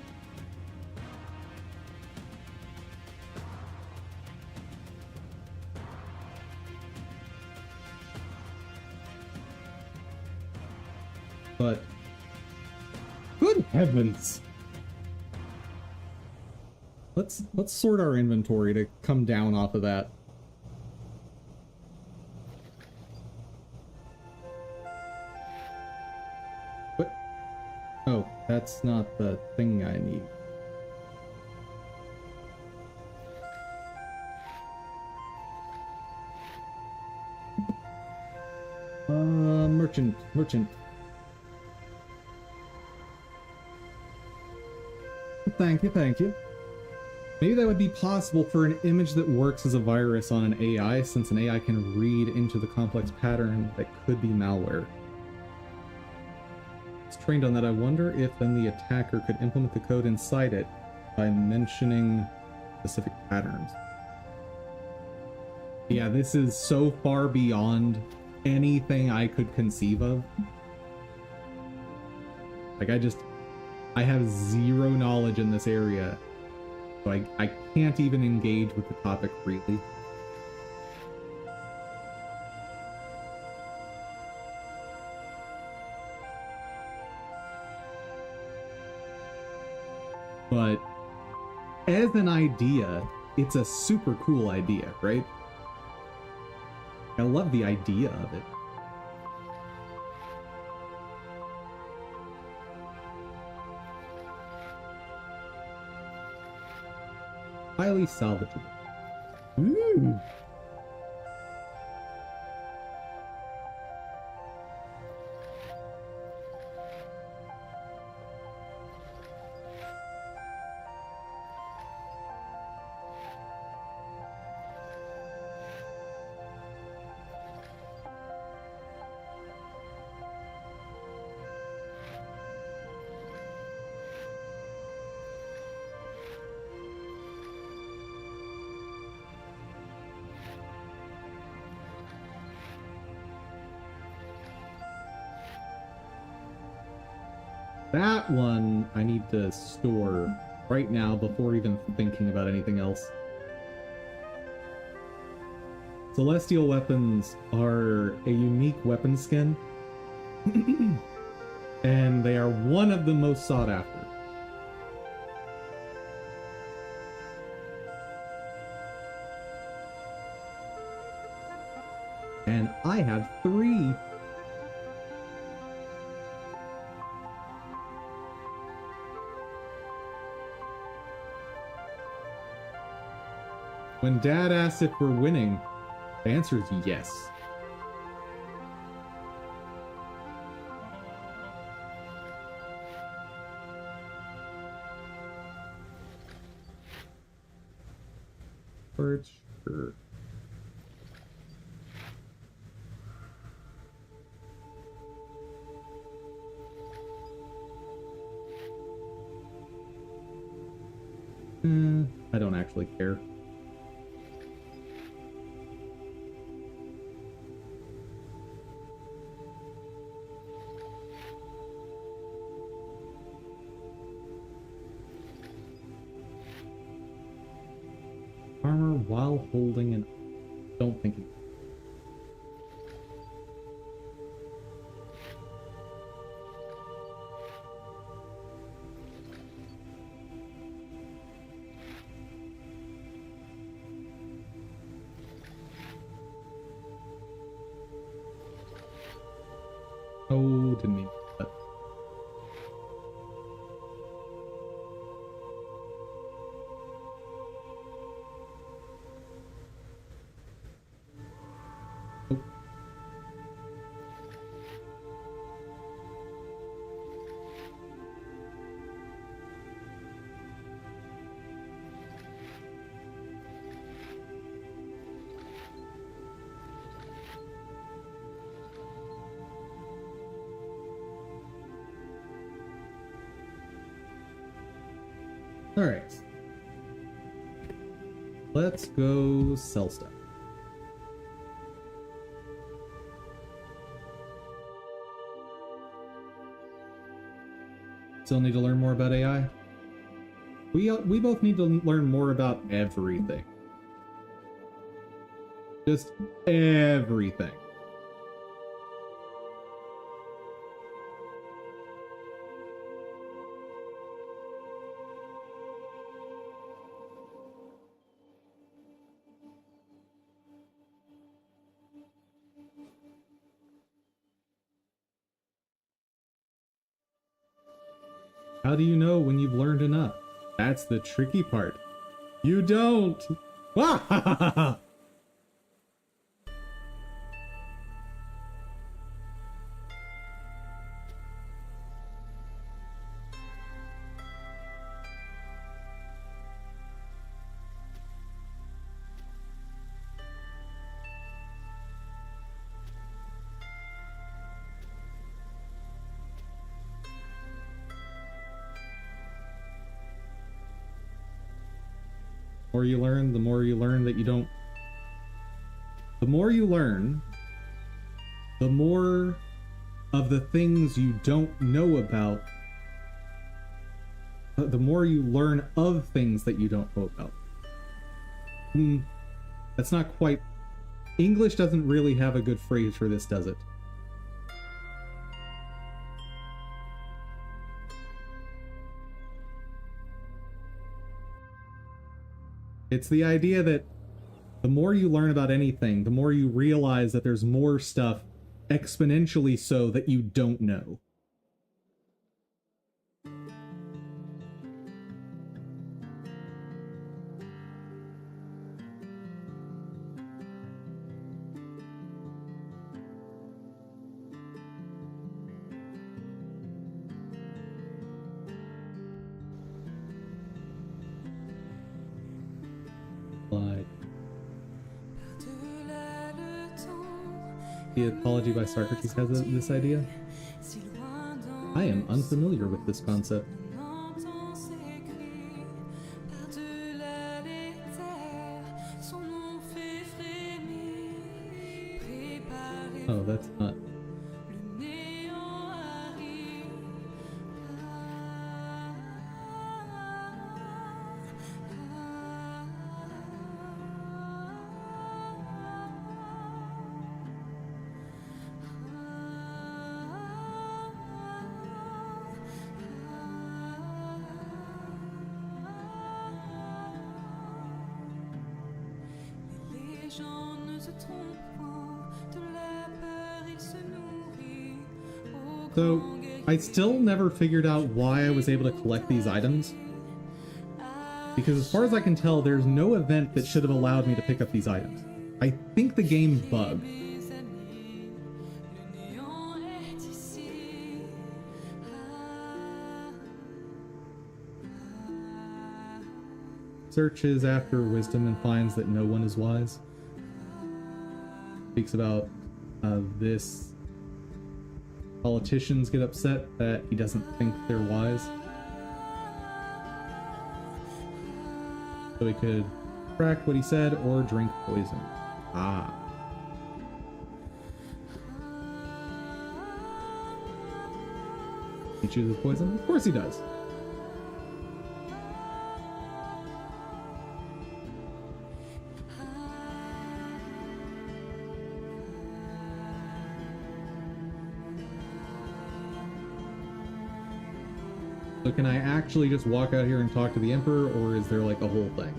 But good heavens. Let's sort our inventory to come down off of that. What? Oh, that's not the thing I need. Merchant. Thank you. Maybe that would be possible for an image that works as a virus on an AI, since an AI can read into the complex pattern that could be malware. It's trained on that. I wonder if then the attacker could implement the code inside it by mentioning specific patterns. Yeah, this is so far beyond anything I could conceive of. Like, I have zero knowledge in this area, so I can't even engage with the topic freely. But as an idea, it's a super cool idea, right? I love the idea of it. Highly salvageable. Ooh. that one I need to store right now before even thinking about anything else. Celestial weapons are a unique weapon skin, and they are one of the most sought after. And I have 3. When Dad asks if we're winning, the answer is yes. For sure. I don't actually care. Armor while holding an... Don't think it... Oh, didn't mean that. Oh. All right. Let's go sell stuff. Still need to learn more about AI? We both need to learn more about everything. Just everything. How do you know when you've learned enough? That's the tricky part. You don't! The more you learn, the more you learn that you don't... The more you learn, the more of the things you don't know about, the more you learn of things that you don't know about. That's not quite... English doesn't really have a good phrase for this, does it? It's the idea that the more you learn about anything, the more you realize that there's more stuff, exponentially so, that you don't know. The Apology by Socrates has this idea. I am unfamiliar with this concept. Oh, that's not... So, I still never figured out why I was able to collect these items. Because as far as I can tell, there's no event that should have allowed me to pick up these items. I think the game bugged. Searches after wisdom and finds that no one is wise. Speaks about this. Politicians get upset that he doesn't think they're wise. So he could track what he said or drink poison. Ah. He chooses poison? Of course he does. So can I actually just walk out here and talk to the Emperor, or is there like a whole thing?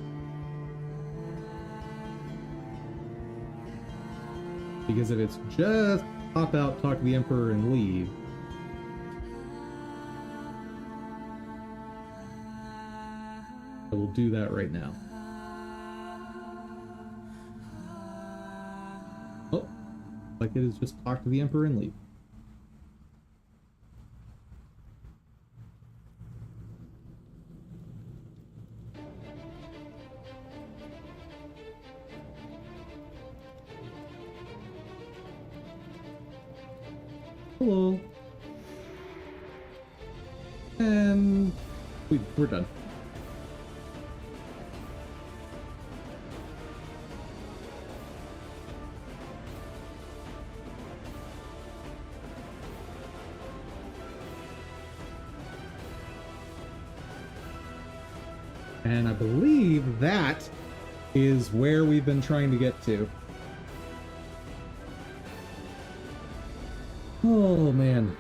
Because if it's just pop out, talk to the Emperor, and leave, I will do that right now. Oh, like it is just talk to the Emperor and leave. Hello. And we're done. And I believe that is where we've been trying to get to. Oh man.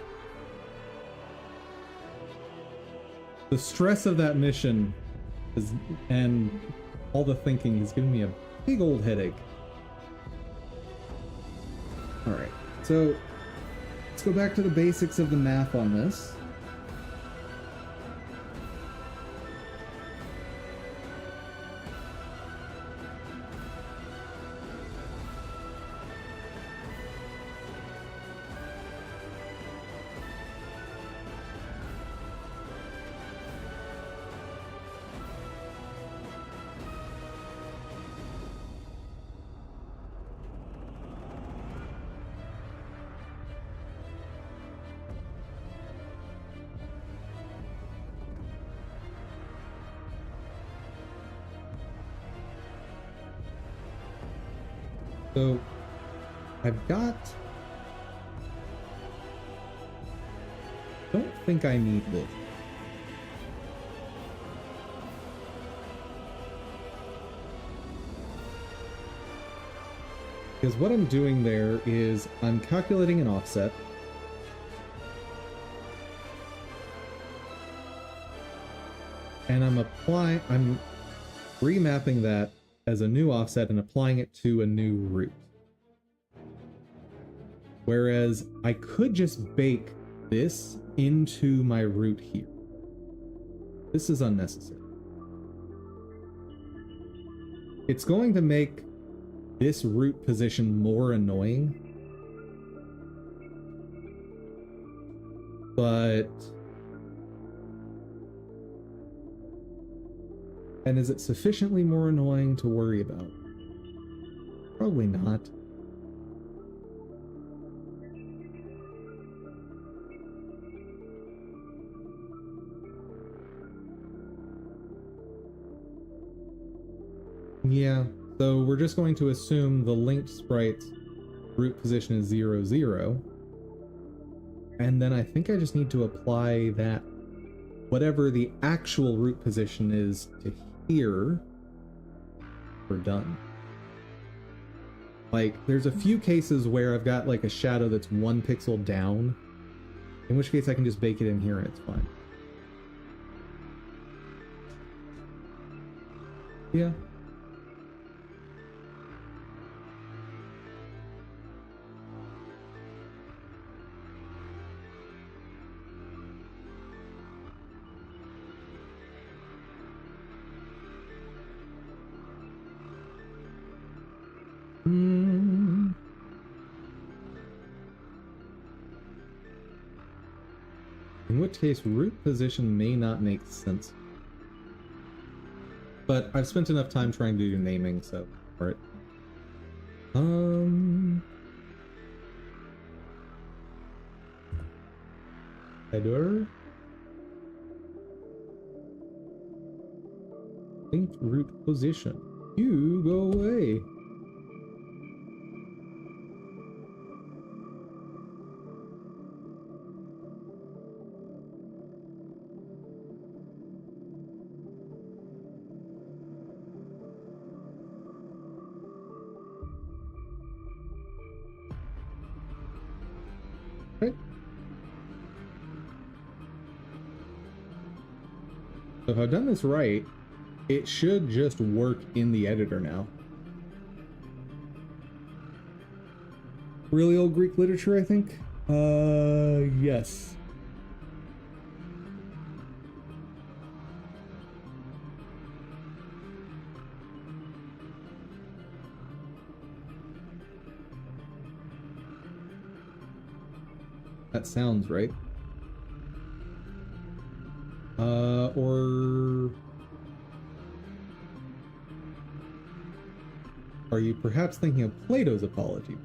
The stress of that mission and all the thinking is giving me a big old headache. Alright, so let's go back to the basics of the math on this. So, I've got... don't think I need this. Because what I'm doing there is I'm calculating an offset. And I'm remapping that as a new offset and applying it to a new route. Whereas I could just bake this into my route here. This is unnecessary. It's going to make this route position more annoying, but... and is it sufficiently more annoying to worry about? Probably not. Yeah, so we're just going to assume the linked sprite's root position is 0, 0. And then I think I just need to apply that, whatever the actual root position is, to here. We're done. Like, there's a few cases where I've got like a shadow that's 1 pixel down, in which case I can just bake it in here and it's fine. Yeah. in which case root position may not make sense. But I've spent enough time trying to do naming, so for it. Header. Linked root position. You go away. So if I've done this right, it should just work in the editor now. Really old Greek literature, I think? Yes. That sounds right. Or are you perhaps thinking of Plato's Apology?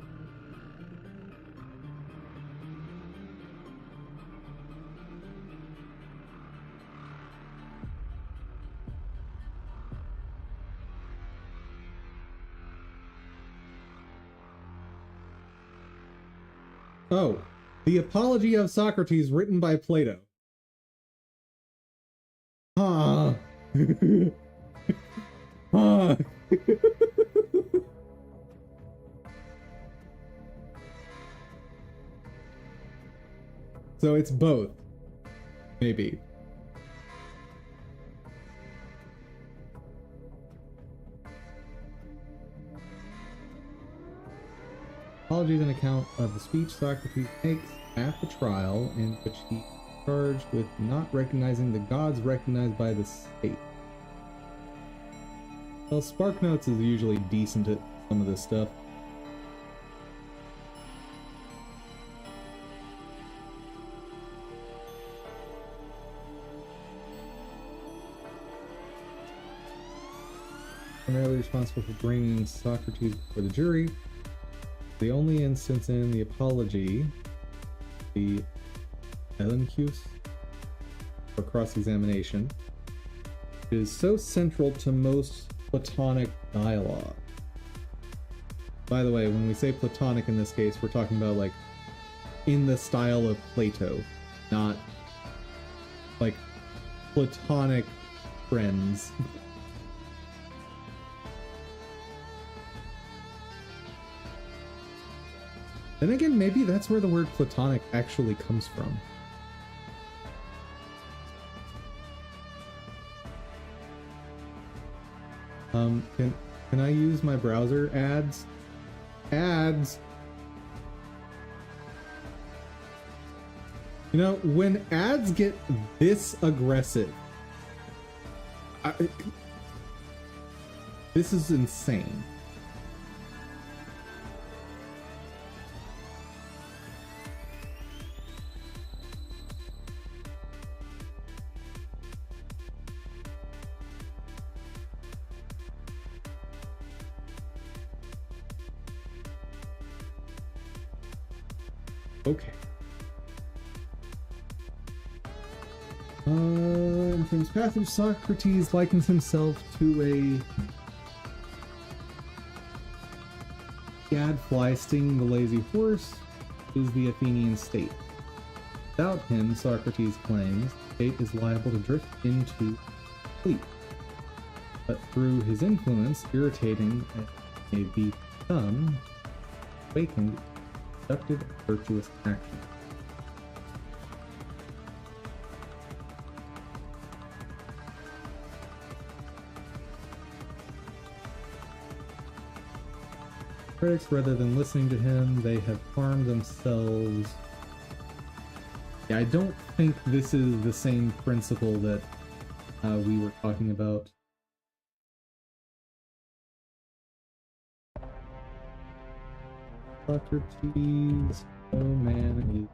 Oh, the Apology of Socrates written by Plato. Huh. Huh. So it's both. Maybe. Apology is an account of the speech Socrates makes at the trial in which he is charged with not recognizing the gods recognized by the state. Well, SparkNotes is usually decent at some of this stuff. Primarily responsible for bringing Socrates before the jury. The only instance in the Apology, the Elenchus, or cross-examination, is so central to most Platonic dialogue. By the way, when we say Platonic in this case, we're talking about like in the style of Plato, not like Platonic friends. Then again, maybe that's where the word Platonic actually comes from. Can I use my browser ads? Ads! You know, when ads get this aggressive, this is insane. Okay. In famous passage, Socrates likens himself to a gadfly stinging the lazy horse, which is the Athenian state. Without him, Socrates claims, the state is liable to drift into sleep. But through his influence, irritating it may become awakened, productive, virtuous action. Critics, rather than listening to him, they have harmed themselves. Yeah, I don't think this is the same principle that we were talking about. Socrates, oh man,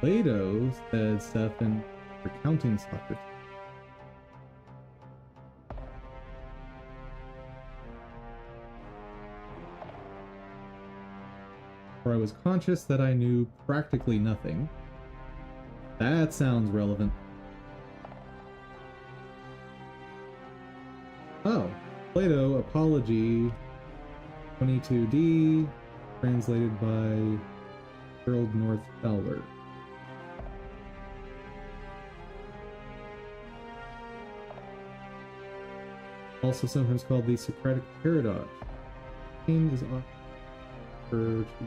Plato said Stefan recounting Socrates. For I was conscious that I knew practically nothing. That sounds relevant. Oh, Plato, Apology, 22D, translated by Harold North Fowler. Also sometimes called the Socratic paradox. Name is offered to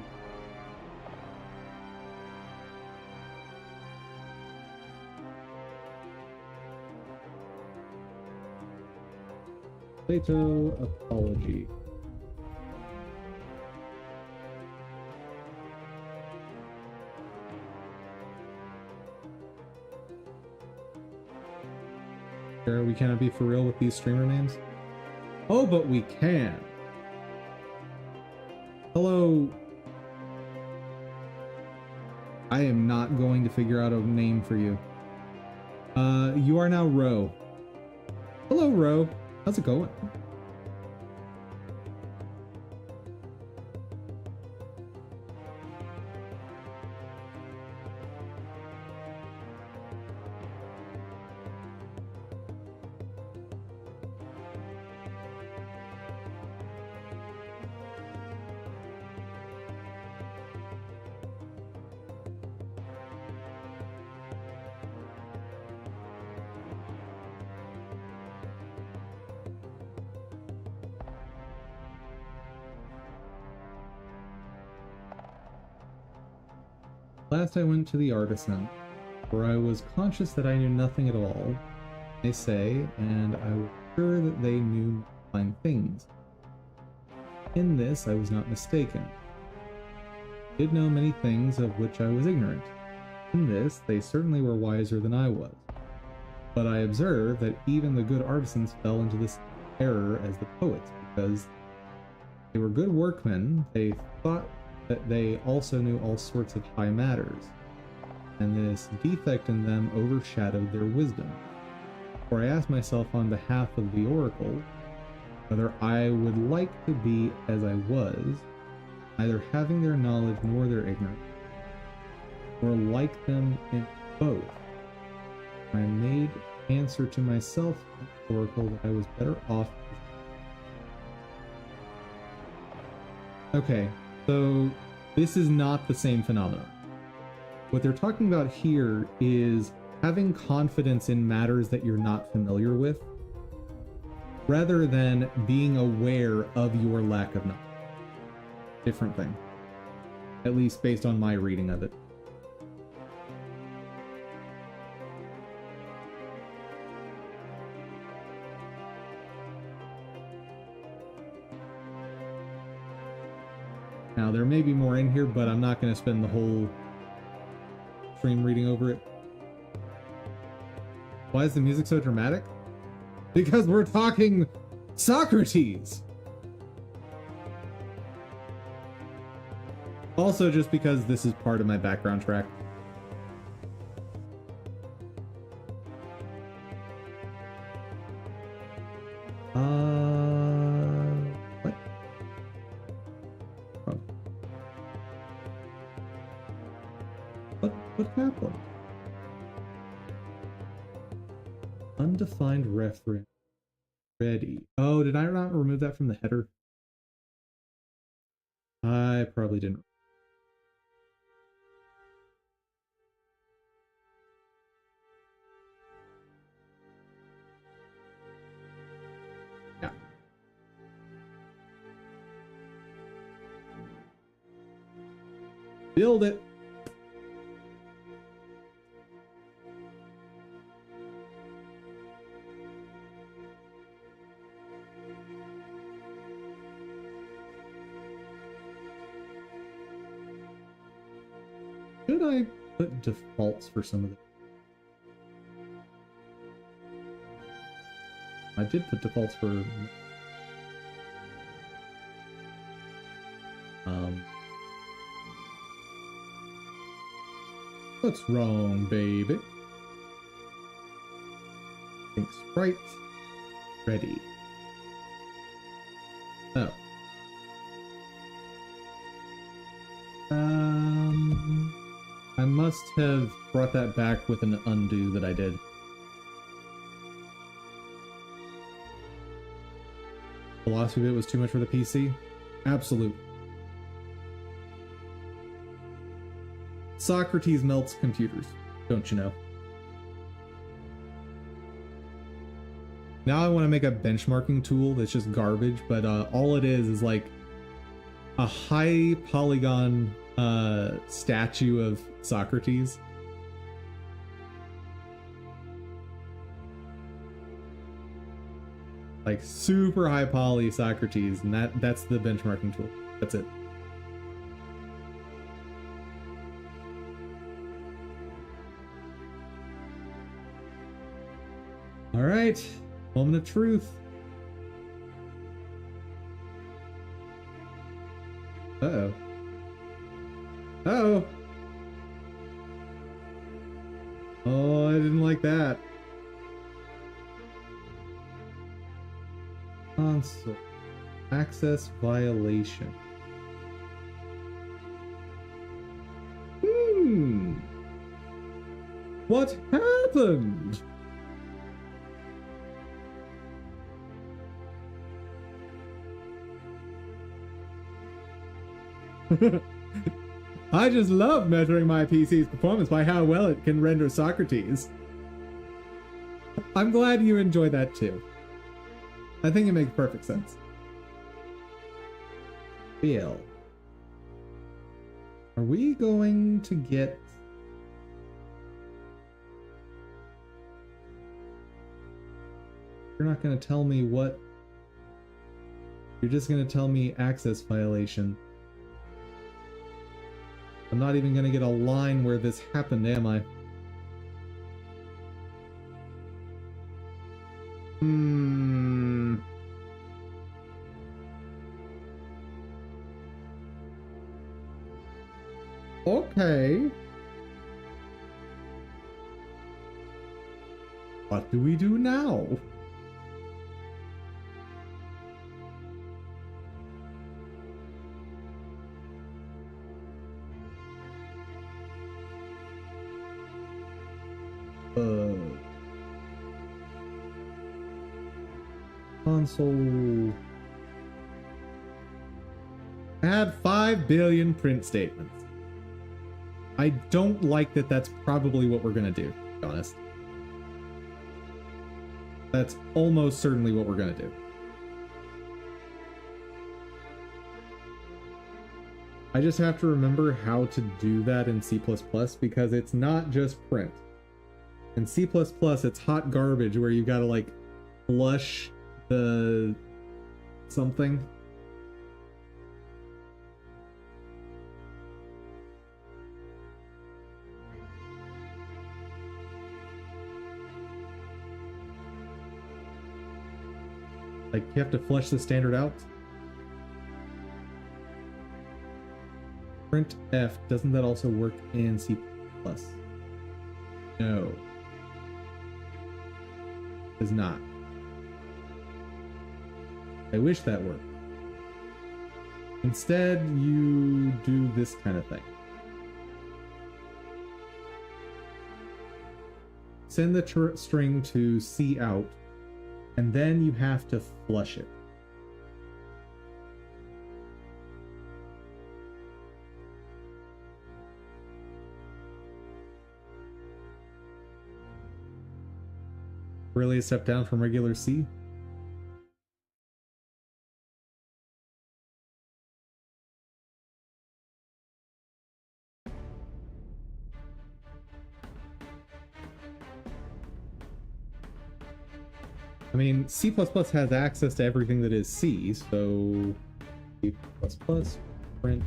Plato, Apology. Sure, we cannot be for real with these streamer names? Oh, but we can. Hello. I am not going to figure out a name for you. You are now Ro. Hello, Ro. How's it going? Last I went to the artisan, where I was conscious that I knew nothing at all, they say, and I was sure that they knew fine things. In this I was not mistaken. I did know many things of which I was ignorant. In this they certainly were wiser than I was. But I observed that even the good artisans fell into this error as the poets, because they were good workmen, they thought that they also knew all sorts of high matters, and this defect in them overshadowed their wisdom. For I asked myself on behalf of the oracle whether I would like to be as I was, neither having their knowledge nor their ignorance, or like them in both. I made answer to myself, oracle, that I was better off. Okay. So this is not the same phenomenon. What they're talking about here is having confidence in matters that you're not familiar with, rather than being aware of your lack of knowledge. Different thing. At least based on my reading of it. Now, there may be more in here, but I'm not going to spend the whole stream reading over it. Why is the music so dramatic? Because we're talking Socrates! Also, just because this is part of my background track. What? Oh. What happened? Undefined reference. Ready. Oh, did I not remove that from the header? I probably didn't. Yeah. Build it. Should I put defaults for some of them? I did put defaults for What's wrong, baby? Think sprite. Ready. Oh. I must have brought that back with an undo that I did. Philosophy bit was too much for the PC? Absolute. Socrates melts computers, don't you know? Now I want to make a benchmarking tool that's just garbage, but all it is like a high polygon statue of Socrates. Like super high poly Socrates, and that's the benchmarking tool. That's it. All right, moment of truth. Uh-oh. Uh-oh. Oh, I didn't like that. Console. Access violation. What happened? I just love measuring my PC's performance by how well it can render Socrates. I'm glad you enjoy that too. I think it makes perfect sense. Bill. Are we going to get... You're not going to tell me what... You're just going to tell me access violation. I'm not even going to get a line where this happened, am I? Okay. What do we do now? Console. Add 5 billion print statements. I don't like that that's probably what we're gonna do, to be honest. That's almost certainly what we're gonna do. I just have to remember how to do that in C++ because it's not just print. In C++, it's hot garbage where you gotta like flush the something. Like you have to flush the standard out. Print F, doesn't that also work in C++? No. Does not. I wish that worked. Instead, you do this kind of thing. Send the string to C out, and then you have to flush it. Really a step down from regular C? I mean, C++ has access to everything that is C, so C++ print.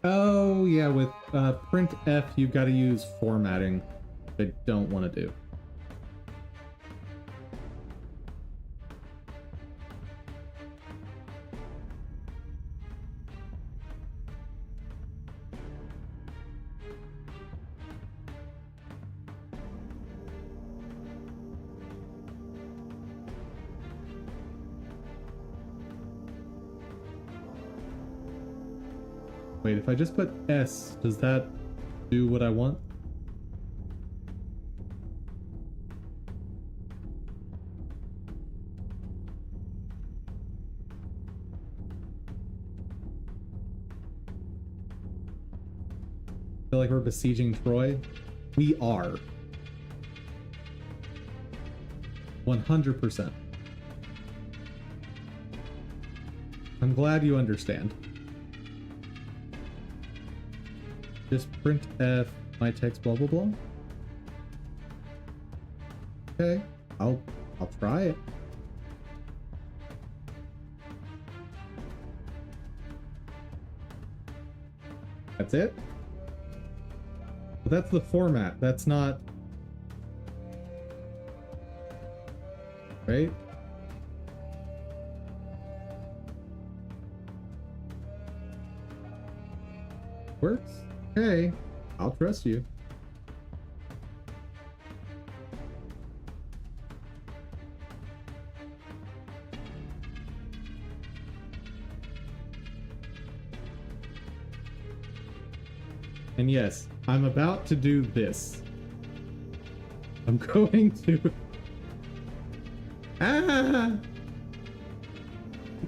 Oh, yeah, with printf, you've got to use formatting. I don't want to do. Wait, if I just put S, does that do what I want? I feel like we're besieging Troy. We are. 100%. I'm glad you understand. Just printf my text blah blah blah. Okay, I'll try it. That's it? But that's the format. That's not right? Works? Okay, I'll trust you. And yes, I'm about to do this. I'm going to... I'm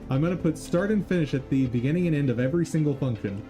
going to put start and finish at the beginning and end of every single function.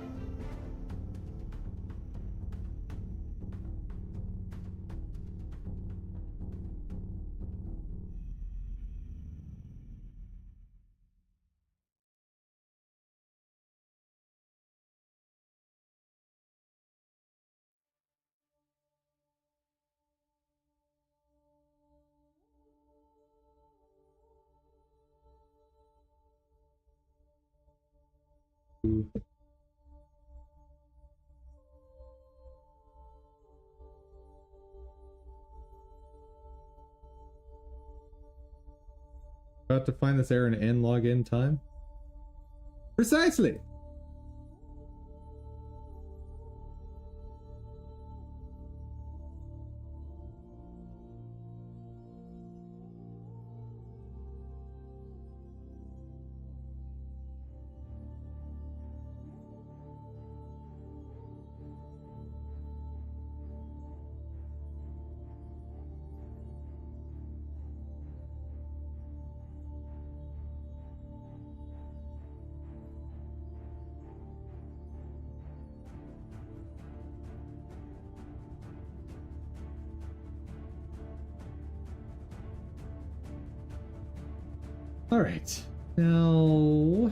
About to find this error in end login time? Precisely! All right, now...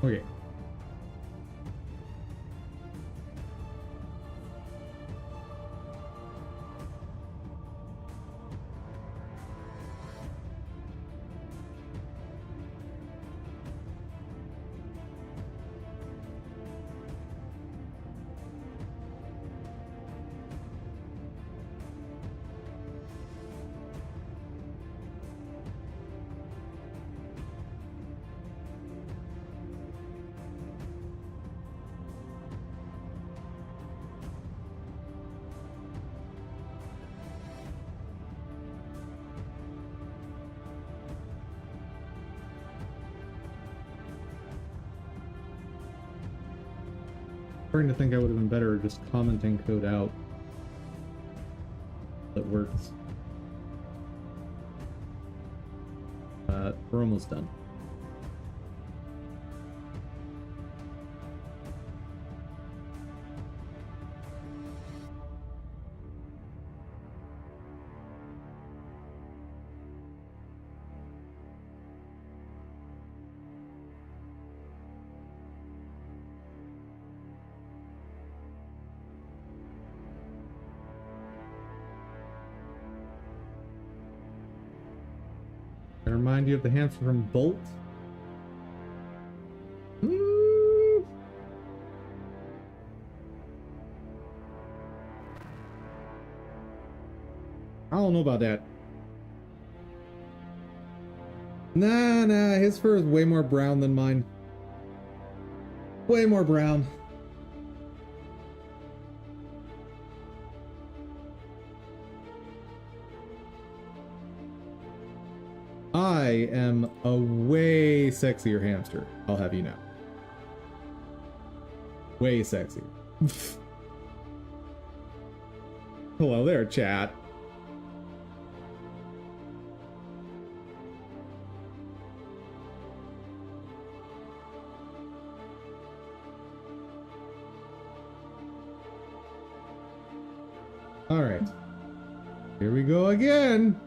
Okay. starting to think I would have been better just commenting code out that works. We're almost done. I remind you of the hamster from Bolt. I don't know about that. Nah, his fur is way more brown than mine. Way more brown. I am a way sexier hamster, I'll have you know. Way sexier. Hello there, chat. Alright. Here we go again.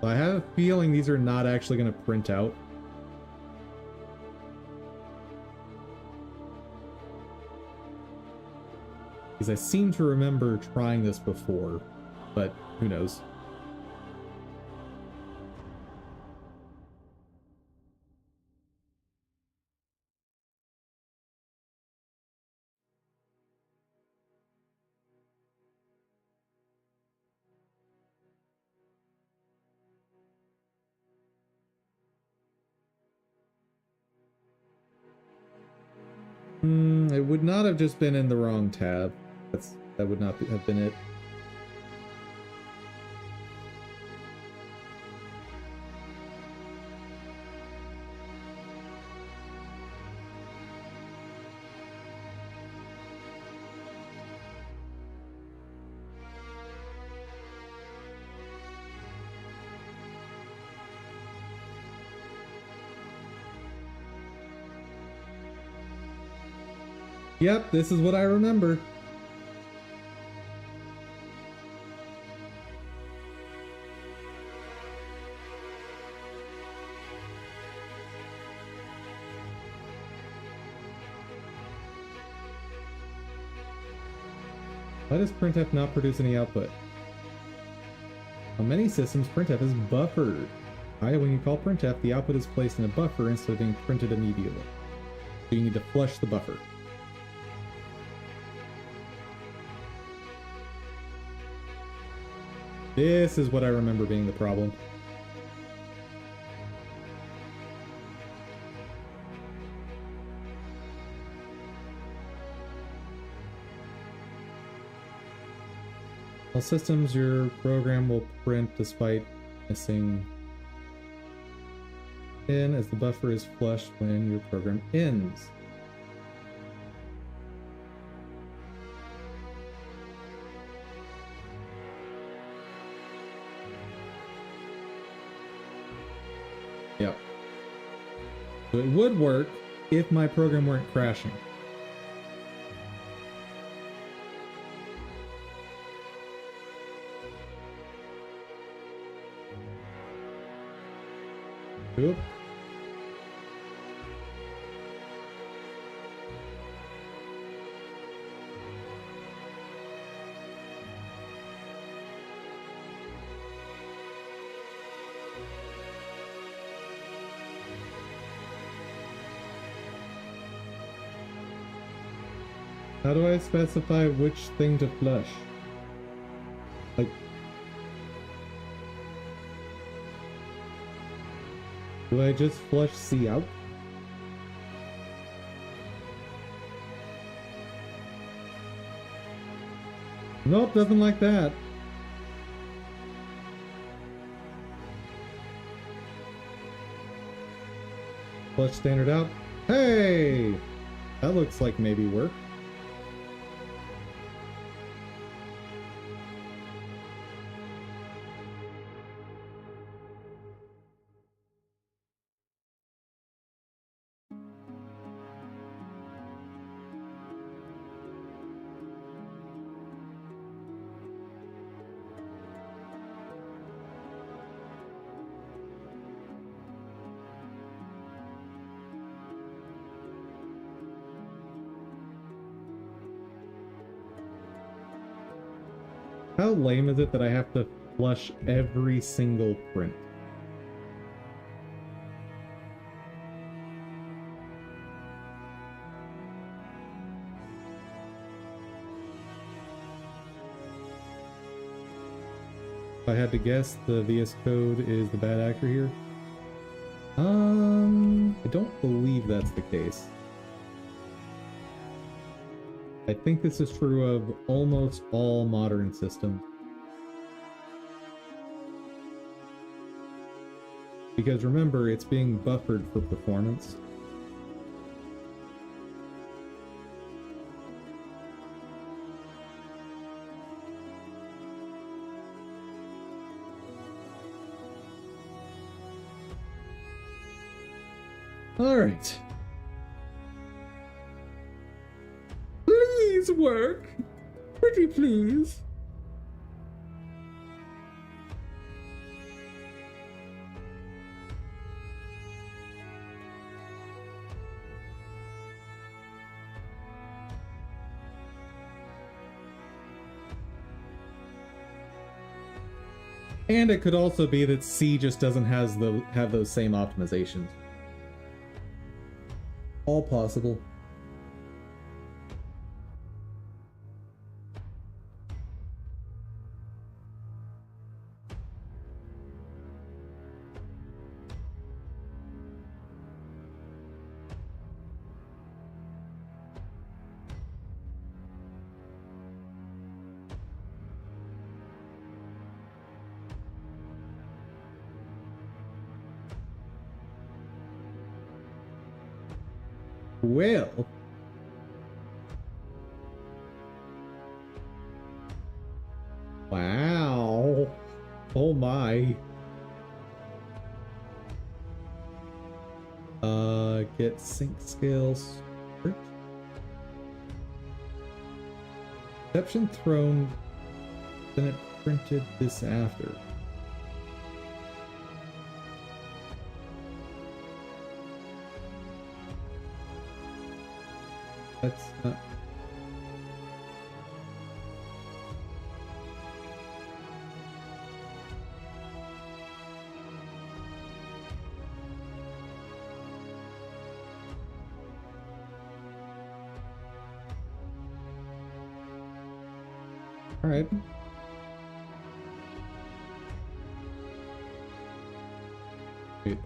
I have a feeling these are not actually going to print out. Because I seem to remember trying this before, but who knows. It would not have just been in the wrong tab. That would not have been it. Yep, this is what I remember. Why does printf not produce any output? On many systems, printf is buffered. When you call printf, the output is placed in a buffer instead of being printed immediately. So you need to flush the buffer. This is what I remember being the problem. All systems, your program will print despite missing in as the buffer is flushed when your program ends. Yep. So it would work if my program weren't crashing. Oop. How do I specify which thing to flush? Like, do I just flush C out? Nope, doesn't like that. Flush standard out. Hey! That looks like maybe work. How lame is it that I have to flush every single print? If I had to guess, the VS Code is the bad actor here. I don't believe that's the case. I think this is true of almost all modern systems. Because remember, it's being buffered for performance. All right. Please work. Pretty please. And it could also be that C just doesn't have those same optimizations. All possible. Well, wow, oh my. Get sync scales. Exception thrown, then it printed this after. That's not... All right. Wait.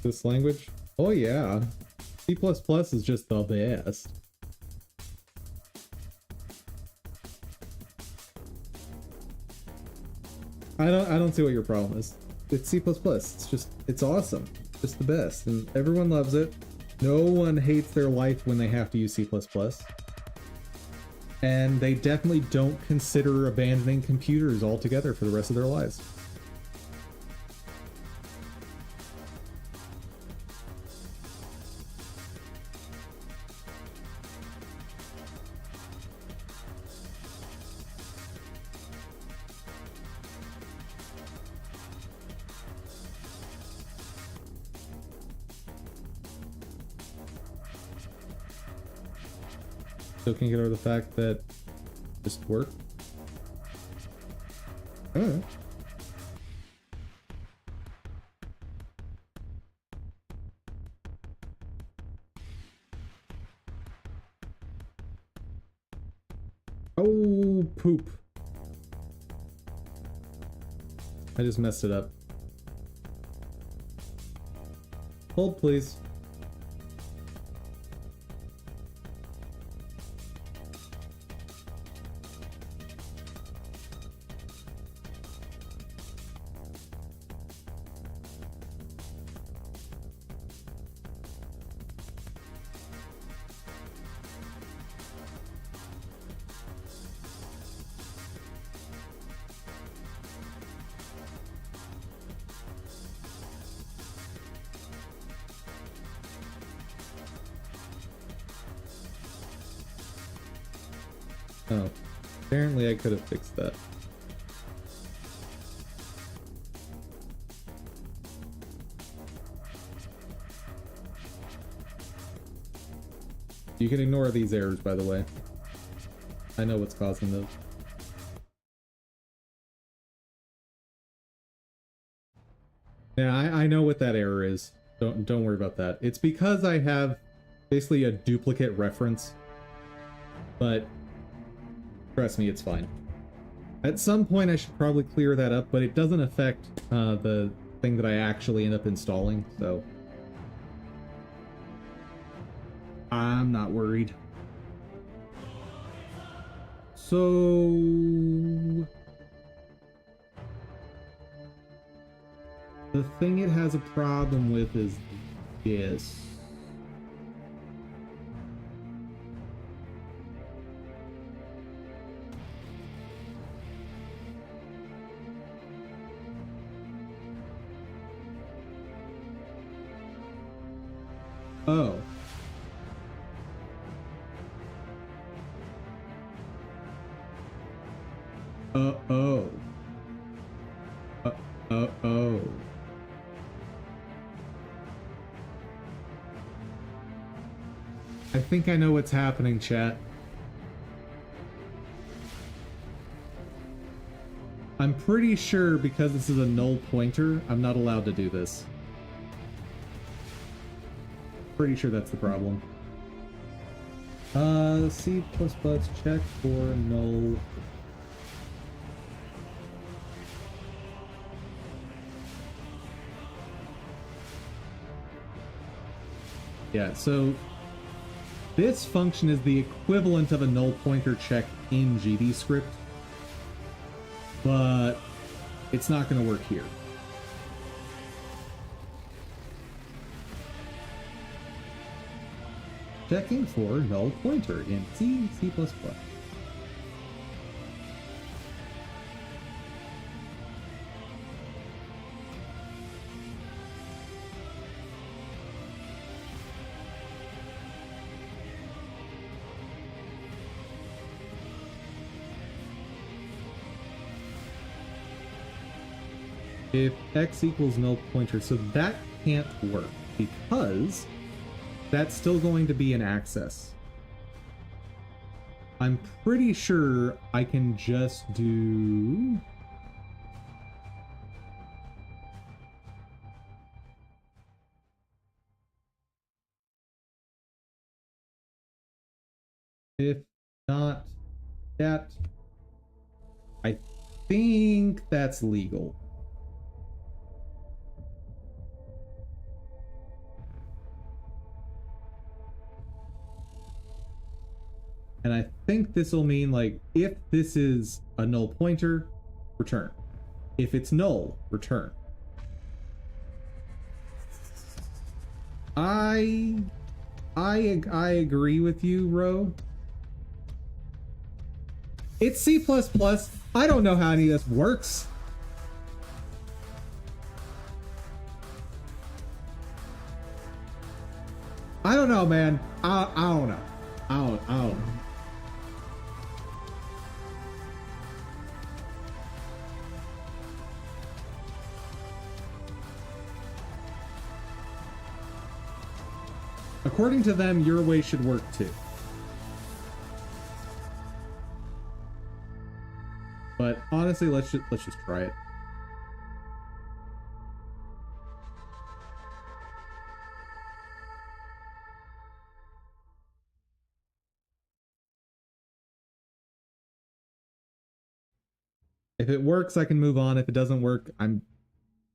This language? Oh yeah. C++ is just the best. I don't see what your problem is. It's C++. It's awesome. It's just the best. And everyone loves it. No one hates their life when they have to use C++. And they definitely don't consider abandoning computers altogether for the rest of their lives. Still can't get over the fact that just work. Oh. Oh, poop. I just messed it up. Hold, please. Oh, apparently I could have fixed that. You can ignore these errors, by the way. I know what's causing those. Yeah, I know what that error is. Don't worry about that. It's because I have basically a duplicate reference, but trust me, it's fine. At some point I should probably clear that up, but it doesn't affect the thing that I actually end up installing, so I'm not worried. So the thing it has a problem with is this. Oh. Oh. Oh. I think I know what's happening, chat. I'm pretty sure because this is a null pointer, I'm not allowed to do this. Pretty sure that's the problem. C++ check for null. Yeah, so this function is the equivalent of a null pointer check in GDScript, but it's not going to work here. Checking for null pointer in C++. If x equals null pointer, so that can't work because that's still going to be an access. I'm pretty sure I can just do... If not that, I think that's legal. And I think this will mean, like, if this is a null pointer, return. If it's null, return. I agree with you, Ro. It's C++. I don't know how any of this works. I don't know, man. I don't know. I don't know. According to them, your way should work too. But honestly, let's just try it. If it works, I can move on. If it doesn't work, I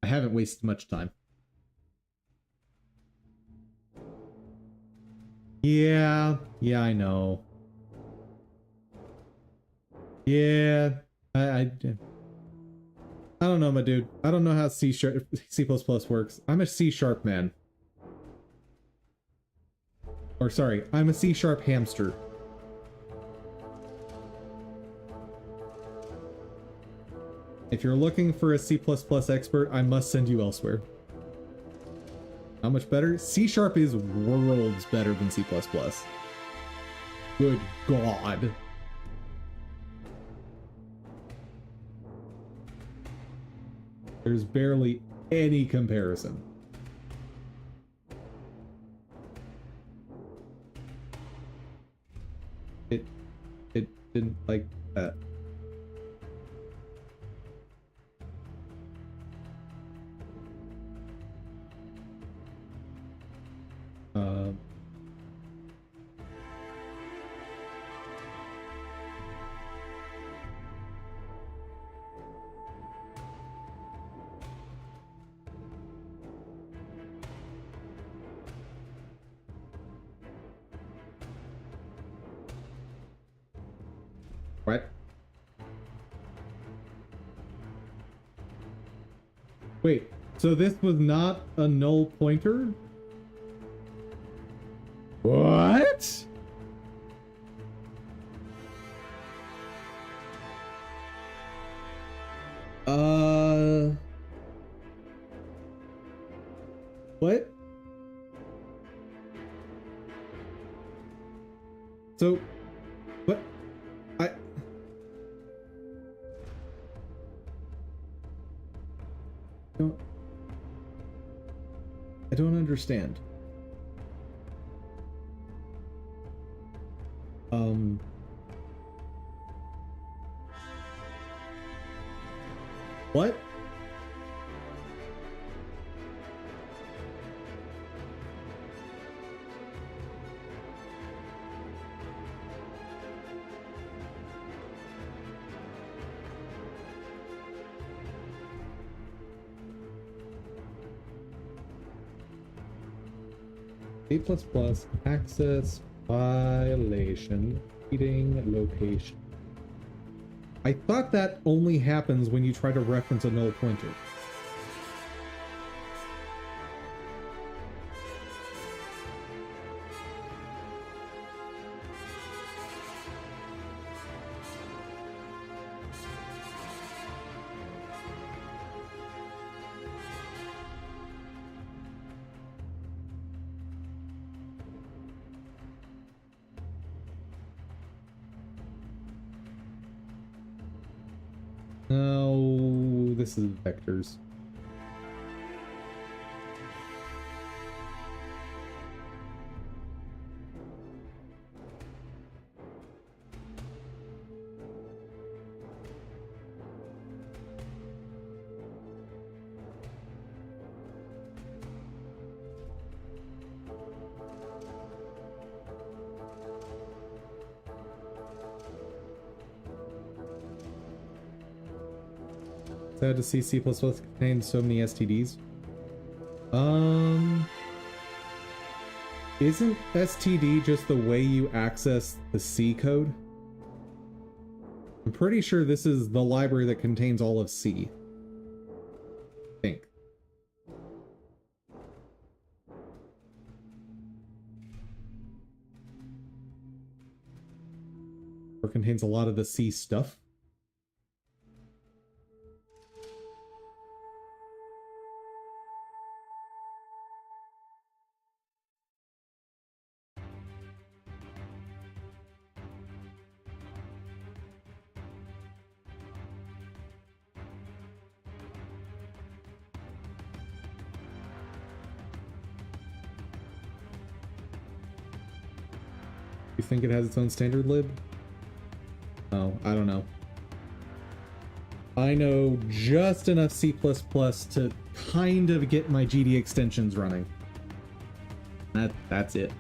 haven't wasted much time. Yeah, I know. Yeah, I don't know, my dude. I don't know how C++ works. I'm a C# man. Or sorry, I'm a C# hamster. If you're looking for a C++ expert, I must send you elsewhere. How much better? C# is worlds better than C++. Good God. There's barely any comparison. It didn't like that. What? Wait, so this was not a null pointer? What? What? So, what? I don't understand. What? A++ access violation reading location. I thought that only happens when you try to reference a null pointer. No, this is vectors. Sad to see C++ contain so many STDs. Isn't STD just the way you access the C code? I'm pretty sure this is the library that contains all of C. I think. Or contains a lot of the C stuff. You think it has its own standard lib? Oh, I don't know. I know just enough C++ to kind of get my GDExtensions running. That's it.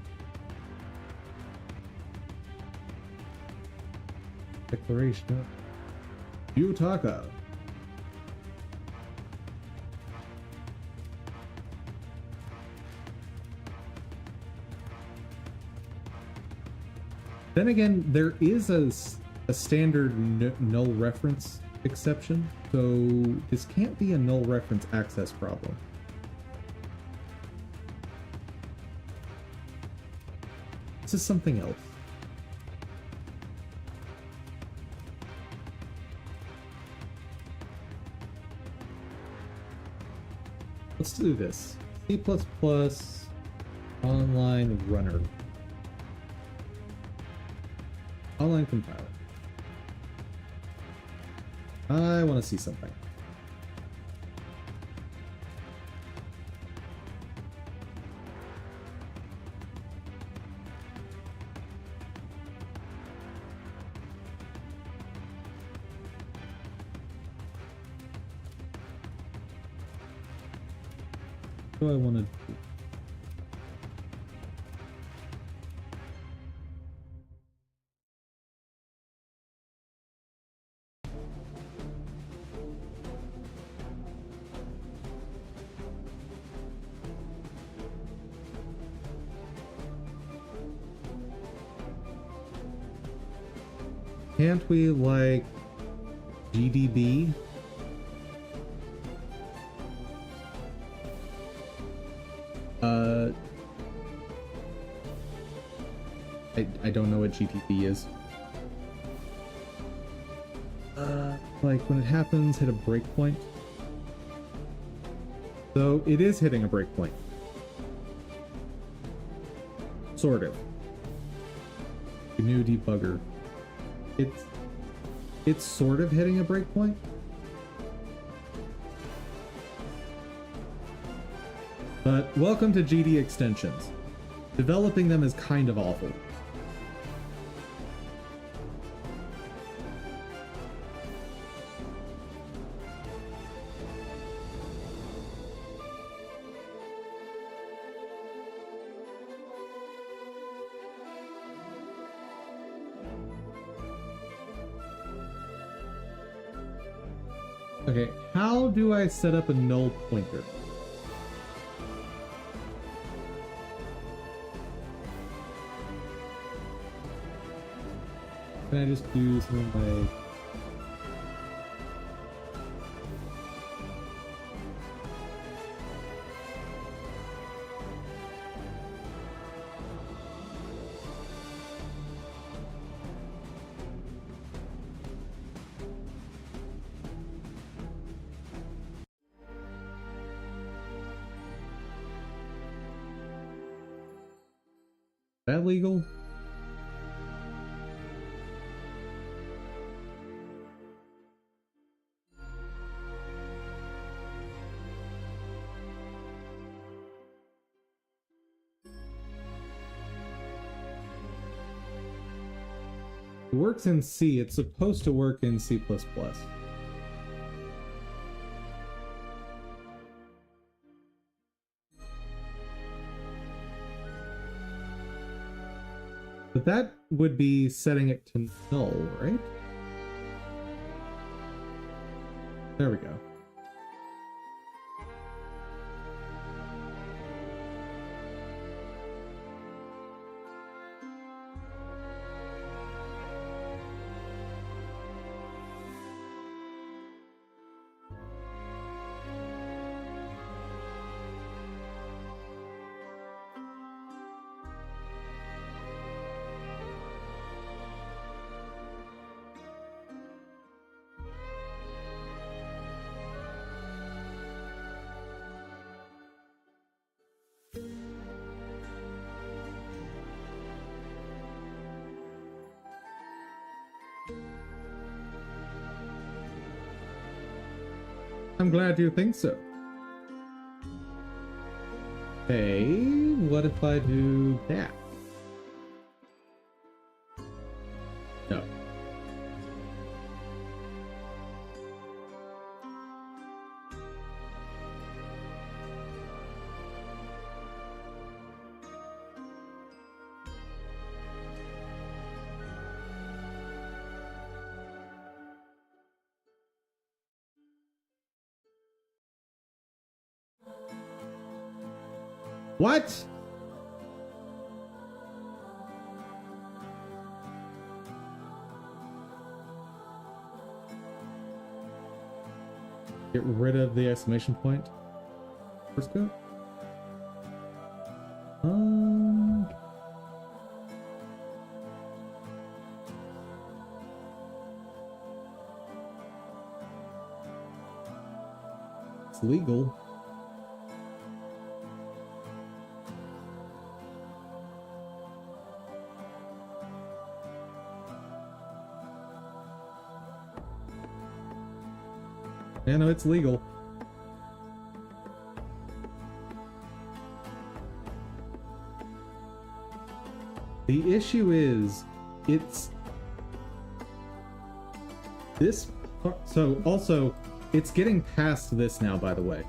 Declaration of Utaka. Then again, there is a standard null reference exception, so this can't be a null reference access problem. This is something else. Let's do this. C++ online runner. Online compiler. I want to see something. What do I want to do? Can't we, like, GDB? I don't know what GDB is. Like, when it happens, hit a breakpoint. So, it is hitting a breakpoint. Sort of. GNU debugger. It's sort of hitting a breakpoint. But welcome to GDExtensions. Developing them is kind of awful. Okay, how do I set up a null pointer? Can I just do something like... Is that legal? It works in C. It's supposed to work in C++. But that would be setting it to null, right? There we go. I'm glad you think so. Hey, what if I do that? No. What? Get rid of the exclamation point. First go. It's legal. Yeah, no, it's legal. The issue is, it's this. So also, it's getting past this now, by the way.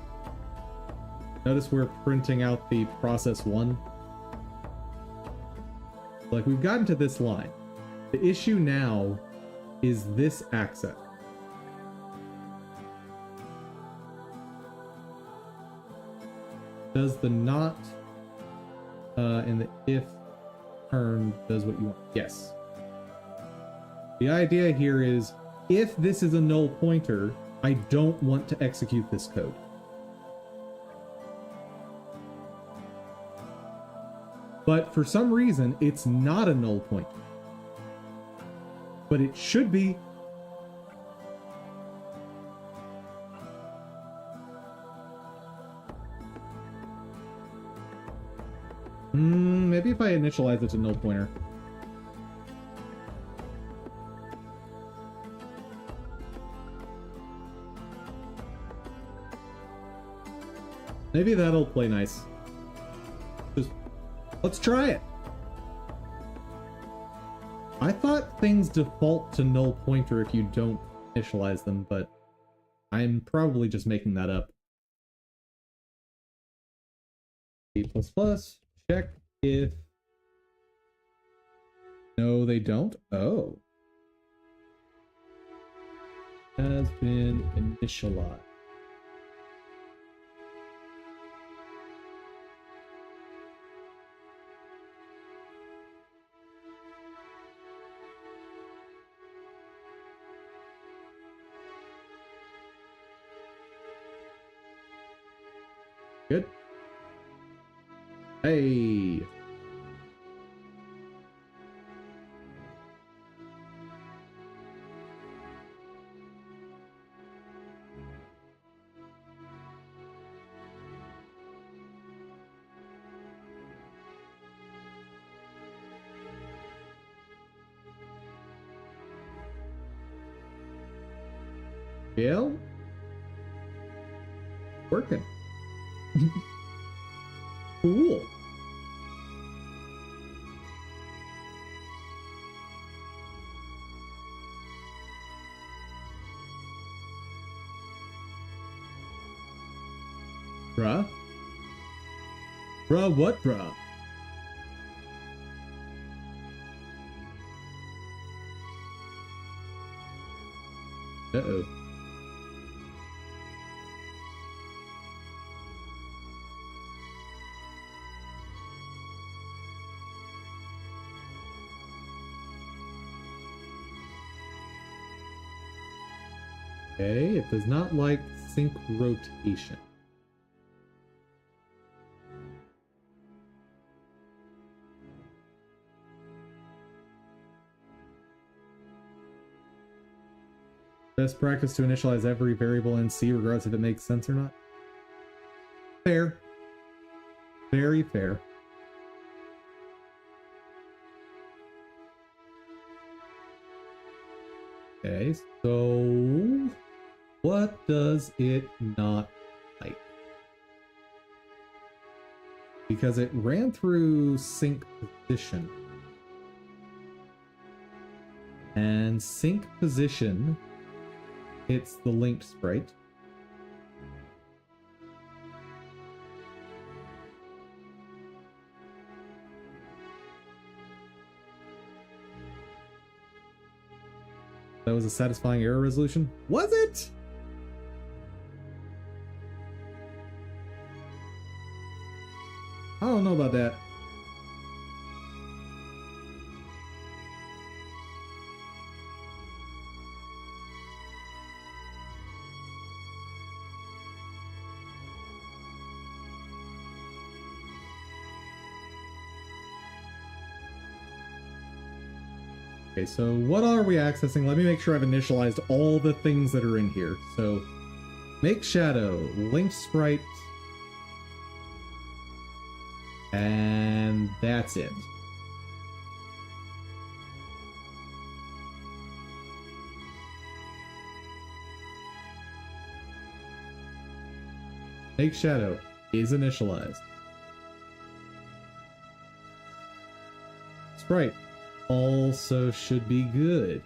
Notice we're printing out the process 1. Like, we've gotten to this line. The issue now is this access. Does the not in the if term does what you want? Yes. The idea here is, if this is a null pointer, I don't want to execute this code. But for some reason, it's not a null pointer. But it should be. Maybe if I initialize it to null pointer. Maybe that'll play nice. Just, let's try it. I thought things default to null pointer if you don't initialize them, but I'm probably just making that up. C++, check if... No, they don't? Oh. Has been initialized. Good. Hey. Bill? Working. Cool. Bruh? Bruh, what bruh? Uh-oh. Okay, it does not like sync rotation. Best practice to initialize every variable in C regardless if it makes sense or not. Fair. Very fair. Okay, so what does it not like? Because it ran through sync position. And sync position hits the linked sprite. That was a satisfying error resolution. Was it? I don't know about that. Okay, so what are we accessing? Let me make sure I've initialized all the things that are in here. So, make shadow, link sprite, and that's it. Make shadow is initialized. Sprite also should be good.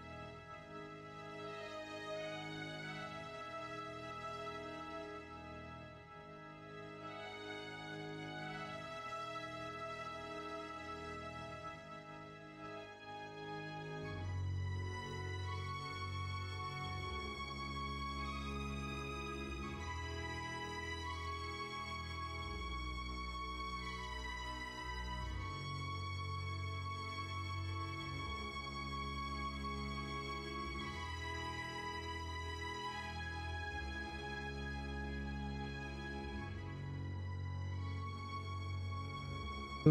So,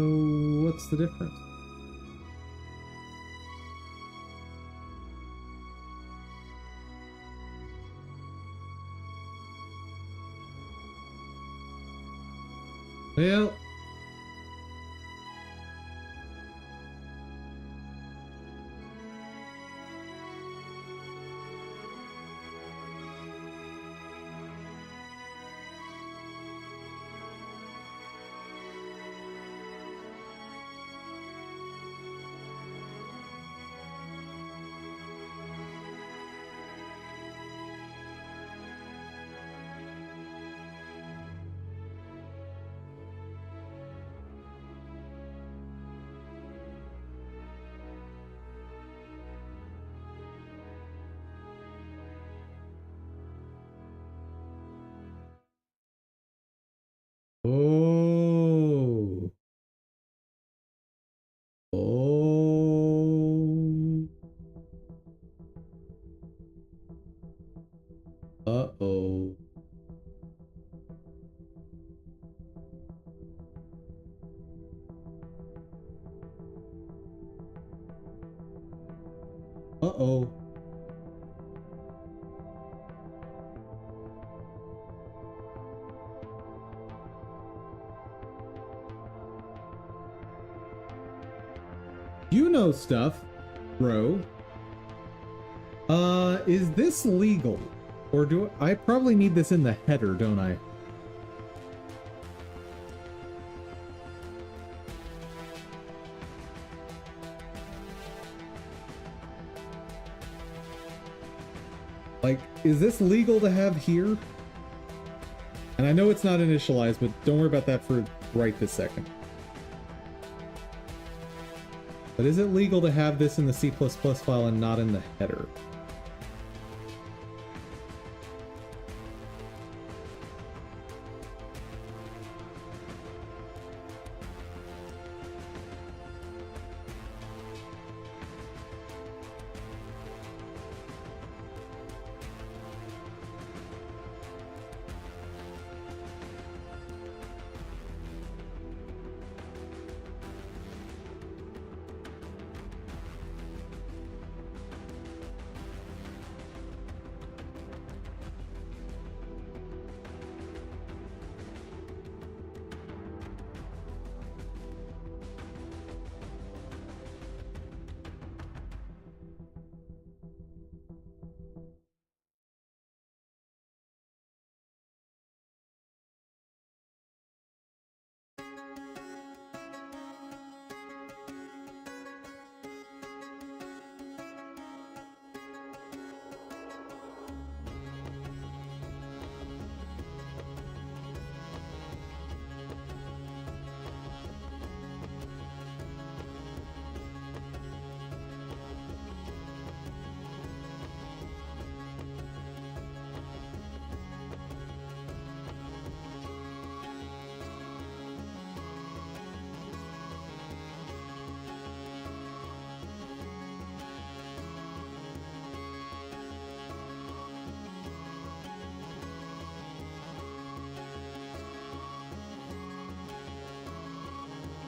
what's the difference? Well, oh. Oh. Uh-oh. Uh-oh. You know stuff, bro. Is this legal? Or do I probably need this in the header, don't I? Like, is this legal to have here? And I know it's not initialized, but don't worry about that for right this second. But is it legal to have this in the C++ file and not in the header?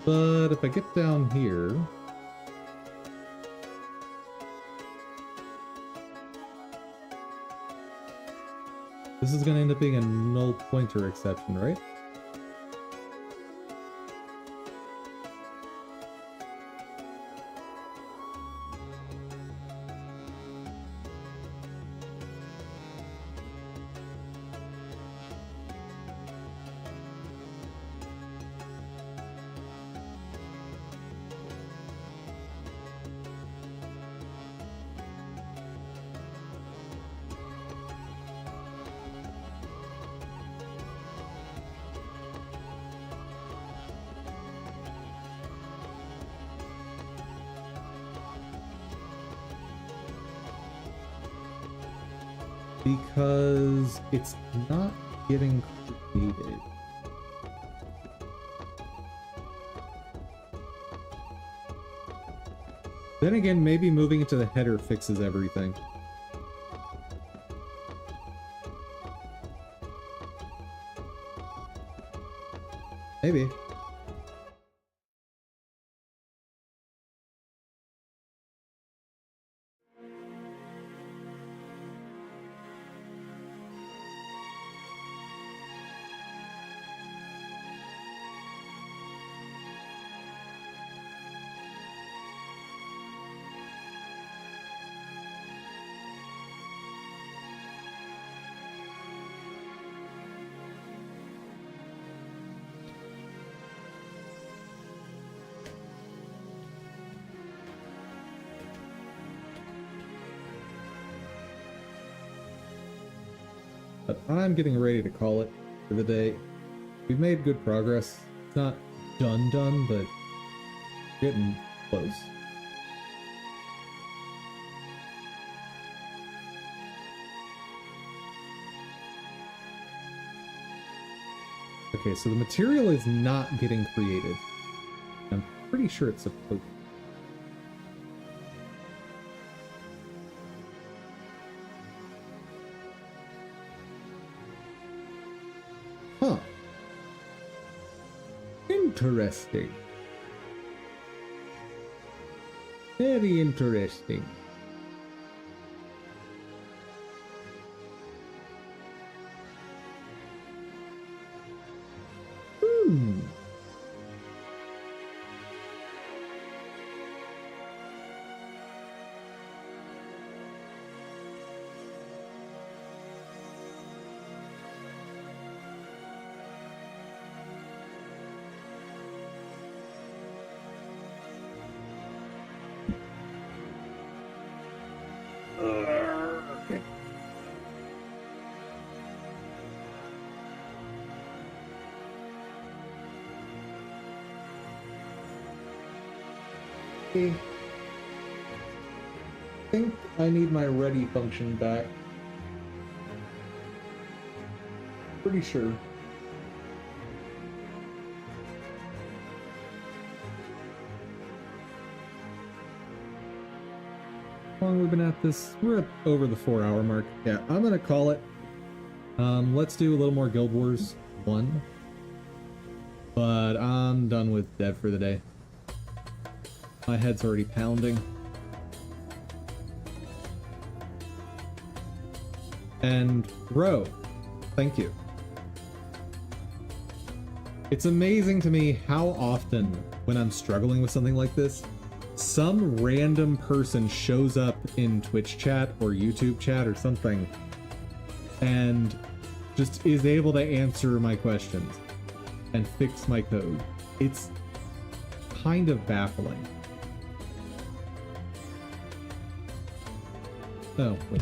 But if I get down here... This is going to end up being a null pointer exception, right? Because it's not getting created. Then again, maybe moving it to the header fixes everything. Maybe. But I'm getting ready to call it for the day. We've made good progress. It's not done, but getting close. Okay, so the material is not getting created. I'm pretty sure it's supposed to. Huh. Interesting. Very interesting. Okay. I think I need my ready function back. Pretty sure. How long have we been at this? We're at over the 4-hour mark. Yeah, I'm gonna call it. Let's do a little more Guild Wars 1. But I'm done with Dev for the day. My head's already pounding. And Ro, thank you. It's amazing to me how often, when I'm struggling with something like this, some random person shows up in Twitch chat or YouTube chat or something and just is able to answer my questions and fix my code. It's kind of baffling. Oh, wait.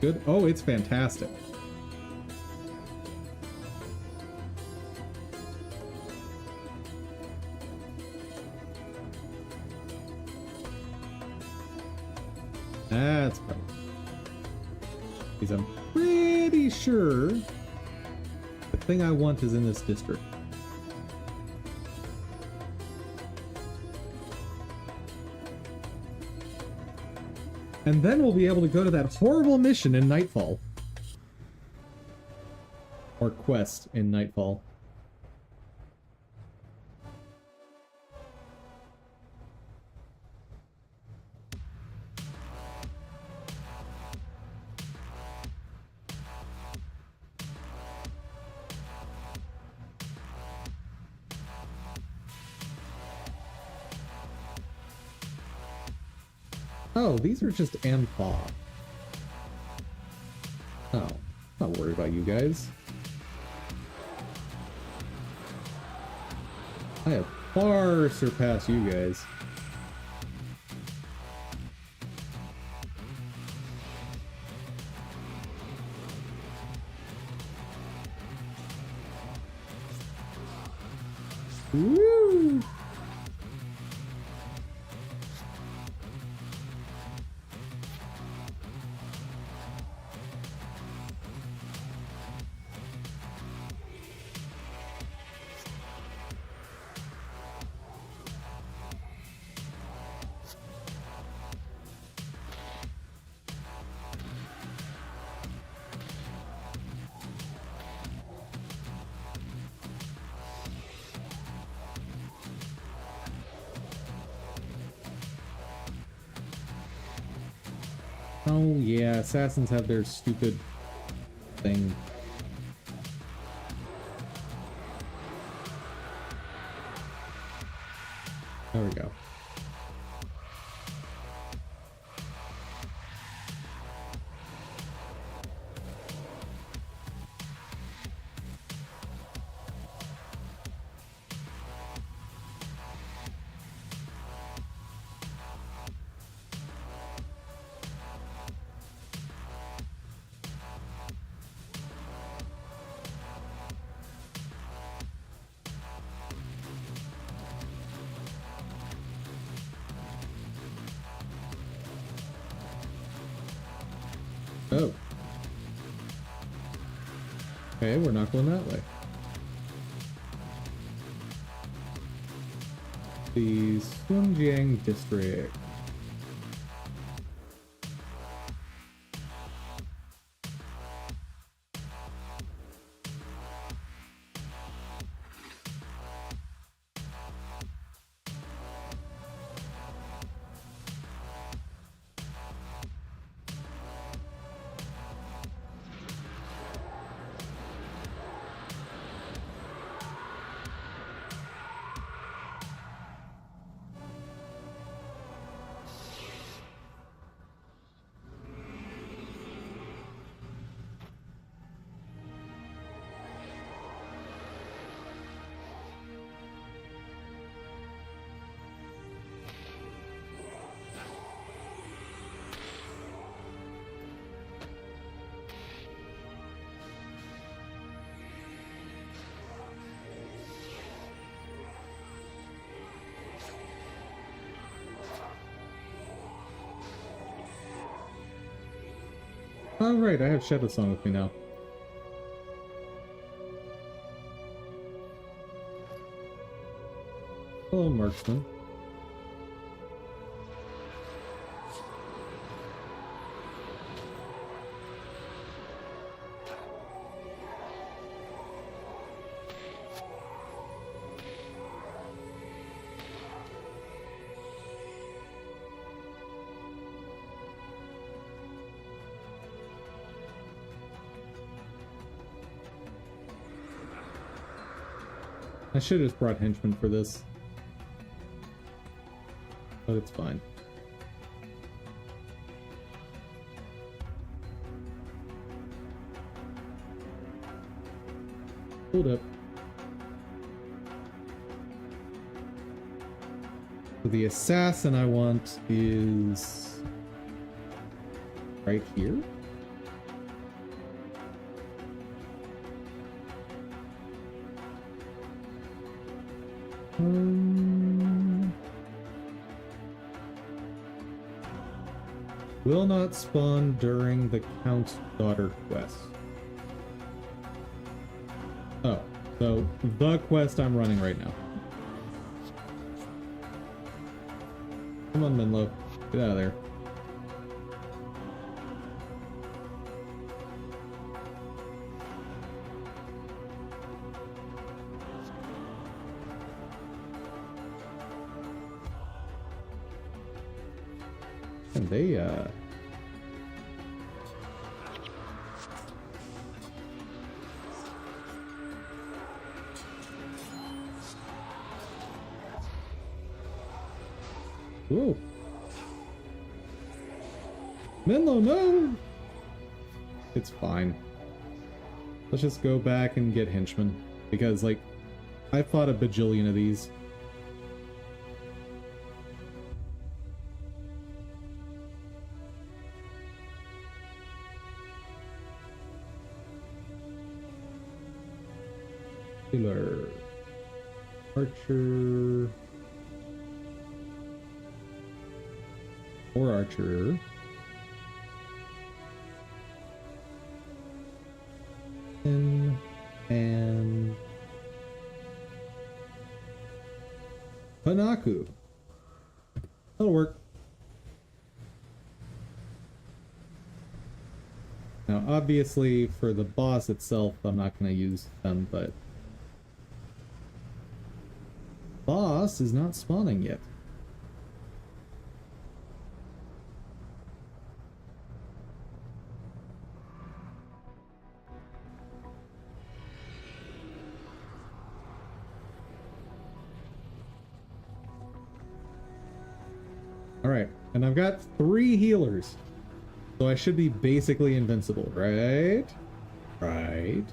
Good. Oh, it's fantastic. That's perfect. Because I'm pretty sure the thing I want is in this district. And then we'll be able to go to that horrible mission in Nightfall. Or quest in Nightfall. Oh, these are just Ampha. Oh, not worried about you guys. I have far surpassed you guys. Woo! Oh yeah, assassins have their stupid thing. There we go. Oh. Okay, we're not going that way. The Sunjiang district. Oh right, I have Shadow Song with me now. Hello, Marksman. I should have just brought henchmen for this. But it's fine. Hold up. So the assassin I want is right here. Will not spawn during the Count's Daughter quest. Oh, so the quest I'm running right now. Come on, Menlo. Get out of there. And they, Ooh. Menlo, no! It's fine. Let's just go back and get henchmen. Because, like, I fought a bajillion of these. Healer. Archer. Or archer. And Panaku. That'll work. Now, obviously, for the boss itself, I'm not going to use them, but boss is not spawning yet. Alright, and I've got 3 healers. So I should be basically invincible, right? Right.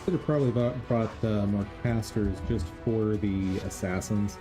Could have probably brought more casters just for the assassins.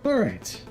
All right.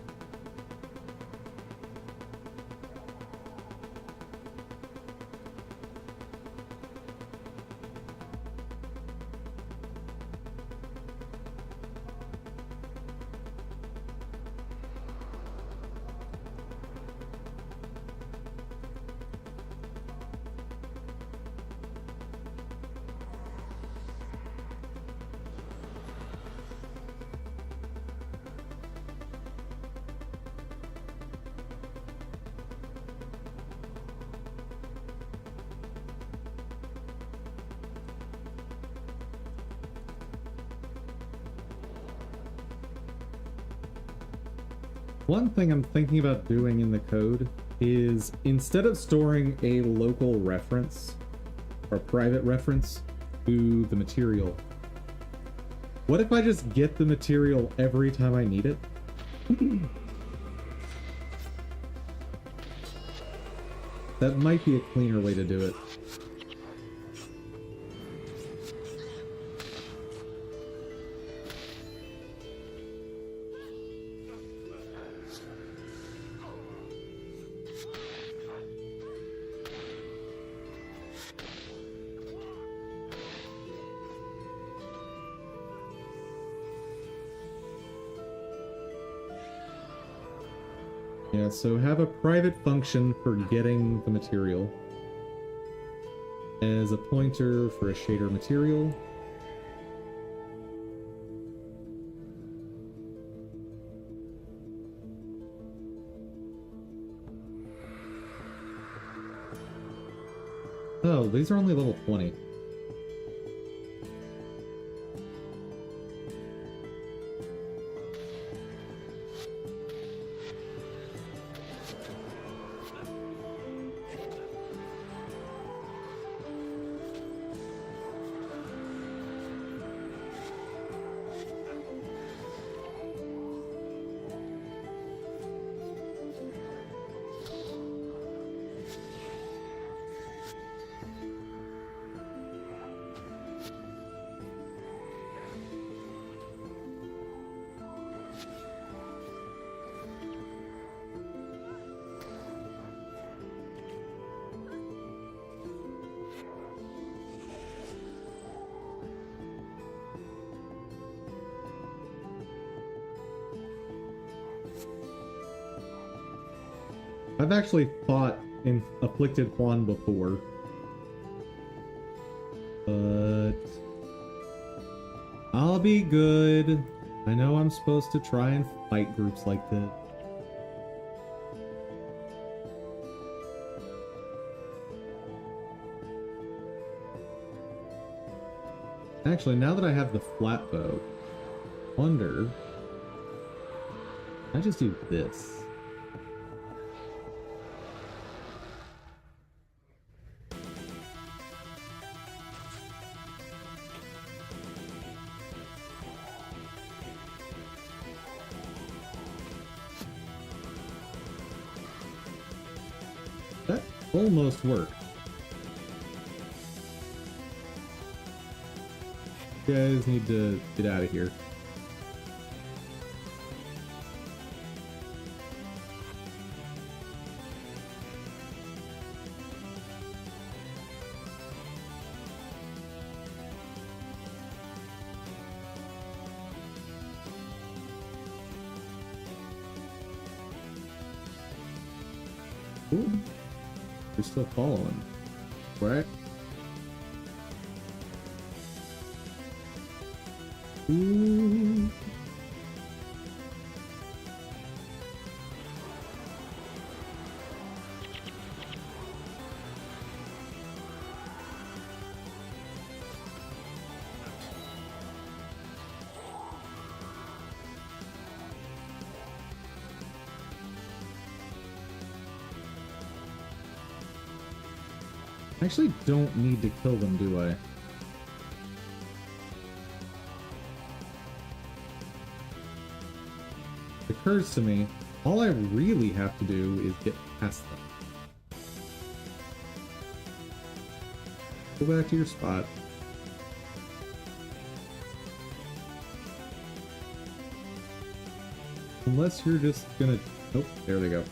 One thing I'm thinking about doing in the code is, instead of storing a local reference or private reference to the material, what if I just get the material every time I need it? That might be a cleaner way to do it. Yeah, so have a private function for getting the material as a pointer for a shader material. Oh, these are only level 20. I've actually fought in Afflicted Juan before. But I'll be good. I know I'm supposed to try and fight groups like this. Actually, now that I have the flat bow, wonder, I just do this. That almost worked. You guys need to get out of here. Ooh, you're still following, right? Ooh. I actually don't need to kill them, do I? It occurs to me, all I really have to do is get past them. Go back to your spot. Unless you're just gonna... Oh, there they go.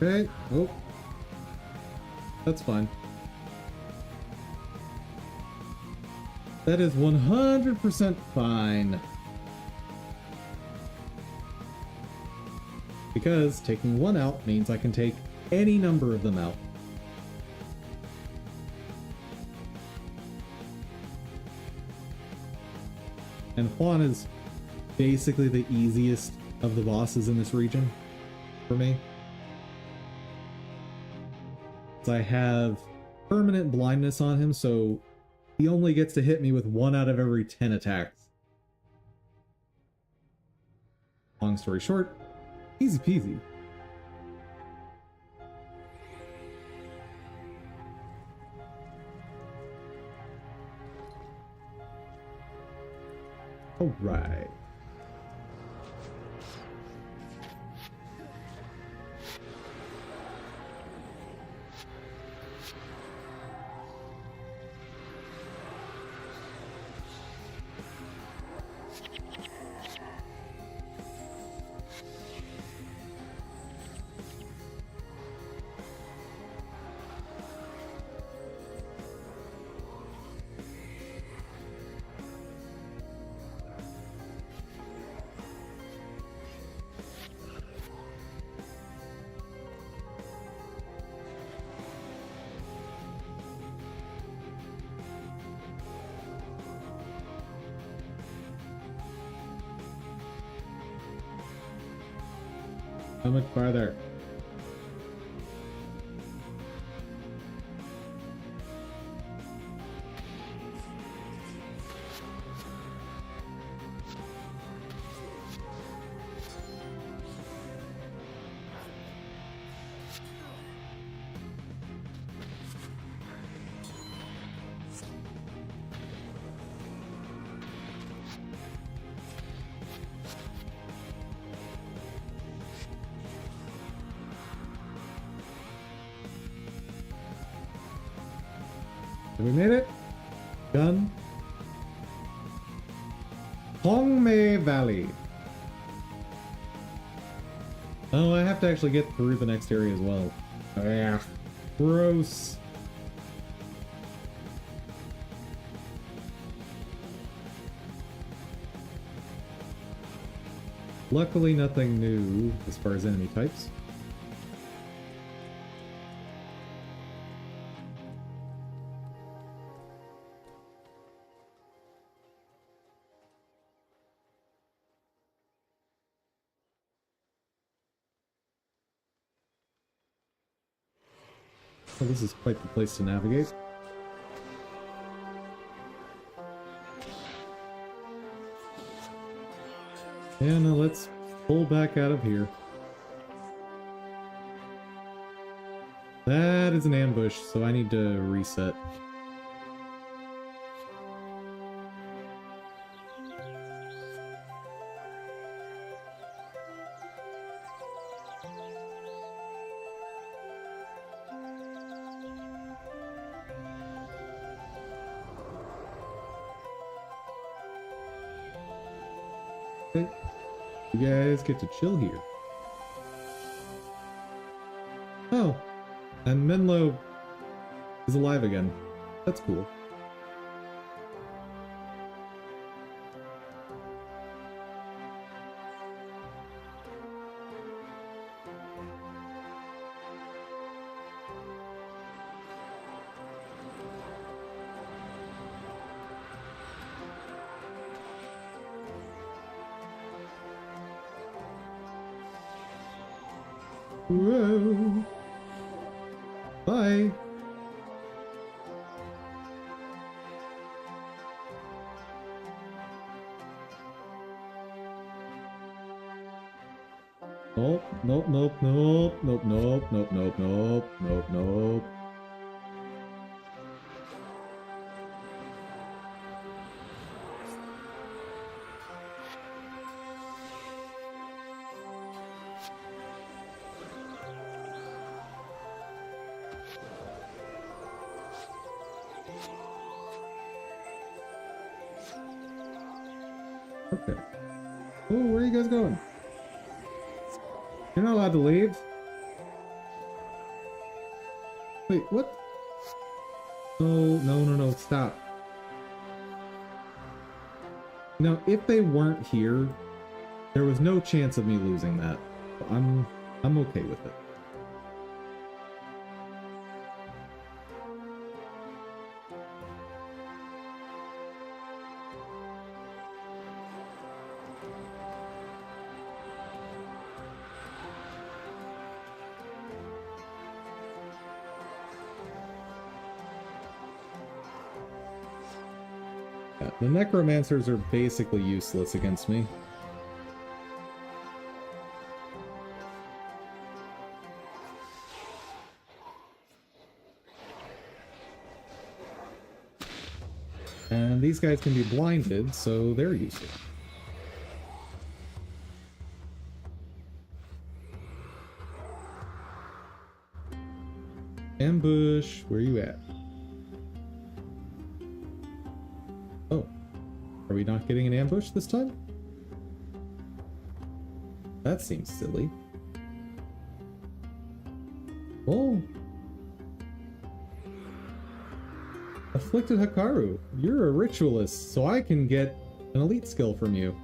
Okay, oh. That's fine. That is 100% fine. Because taking one out means I can take any number of them out. And Juan is basically the easiest of the bosses in this region for me. I have permanent blindness on him, so he only gets to hit me with 1 out of every 10 attacks. Long story short, easy peasy. All right. How much farther? We made it. Done. Hongmei Valley. Oh, I have to actually get through the next area as well. Yeah. Gross. Luckily, nothing new as far as enemy types. Well, this is quite the place to navigate. Yeah, now let's pull back out of here. That is an ambush, so I need to reset. Okay. You guys get to chill here. Oh, and Menlo is alive again. That's cool. Whoa. Bye. Nope, nope, nope, nope, nope, nope, nope, nope, nope, nope, nope. Okay. Oh, where are you guys going? You're not allowed to leave. Wait, what? No, no, no, no, stop. Now, if they weren't here, there was no chance of me losing that. I'm okay with it. Yeah, the necromancers are basically useless against me. And these guys can be blinded, so they're useful. Ambush, where you at? Oh, are we not getting an ambush this time? That seems silly. Oh. Afflicted Hikaru, you're a ritualist, so I can get an elite skill from you.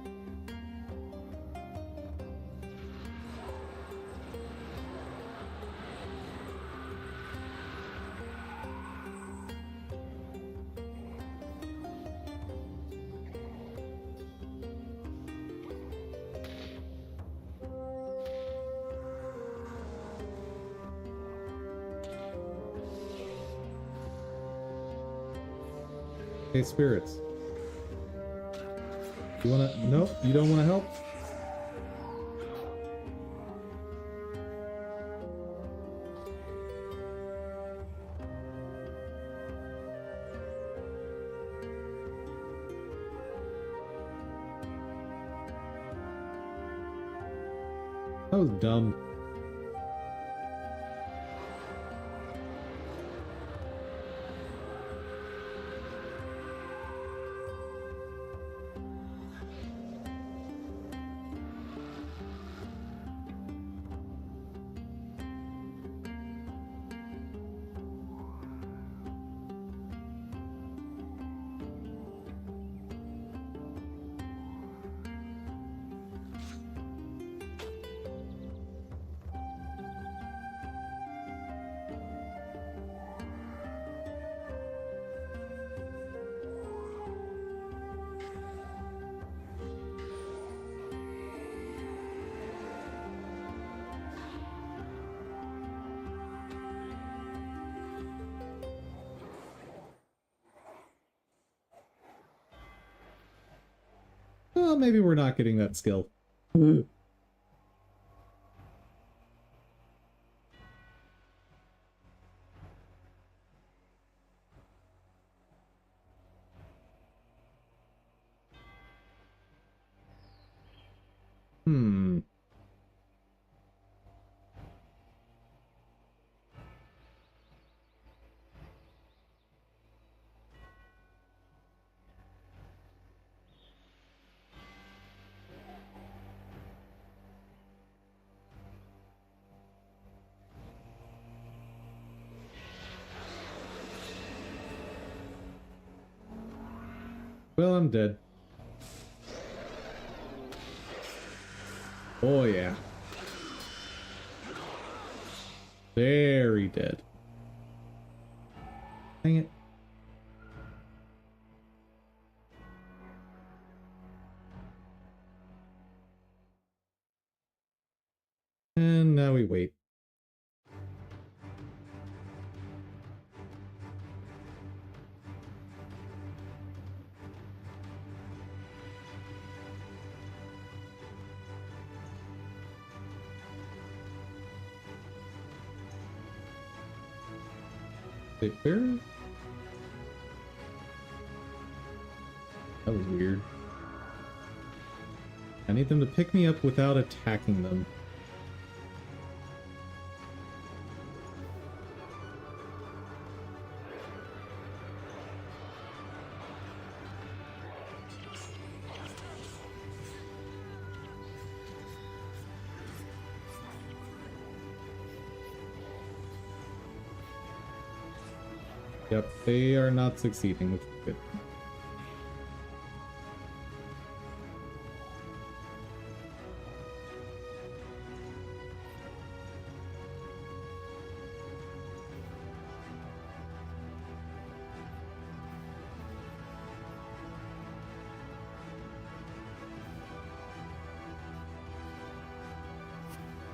Hey, spirits. You wanna... Nope, you don't wanna help? That was dumb. Well, maybe we're not getting that skill. Hmm. Well, I'm dead. Oh, yeah. Very dead. Dang it. And now we wait. Wait, where? That was weird. I need them to pick me up without attacking them. Yep, they are not succeeding, which is good.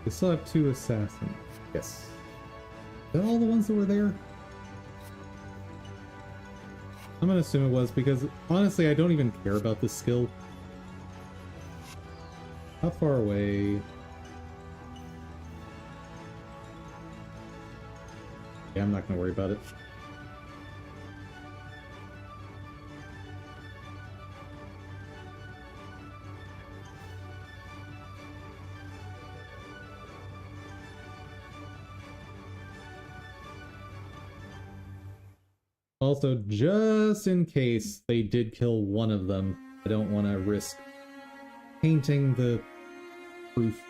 We still have 2 assassins. Yes. Is that all the ones that were there? I'm gonna assume it was, because honestly I don't even care about this skill. How far away? Yeah, I'm not gonna worry about it. Also, just in case they did kill one of them, I don't want to risk painting the proof.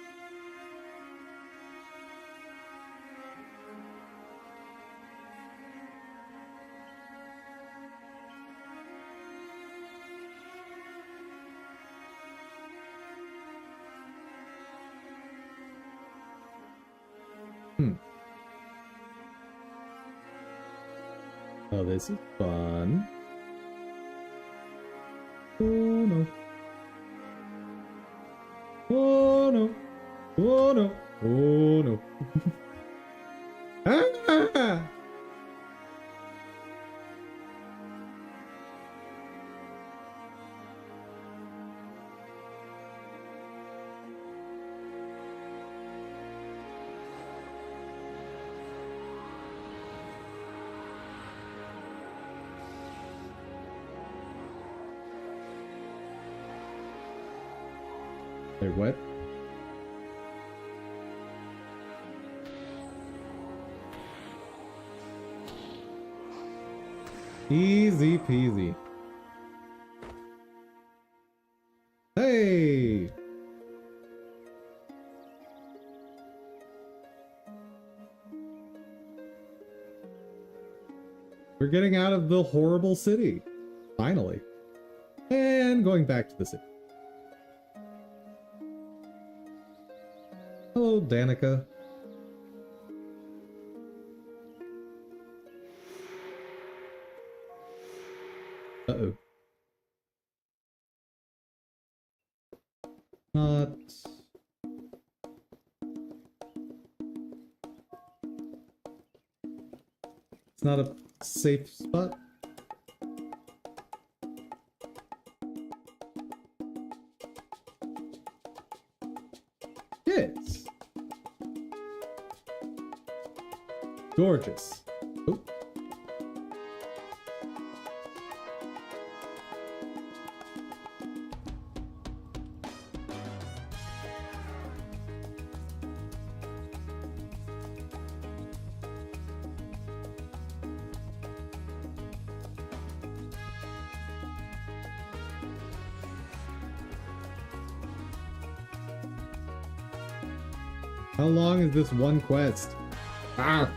Oh, this is fun. Oh no. Oh no. Oh no. Oh no. Ah! Wait, what? Easy peasy. Hey! We're getting out of the horrible city. Finally. And going back to the city. Hello, Danica. Uh-oh. Not... It's not a safe spot. Yes. Gorgeous. Oh. How long is this one quest? Ah!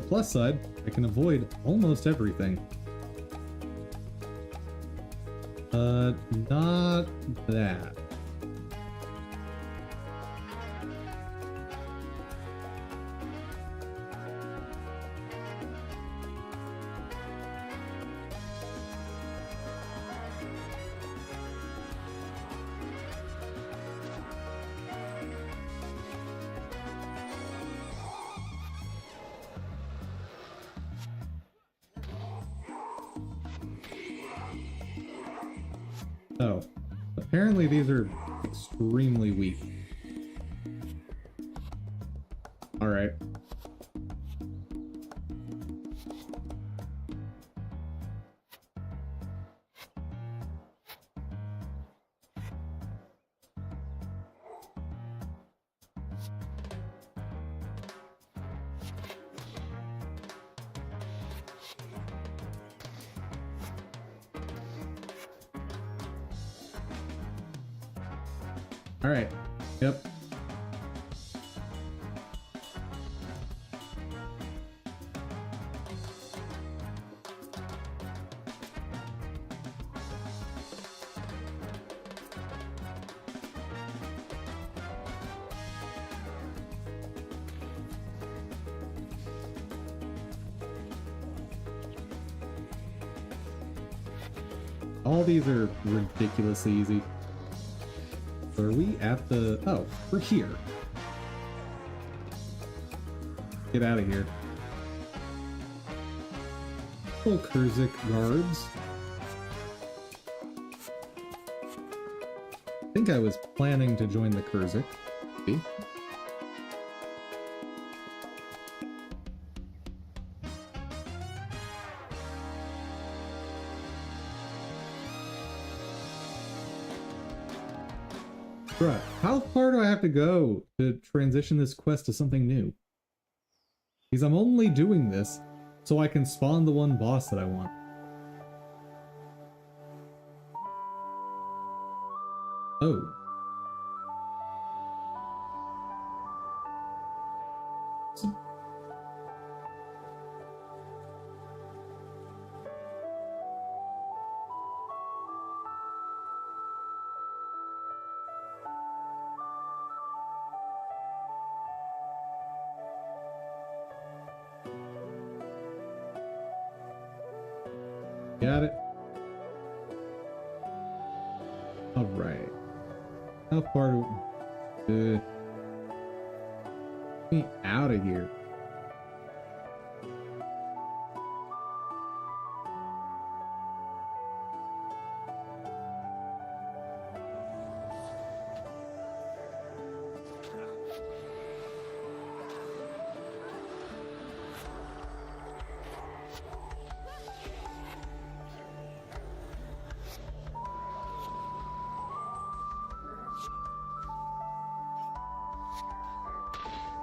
Plus side, I can avoid almost everything. Not that. Oh, apparently these are extremely weak. All right. All right. Yep. All these are ridiculously easy. So are we at the... Oh, we're here. Get out of here. Little Kurzik guards. I think I was planning to join the Kurzik. See? Bruh, how far do I have to go to transition this quest to something new? Because I'm only doing this so I can spawn the one boss that I want. Oh. Got it. All right. How far do... Get me out of here.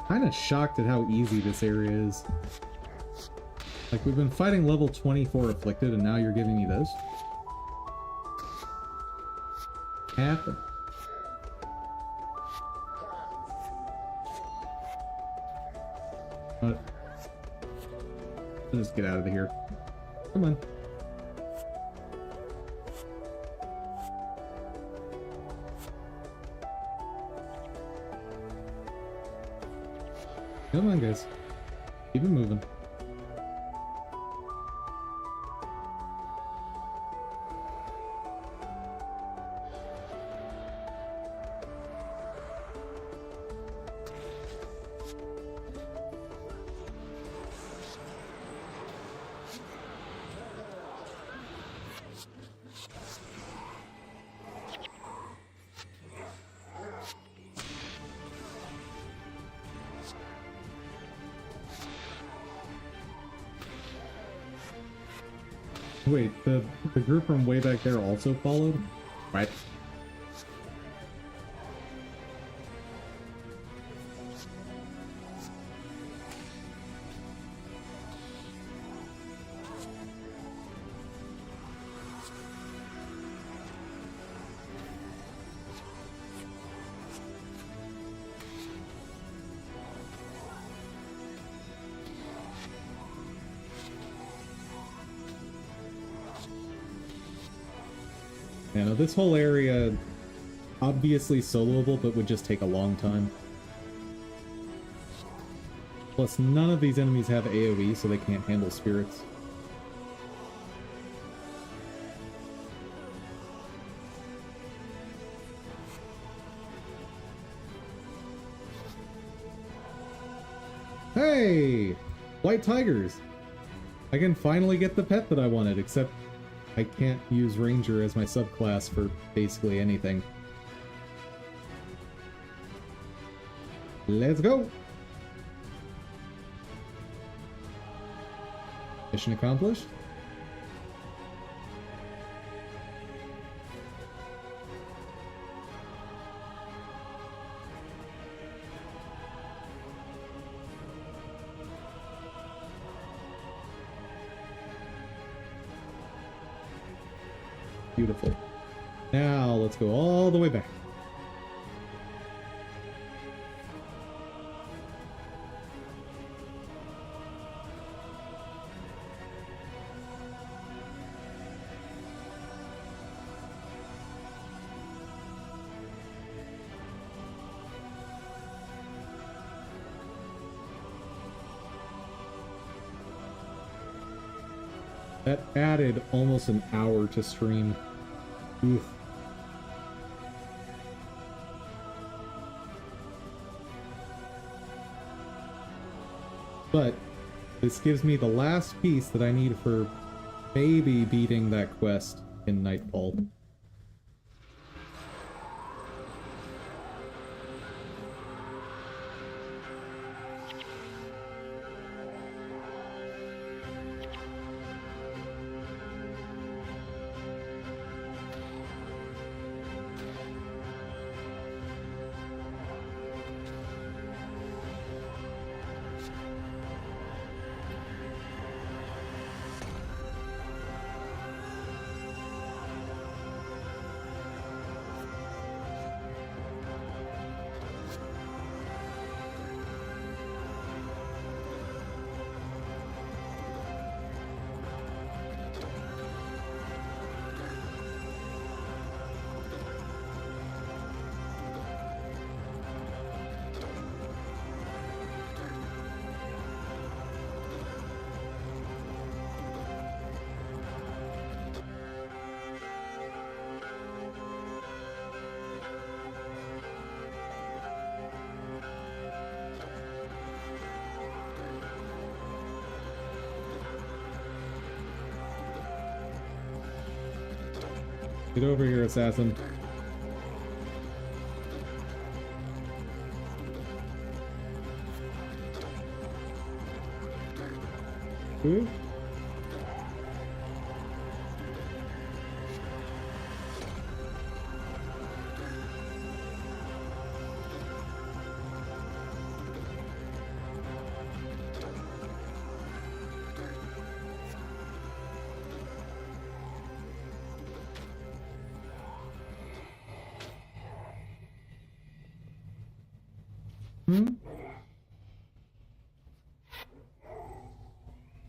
Kind of shocked at how easy this area is. Like, we've been fighting level 24 Afflicted, and now you're giving me this? Happen. What? Let's just get out of here. Come on. Come on, guys. Keep it moving. Wait, the group from way back there also followed? Right. Yeah, no, this whole area, obviously soloable, but would just take a long time. Plus, none of these enemies have AoE, so they can't handle spirits. Hey! White tigers! I can finally get the pet that I wanted, except I can't use Ranger as my subclass for basically anything. Let's go! Mission accomplished. Beautiful. Now let's go all the way back. That added almost an hour to stream. Oof. But this gives me the last piece that I need for maybe beating that quest in Nightfall. Get over here, assassin. Ooh.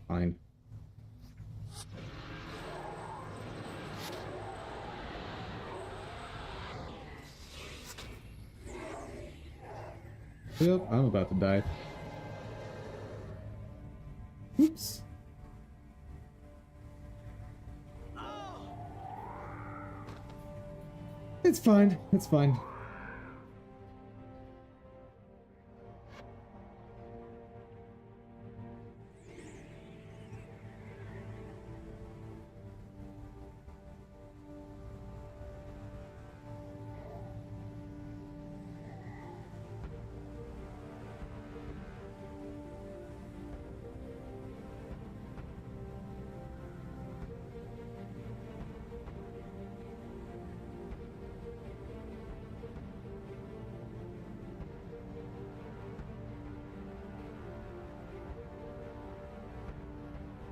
Fine. Yep, I'm about to die. Oops. It's fine. It's fine.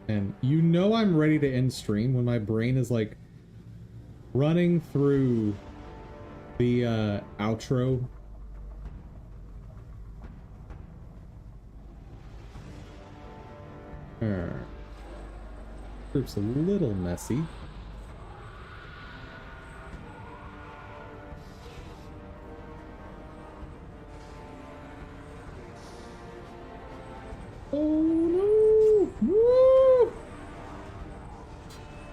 And you know I'm ready to end stream when my brain is like running through the outro. Group's a little messy. Oh no! Woo!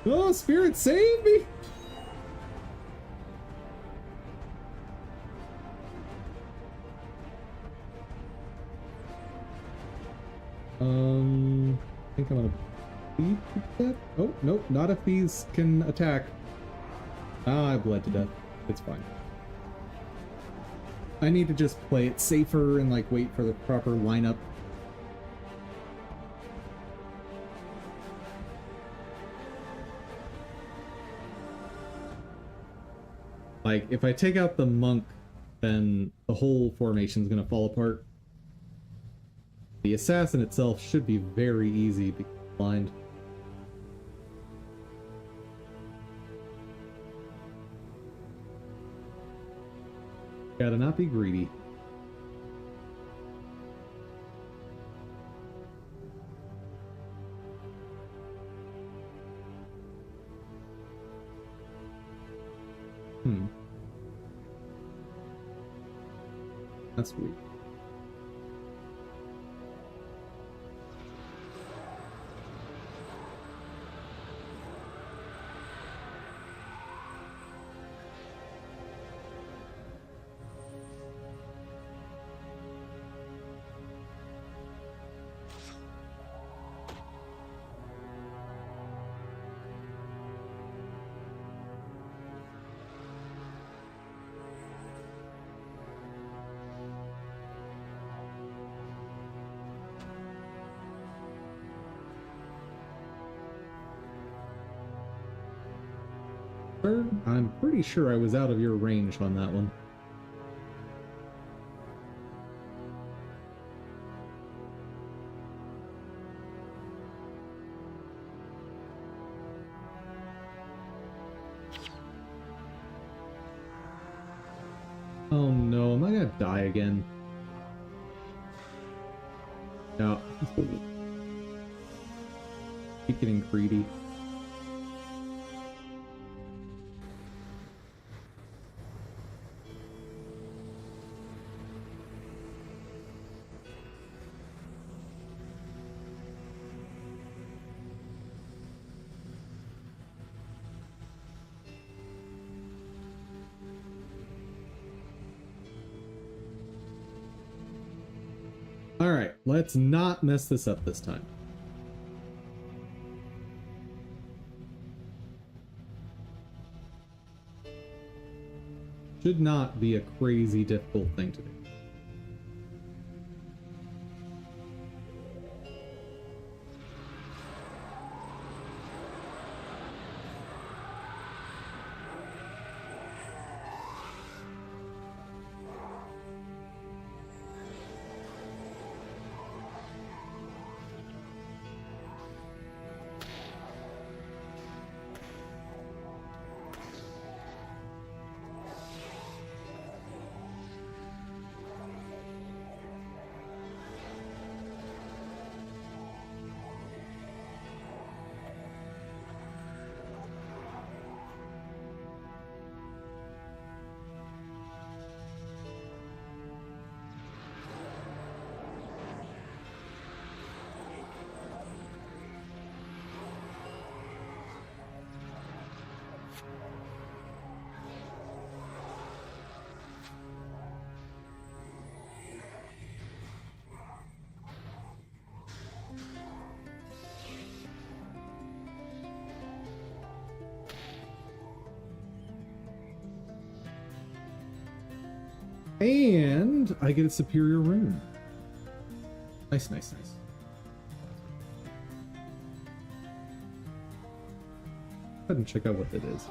Oh, Spirit, save me! I think I'm gonna bleed to death. Oh, nope, not if these can attack. Ah, I bled to death. It's fine. I need to just play it safer and like wait for the proper lineup. Like, if I take out the monk, then the whole formation's gonna fall apart. The assassin itself should be very easy to blind. Gotta not be greedy. That's weird. I'm pretty sure I was out of your range on that one. Oh no, am I gonna die again? No. Keep getting greedy. Alright, let's not mess this up this time. should not be a crazy difficult thing to do. And I get a superior room. Nice, nice, nice. Go ahead and check out what it is.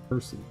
Person.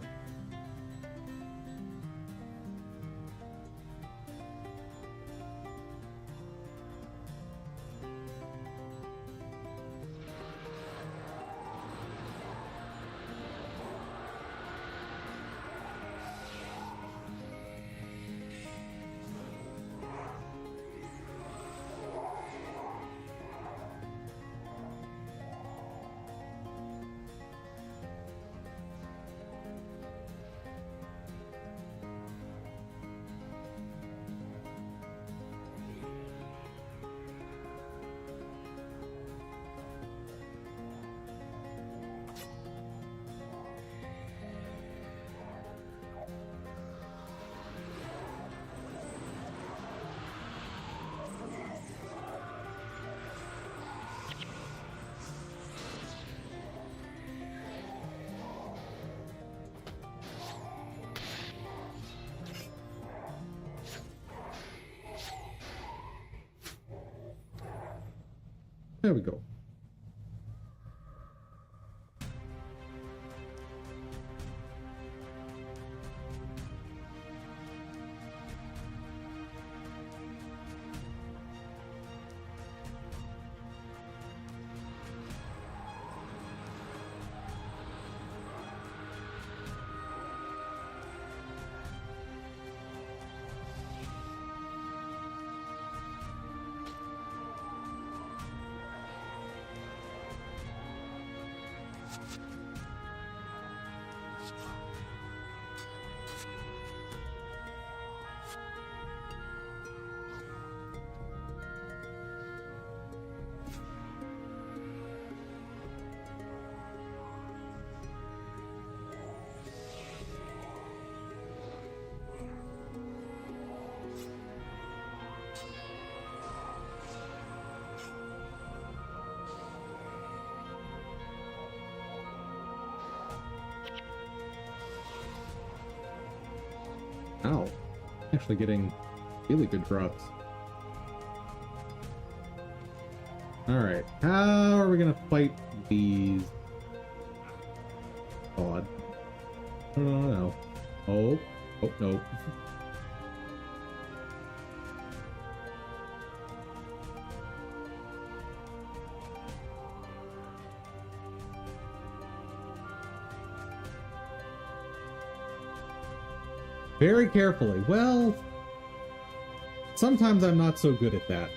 There we go. Ow. Actually getting really good drops. Alright, how are we gonna fight these? Odd. No. Oh, no. Very carefully. Well, sometimes I'm not so good at that.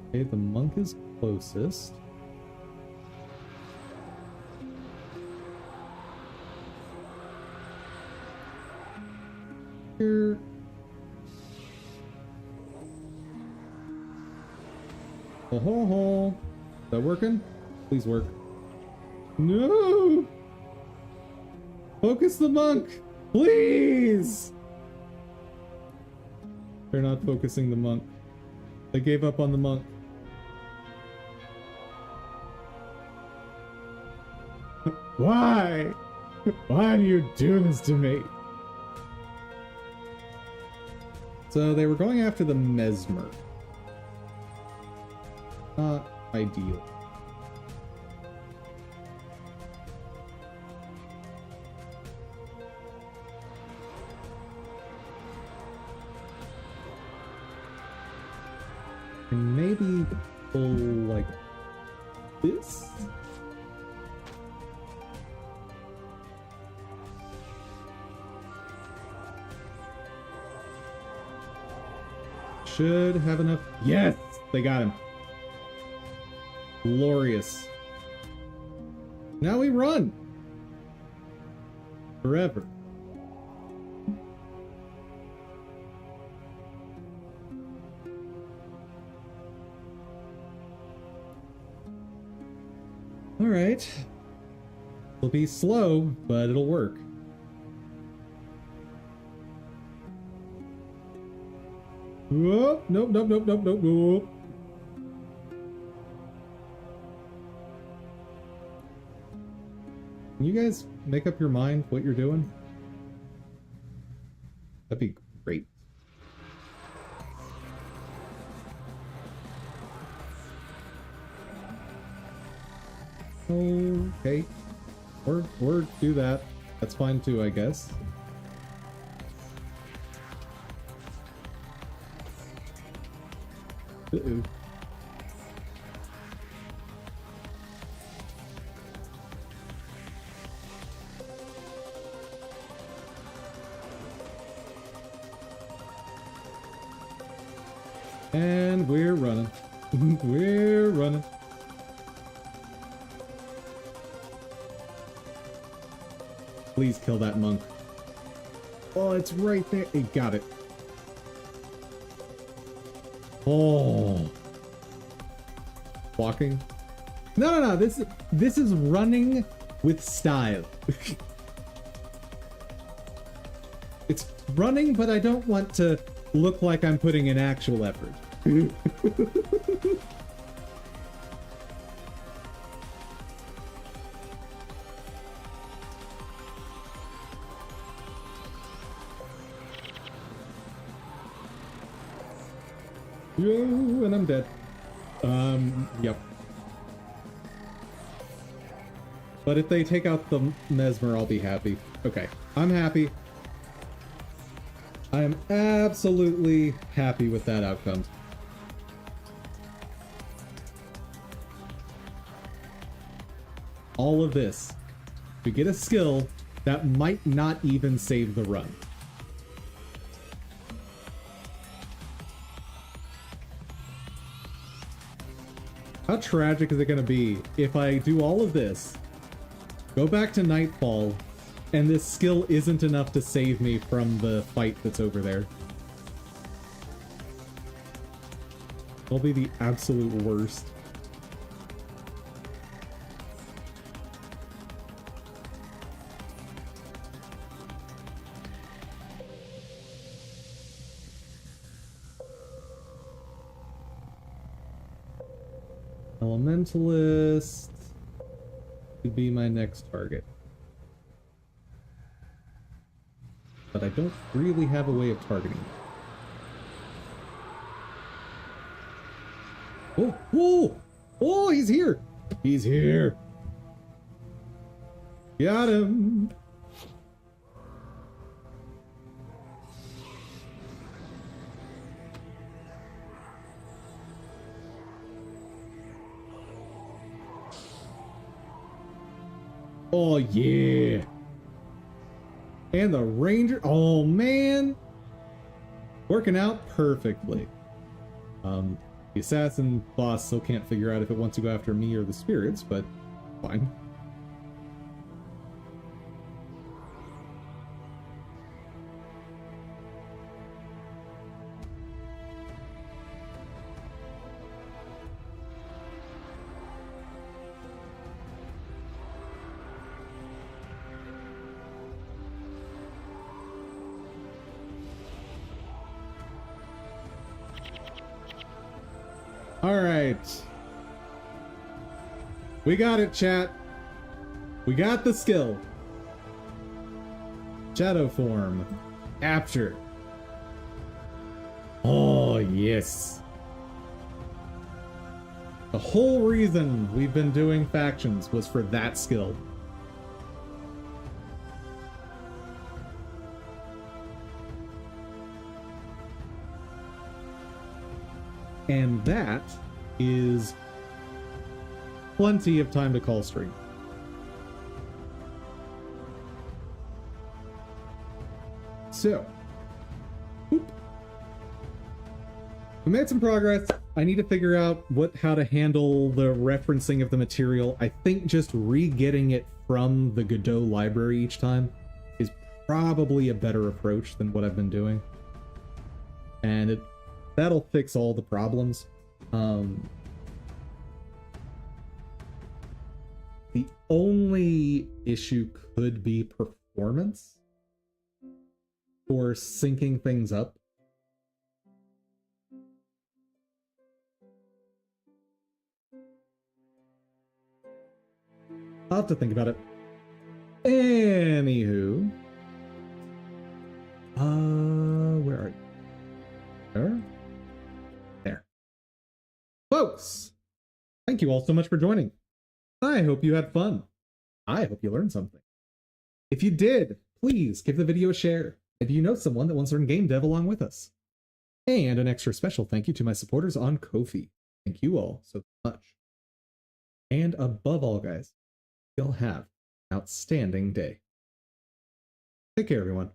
Okay, the monk is closest. Here. Oh, ho, ho. Is that working? Please work. No! Focus the monk! Please! They're not focusing the monk. They gave up on the monk. Why? Why do you do this to me? So they were going after the Mesmer. Not ideal. And maybe go like this? Should have enough. Yes! They got him. Glorious. Now we run. Forever. Alright. It'll be slow, but it'll work. Whoop, nope, nope, nope, nope, nope, nope. Can you guys make up your mind what you're doing? That'd be great. Okay. Or do that. That's fine too, I guess. Uh-oh. And we're running. We're running. Please kill that monk. Oh, it's right there. He got it. Oh. Walking. No. This is running with style. It's running, but I don't want to look like I'm putting in actual effort. And I'm dead. Yep. But if they take out the Mesmer, I'll be happy. Okay, I'm happy. I am absolutely happy with that outcome. All of this. We get a skill that might not even save the run. How tragic is it going to be if I do all of this, go back to Nightfall, and this skill isn't enough to save me from the fight that's over there? It'll be the absolute worst. Elementalist would be my next target. But I don't really have a way of targeting it. Oh, he's here! He's here! Got him! Oh, yeah. And the ranger. Oh, man. Working out perfectly. The assassin boss still can't figure out if it wants to go after me or the spirits, but fine. All right. We got it, chat. We got the skill. Shadow form. Capture. Oh, yes. The whole reason we've been doing factions was for that skill. And that is plenty of time to call stream. So, whoop. We made some progress. I need to figure out how to handle the referencing of the material. I think just re-getting it from the Godot library each time is probably a better approach than what I've been doing. And that'll fix all the problems. The only issue could be performance for syncing things up. I'll have to think about it. Anywho. Where are you? There. Folks! Thank you all so much for joining. I hope you had fun. I hope you learned something. If you did, please give the video a share. Maybe you know someone that wants to learn game dev along with us. And an extra special thank you to my supporters on Ko-fi. Thank you all so much. And above all, guys, you'll have an outstanding day. Take care, everyone.